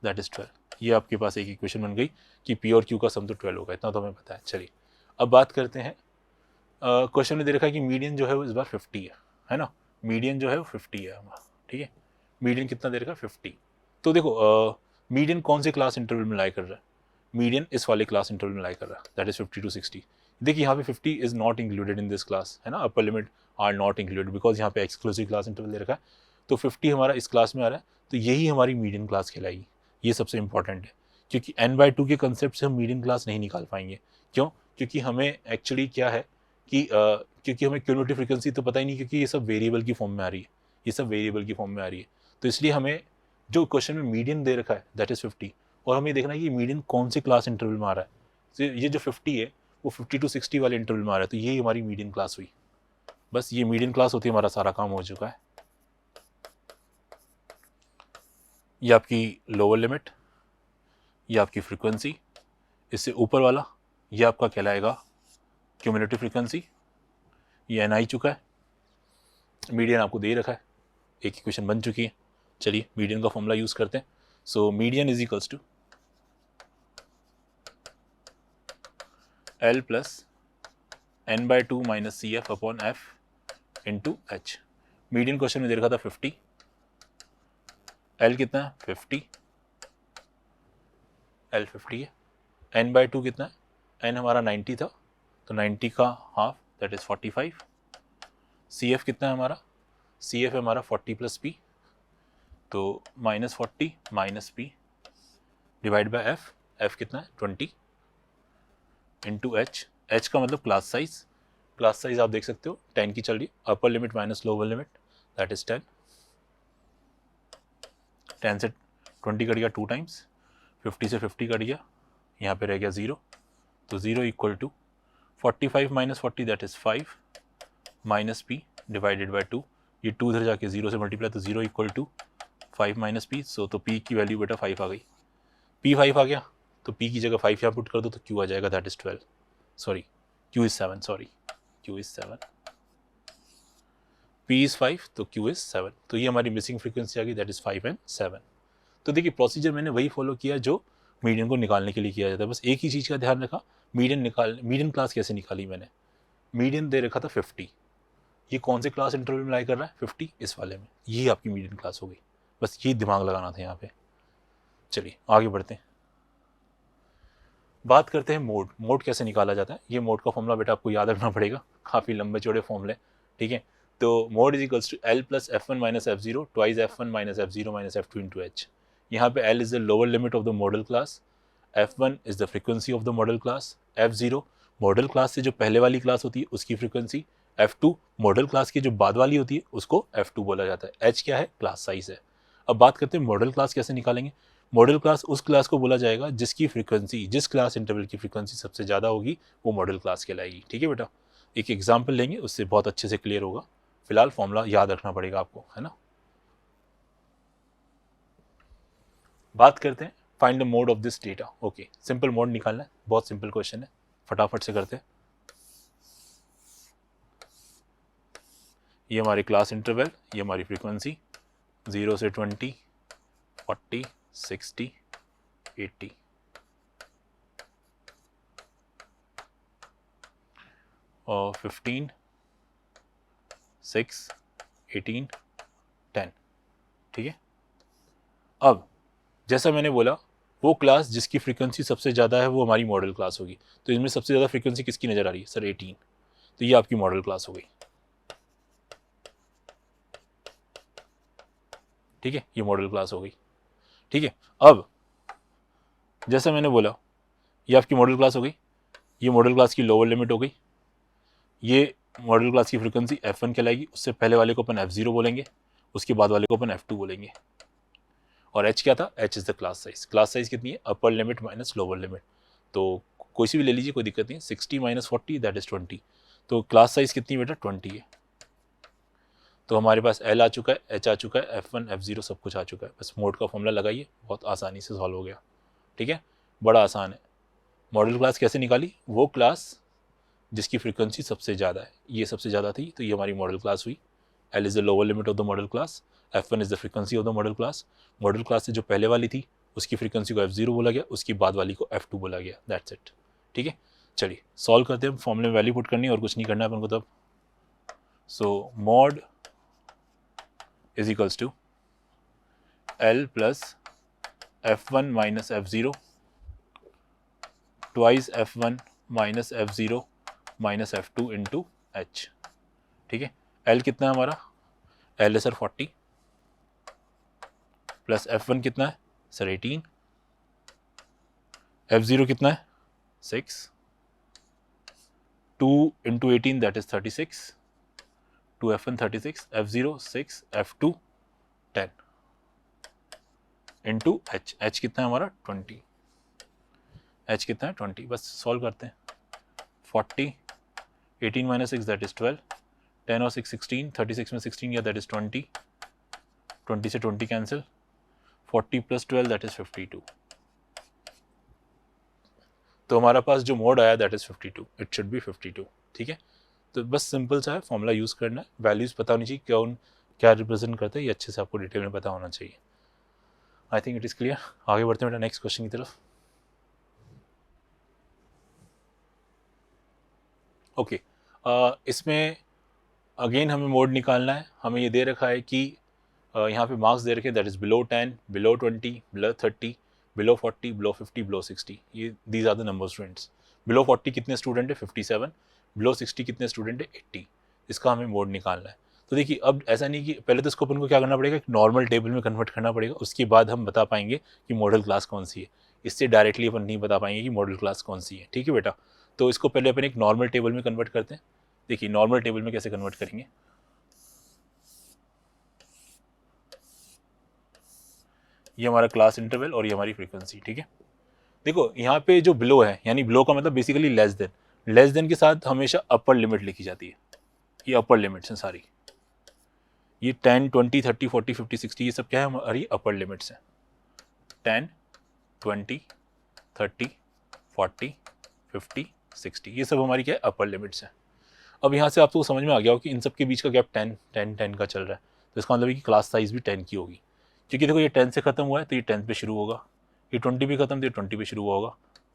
that is 12। ये आपके पास एक इक्वेशन बन गई कि P और Q का सम तो 12 होगा, इतना तो हमें पता है। चलिए अब बात करते हैं, क्वेश्चन में दे रखा है कि मीडियन जो है वो इस बार 50 है ना, मीडियन जो है वो 50 है हमारा, ठीक है। मीडियन कितना दे रखा है 50, तो देखो मीडियन कौन से क्लास इंटरवल में लाई कर रहा है, मीडियन इस वाले क्लास इंटरवल में लाई कर रहा है, दैट इज 50 to 60। देखिए यहाँ पे 50 is not included in this class, है ना, upper limit are not included because यहाँ पे एक्सक्लूसिव क्लास इंटरवल दे रखा है, तो 50 हमारा इस क्लास में आ रहा है, तो यही हमारी मीडियन क्लास कहलाएगी। ये सबसे इंपॉर्टेंट है, क्योंकि n/2 के कंसेप्ट से हम मीडियन क्लास नहीं निकाल पाएंगे। क्यों, क्योंकि हमें एक्चुअली क्या है कि क्योंकि हमें क्यूमुलेटिव फ्रीक्वेंसी तो पता ही नहीं, क्योंकि ये सब वेरिएबल की फॉर्म में आ रही है, ये सब वेरिएबल की फॉर्म में आ रही है, तो इसलिए हमें जो क्वेश्चन में मीडियन दे रखा है दैट इज 50, और हमें देखना है कि मीडियन कौन से क्लास इंटरवल में आ रहा है। तो ये जो 50 है वो 50 to 60 वाले इंटरवल में आ रहा है, तो यही हमारी मीडियन क्लास हुई, बस ये मीडियन क्लास होती है, हमारा सारा काम हो चुका है। ये आपकी लोअर लिमिट, ये आपकी फ्रीक्वेंसी, इससे ऊपर वाला ये आपका कहलाएगा क्यूमुलेटिव फ्रीक्वेंसी। ये एन आई चुका है, मीडियन आपको दे रखा है, एक इक्वेशन बन चुकी है। चलिए मीडियन का फॉर्मूला यूज़ करते हैं। So median is equals to L plus n/2 minus C F upon F into H. Median question में दे रखा था 50, L कितना है 50, L 50 है, n/2 कितना है, n हमारा 90 था तो 90 का half that is 45। C F कितना है हमारा, सी एफ है हमारा 40 प्लस पी, तो -40 minus P divide by F, F कितना है 20 इंटू एच। एच का मतलब क्लास साइज, क्लास साइज आप देख सकते हो 10 की चल रही, अपर limit minus lower limit that is 10। 10 से 20 कट गया 2 टाइम्स, 50 से 50 कट गया, यहाँ पे रह गया 0, तो 0 equal to 45 minus 40 that is 5 minus P divided by 2। ये 2 इधर जाके 0 से मल्टीप्लाई, तो 0 इक्वल टू 5 माइनस पी। सो तो पी की वैल्यू बेटा 5 आ गई, पी 5 आ गया, तो पी की जगह 5 यहाँ पुट कर दो तो क्यू आ जाएगा that is 12, sorry Q is 7, sorry Q is 7, P is 5 तो क्यू इज 7। तो ये हमारी मिसिंग फ्रीक्वेंसी आ गई दैट इज 5 एंड 7। तो देखिए प्रोसीजर मैंने वही फॉलो किया जो मीडियन को निकालने के लिए किया जाता है, बस एक ही चीज़ का ध्यान रखा, मीडियन क्लास कैसे निकाली मैंने, मीडियन दे रखा था 50, ये कौन से क्लास इंटरवल में लाई कर रहा है 50, इस वाले में, ये आपकी मीडियन क्लास हो गई, बस ये दिमाग लगाना था यहाँ पे। चलिए आगे बढ़ते हैं, बात करते हैं मोड। मोड कैसे निकाला जाता है, ये मोड का फॉर्मूला बेटा आपको याद रखना पड़ेगा, काफ़ी लंबे चौड़े फॉर्मूले, ठीक है। तो mode is equals to L plus F one minus F zero twice F one minus F zero minus F two into H. यहाँ पे L is the lower limit of the modal class, F one is the frequency of the modal class, F zero modal class से जो पहले वाली class होती है उसकी frequency, F two modal class की जो बाद वाली होती है उसको एफ टू बोला जाता है, एच क्या है क्लास साइज है। अब बात करते हैं मॉडल क्लास कैसे निकालेंगे। मॉडल क्लास उस क्लास को बोला जाएगा जिसकी फ्रीक्वेंसी, जिस क्लास इंटरवल की फ्रीक्वेंसी सबसे ज़्यादा होगी वो मॉडल क्लास कहलाएगी, ठीक है बेटा। एक एग्जाम्पल लेंगे उससे बहुत अच्छे से क्लियर होगा, फिलहाल फॉर्मूला याद रखना पड़ेगा आपको, है ना। बात करते हैं find the mode of this data. Okay, simple mode निकालना है, बहुत सिंपल क्वेश्चन है, फटाफट से करते हैं। ये हमारी क्लास इंटरवल, ये हमारी फ्रीक्वेंसी 0 से 20, 40, 60, 80, और 15, 6, 18, 10, ठीक है। अब जैसा मैंने बोला वो क्लास जिसकी फ्रीक्वेंसी सबसे ज़्यादा है वो हमारी मॉडल क्लास होगी, तो इसमें सबसे ज़्यादा फ्रीक्वेंसी किसकी नज़र आ रही है सर 18, तो ये आपकी मॉडल क्लास हो गई, ठीक है, ये मॉडल क्लास हो गई, ठीक है। अब जैसा मैंने बोला ये आपकी मॉडल क्लास हो गई, ये मॉडल क्लास की लोअर लिमिट हो गई, ये मॉडल क्लास की फ्रीक्वेंसी f1 कहलाएगी, उससे पहले वाले को अपन f0 बोलेंगे, उसके बाद वाले को अपन f2 बोलेंगे, और h क्या था, h is the class size. Class size कितनी है, अपर लिमिट माइनस लोअर लिमिट, तो कोई सी भी ले लीजिए कोई दिक्कत नहीं है, 60 माइनस 40 दैट इज 20, तो क्लास साइज कितनी बेटा 20 है। तो हमारे पास L आ चुका है, H आ चुका है, F1 F0 सब कुछ आ चुका है, बस मोड का फॉर्मूला लगाइए, बहुत आसानी से सॉल्व हो गया, ठीक है, बड़ा आसान है। मॉडल क्लास कैसे निकाली, वो क्लास जिसकी फ्रीक्वेंसी सबसे ज़्यादा है, ये सबसे ज़्यादा थी तो ये हमारी मॉडल क्लास हुई। L is the lower limit of the modal class, F1 is the frequency of the modal class, model class से जो पहले वाली थी उसकी फ्रीक्वेंसी को F0 बोला गया, उसकी बाद वाली को F2 बोला गया, दैट्स इट, ठीक है। चलिए सॉल्व करते हैं, फॉर्मूले में वैल्यू पुट करनी है और कुछ नहीं करना है अपन को तब। So mode is equals to L plus F1 minus F0 twice F1 minus F0 minus F2 into H, ठीक है। L कितना है हमारा, L है सर 40 प्लस F1 कितना है सर 18, F0 कितना है 6, 2 into 18 that is 36, 2 F1 36, F0 6, F2 10 into H, H कितना है हमारा 20, एच कितना है 20, बस सॉल्व करते हैं। 40 18 माइनस 6 दैट इज 12, 10 और 6 16, 36 में 16 गया दैट इज़ 20, 20 से 20 कैंसिल, 40 प्लस 12 दैट इज़ 52। तो हमारा पास जो मोड आया that is 52, it should be 52। ठीक है, तो बस सिंपल सा है, फॉर्मूला यूज़ करना है, वैल्यूज़ पता होनी चाहिए कौन क्या रिप्रेजेंट करता है, ये अच्छे से आपको डिटेल में पता होना चाहिए। I think it is clear. आगे बढ़ते हैं बेटा नेक्स्ट क्वेश्चन की तरफ। ओके, इसमें अगेन हमें मोड निकालना है। हमें ये दे रखा है कि यहाँ पे मार्क्स दे रखे that is below 10, below 20, below 30, below 40, below 50, below 60। ये these are the number students. Below 40 कितने स्टूडेंट है 57, बिलो 60 कितने स्टूडेंट है 80। इसका हमें मोड निकालना है। तो देखिए अब ऐसा नहीं कि पहले तो इसको अपन को क्या करना पड़ेगा, नॉर्मल टेबल में कन्वर्ट करना पड़ेगा, उसके बाद हम बता पाएंगे कि मॉडल क्लास कौन सी है। इससे डायरेक्टली अपन नहीं बता पाएंगे कि मॉडल क्लास कौन सी है। ठीक है बेटा, तो इसको पहले अपन एक नॉर्मल टेबल में कन्वर्ट करते हैं। देखिए नॉर्मल टेबल में कैसे कन्वर्ट करेंगे, ये हमारा क्लास इंटरवल और ये हमारी फ्रीक्वेंसी। ठीक है, देखो यहाँ पे जो बिलो है, यानी बिलो का मतलब बेसिकली लेस देन के साथ हमेशा अपर लिमिट लिखी जाती है। ये अपर लिमिट्स हैं सारी, ये 10, 20, 30, 40, 50, 60 ये सब क्या है, हमारी अपर लिमिट्स हैं। 10, 20, 30, 40, 50, 60 ये सब हमारी क्या है, अपर लिमिट्स हैं। अब यहाँ से आपको समझ में आ गया हो कि इन सब के बीच का गैप 10, 10, 10 का चल रहा है, तो इसका मतलब है कि क्लास साइज भी 10 की होगी। क्योंकि देखो ये 10 से खत्म हुआ है तो ये 10 पे शुरू होगा, ये 20 भी खत्म तो ये 20 पे शुरू हुआ होगा।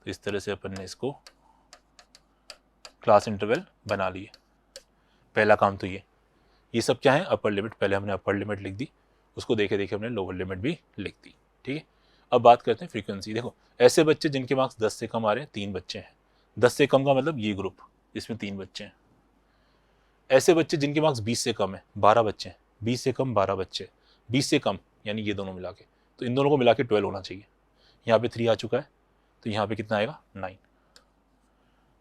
तो इस तरह से अपन ने इसको क्लास इंटरवल बना लिए। पहला काम तो ये सब क्या है, अपर लिमिट। पहले हमने अपर लिमिट लिख दी, उसको देखे देखे हमने लोअर लिमिट भी लिख दी। ठीक है, अब बात करते हैं फ्रीक्वेंसी। देखो ऐसे बच्चे जिनके मार्क्स 10 से कम आ रहे हैं, 3 बच्चे हैं। 10 से कम का मतलब ये ग्रुप, इसमें 3 बच्चे हैं। ऐसे बच्चे जिनके मार्क्स 20 से कम है, 12 बच्चे हैं। 20 से कम 12 बच्चे, 20 से कम यानी ये दोनों मिला के, तो इन दोनों को मिला के 12 होना चाहिए। यहाँ पे 3 आ चुका है, तो यहाँ पे कितना आएगा 9।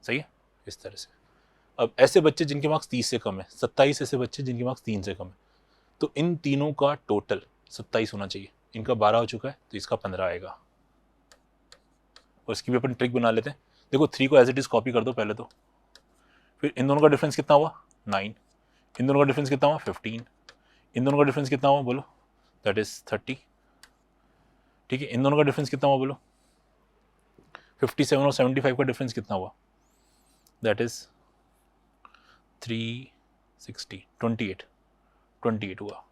सही है, इस तरह से। अब ऐसे बच्चे जिनके मार्क्स 30 से कम है, 27 ऐसे बच्चे जिनके मार्क्स 3 से कम है, तो इन तीनों का टोटल 27 होना चाहिए। इनका 12 हो चुका है तो इसका 15 आएगा। और इसकी भी अपन ट्रिक बना लेते हैं। देखो 3 को एज इट इज कॉपी कर दो पहले तो, फिर इन दोनों का डिफरेंस कितना हुआ 9, इन दोनों का डिफरेंस कितना हुआ 15, इन दोनों का डिफरेंस कितना हुआ बोलो, दैट इज 30। ठीक है, इन दोनों का डिफरेंस कितना हुआ बोलो, 57 और 75 का डिफरेंस कितना हुआ, दैट इज 360, 28 हुआ।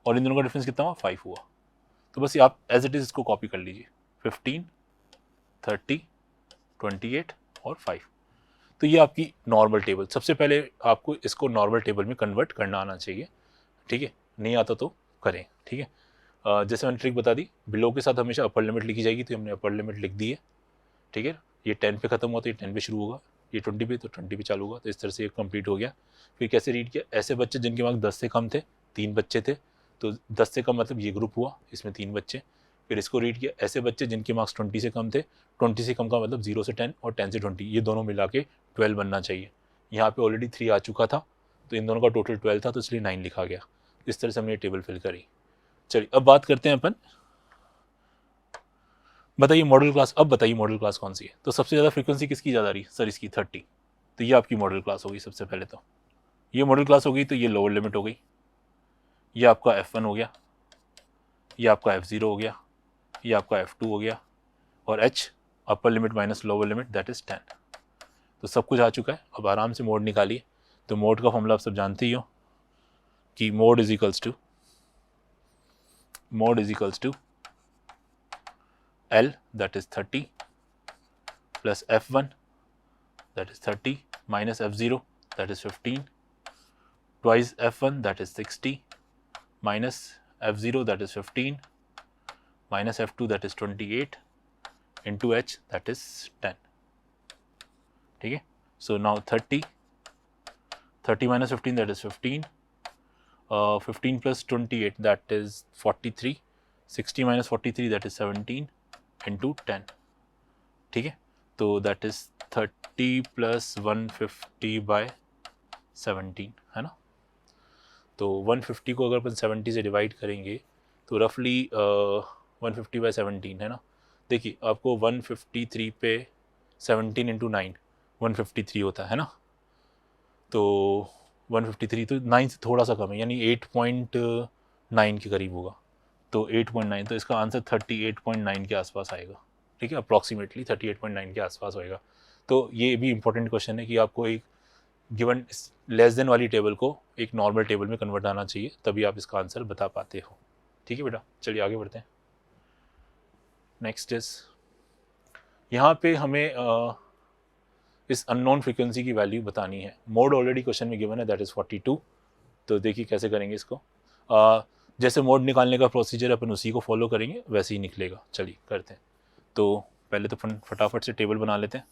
और इन दोनों का डिफरेंस कितना हुआ 5 हुआ। तो बस ये आप एज इट इज इसको कॉपी कर लीजिए, 15, 30, 28 और 5। तो ये आपकी नॉर्मल टेबल। सबसे पहले आपको इसको नॉर्मल टेबल में कन्वर्ट करना आना चाहिए। ठीक है, नहीं आता तो करें। ठीक है, जैसे मैंने ट्रिक बता दी, बिलो के साथ हमेशा अपर लिमिट लिखी जाएगी, तो हमने अपर लिमिट लिख दी है। ठीक है, ये 10 पे खत्म हुआ तो ये 10 पे शुरू होगा, ये 20 पे तो 20 पे चालू होगा। तो इस तरह से ये कंप्लीट हो गया। फिर कैसे रीड किया, ऐसे बच्चे जिनके मार्क्स 10 से कम थे, 3 बच्चे थे, तो 10 से कम मतलब ये ग्रुप हुआ, इसमें 3 बच्चे। फिर इसको रीड किया, ऐसे बच्चे जिनके मार्क्स 20 से कम थे, 20 से कम का मतलब 0 से 10 और 10 से 20, ये दोनों मिला के 12 बनना चाहिए। यहाँ पे ऑलरेडी 3 आ चुका था, तो इन दोनों का टोटल 12 था, तो इसलिए 9 लिखा गया। इस तरह से हमने टेबल फिल करी। चलिए अब बात करते हैं अपन, बताइए मॉडल क्लास। अब बताइए मॉडल क्लास कौन सी है। तो सबसे ज़्यादा फ्रीक्वेंसी किसकी ज़्यादा आ रही है सर, इसकी 30। तो ये आपकी मॉडल क्लास होगी। सबसे पहले तो ये मॉडल क्लास होगी, तो ये लोअर लिमिट हो गई, ये आपका F1 हो गया, ये आपका F0 हो गया, ये आपका F2 हो गया, और H upper limit minus lower limit that is 10। तो सब कुछ आ चुका है। अब आराम से मोड निकालिए। तो मोड का फॉर्मूला आप सब जानते ही हो कि mode is equals to L that is 30 plus F1 that is 30 minus F0 that is 15 twice F1 that is 60 minus F0 that is 15 minus F2 that is 28 into H that is 10. ठीक है, so now 30 minus 15 that is 15, 15 plus 28 that is 43, 60 minus 43 that is 17 into 10. ठीक है, तो that is 30 plus 150 bye 17 है ना। तो 150 को अगर अपन 70 से डिवाइड करेंगे तो रफली 150 बाय 17 है ना। देखिए आपको 153 पे 17 इंटू 9 153 होता है ना। तो 153, तो 9 से थोड़ा सा कम है, यानी 8.9 के करीब होगा। तो 8.9, तो इसका आंसर 38.9 के आसपास आएगा। ठीक है, अप्रॉक्सीमेटली 38.9 के आसपास होएगा। तो ये भी इंपॉर्टेंट क्वेश्चन है कि आपको एक गिवन लेस देन वाली टेबल को एक नॉर्मल टेबल में कन्वर्ट आना चाहिए, तभी आप इसका आंसर बता पाते हो। ठीक है बेटा, चलिए आगे बढ़ते हैं। नेक्स्ट इज, यहाँ पे हमें इस अननोन फ्रीक्वेंसी की वैल्यू बतानी है। मोड ऑलरेडी क्वेश्चन में गिवन है, दैट इज़ 42। तो देखिए कैसे करेंगे इसको। जैसे मोड निकालने का प्रोसीजर अपन उसी को फॉलो करेंगे, वैसे ही निकलेगा। चलिए करते हैं। तो पहले तो फटाफट से टेबल बना लेते हैं।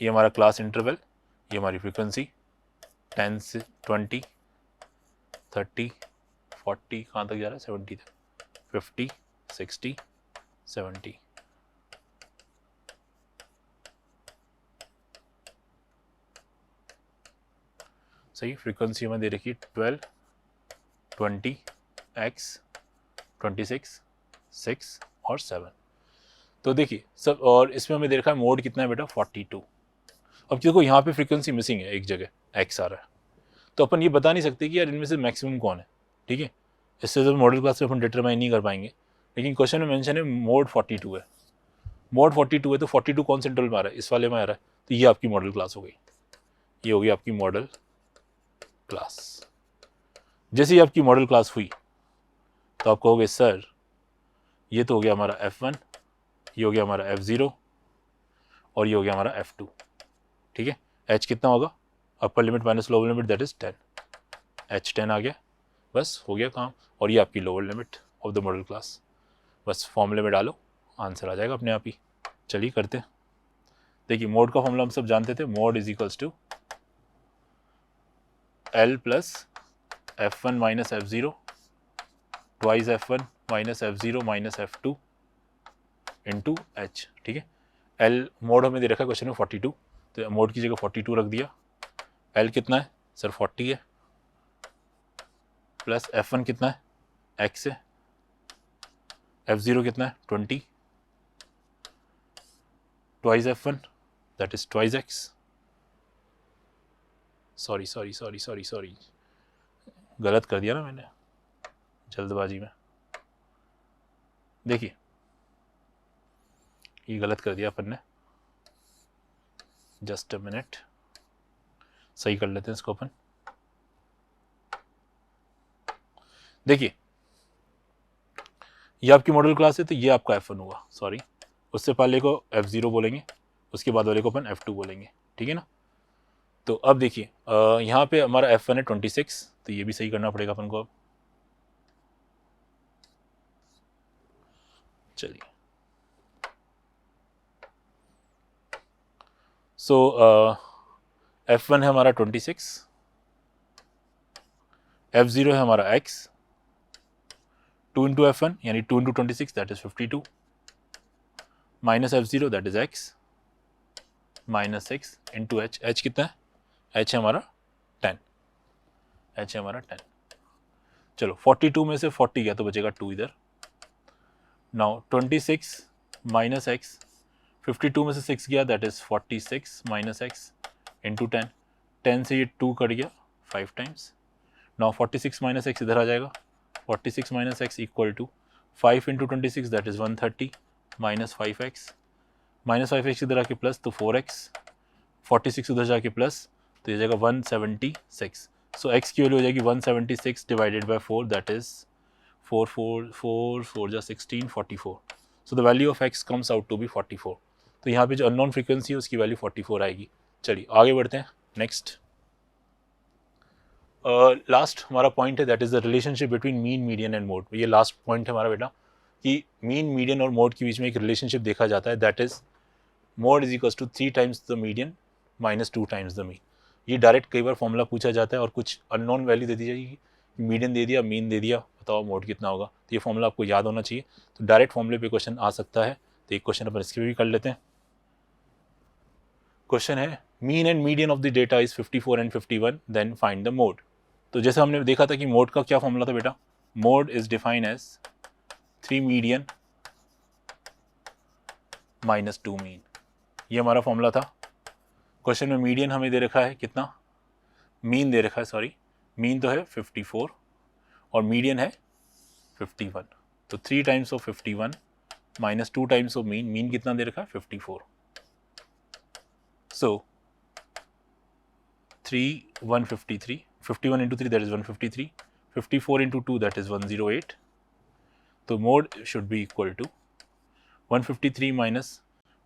ये हमारा क्लास इंटरवल, ये हमारी फ्रीक्वेंसी 10 से 20, 30, 40, कहाँ तक जा रहा है, 70 तक, 50, 60, 70। सही, फ्रीक्वेंसी हमें दे रखी है 12, 20, x, 26, 6 और 7। तो देखिए सब, और इसमें हमें दे रखा है मोड कितना है बेटा, 42। अब देखो यहाँ पे फ्रीक्वेंसी मिसिंग है, एक जगह x आ रहा है, तो अपन ये बता नहीं सकते कि यार इनमें से मैक्सिमम कौन है। ठीक है, इससे तो मॉडल क्लास में अपन डिटरमाइन नहीं कर पाएंगे, लेकिन क्वेश्चन में मेंशन है मोड 42 है। मोड 42 है तो 42 कौन से इंटरवल में आ रहा है, इस वाले में आ रहा है, तो ये आपकी मॉडल क्लास हो गई। ये होगी आपकी मॉडल क्लास। जैसे ही आपकी मॉडल क्लास हुई तो आप कहोगे सर ये तो हो गया हमारा F1, ये हो गया हमारा F0 और ये हो गया हमारा F2। ठीक है, H कितना होगा, अपर limit minus lower limit, that is 10। H 10 आ गया, बस हो गया काम। और ये आपकी lower limit of the modal class, बस फॉर्मूले में डालो, आंसर आ जाएगा अपने आप ही। चलिए करते हैं। देखिए मोड का फॉर्मूला हम सब जानते थे, mode is equals to L plus F1 minus F0 twice F1 minus F0 minus F2 into H। ठीक है, L मोड हमें दे रखा है क्वेश्चन में 42, तो मोड की जगह 42 रख दिया। L कितना है सर, 40 है, प्लस F1 कितना है, x है, F0 कितना है, 20, twice F1 that is twice x। Sorry, गलत कर दिया ना मैंने जल्दबाजी में। देखिए ये गलत कर दिया अपन ने, जस्ट अ मिनट, सही कर लेते हैं इसको अपन। देखिए ये आपकी मॉडल क्लास है, तो ये आपका F1 हुआ, सॉरी उससे पहले को F0 बोलेंगे, उसके बाद वाले को अपन F2 बोलेंगे। ठीक है ना, तो अब देखिए यहाँ पे हमारा F1 है 26, तो ये भी सही करना पड़ेगा अपन को अब। चलिए सो F1 है हमारा 26, F0 है हमारा x, 2 इंटू F1 यानी 2 into 26 that is 52, minus F0 that is x, minus 6 into h। h कितना है, h है हमारा 10, h है हमारा 10। चलो 42 में से 40 गया तो बचेगा 2 इधर। नाउ 26 माइनस x, 52 में से 6 गया दैट इज 46 माइनस x इंटू 10। 10 से ये 2 कट गया 5 टाइम्स। नाउ 46 माइनस x इधर आ जाएगा, 46 माइनस x equal to 5 into 26 that is 130 minus 5x, minus 5x इधर आके प्लस तो 4x, 46 उधर जाके प्लस तो ये जाएगा 176। सो x की वैल्यू हो जाएगी 176 डिवाइडेड बाय 4 दैट इज 4 जा 16, 44। So the value of x comes out to be 44। तो यहाँ पे जो अननोन फ्रीक्वेंसी है उसकी वैल्यू 44 आएगी। चलिए आगे बढ़ते हैं। नेक्स्ट लास्ट हमारा पॉइंट है that is the relationship between mean, median and mode. ये लास्ट पॉइंट है हमारा बेटा कि मीन, मीडियन और मोड के बीच में एक रिलेशनशिप देखा जाता है, that is mode is equals to 3 times the median minus 2 times the mean. ये डायरेक्ट कई बार फॉर्मूला पूछा जाता है और कुछ अननोन वैल्यू दे दी जाएगी, मीडियन दे दिया, मीन दे दिया, बताओ मोड कितना होगा। तो ये फॉर्मूला आपको याद होना चाहिए, तो डायरेक्ट फॉर्मूले पे क्वेश्चन आ सकता है। तो एक क्वेश्चन अपन इसके भी कर लेते हैं। क्वेश्चन है mean and median of the data is 54 and 51, then find the mode. तो जैसे हमने देखा था कि मोड का क्या फॉर्मूला था बेटा, mode is define as 3 median minus 2 mean, ये हमारा फॉर्मूला था। क्वेश्चन में मीडियन हमें दे रखा है कितना, मीन दे रखा है, सॉरी मीन तो है 54 और मीडियन है 51, तो 3 times of 51 minus 2 times of mean, mean कितना दे रखा है 54, सो 153, 51 into 3 that is 153, 54 into 2 that is 108, तो mode should be equal to 153 minus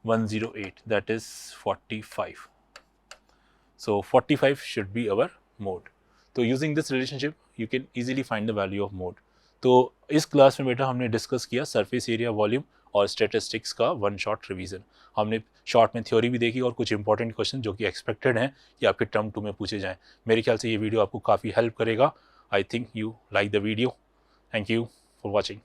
108 that is 45, so 45 should be our mode. तो using this relationship you can easily find the value of mode. तो इस class में बेटा हमने discuss किया surface area volume और statistics का वन शॉट रिवीजन। हमने शॉर्ट में थ्योरी भी देखी और कुछ इंपॉर्टेंट क्वेश्चन जो कि एक्सपेक्टेड हैं कि आपके टर्म 2 में पूछे जाएं। मेरे ख्याल से ये वीडियो आपको काफ़ी हेल्प करेगा। I think you like the video. Thank you for watching.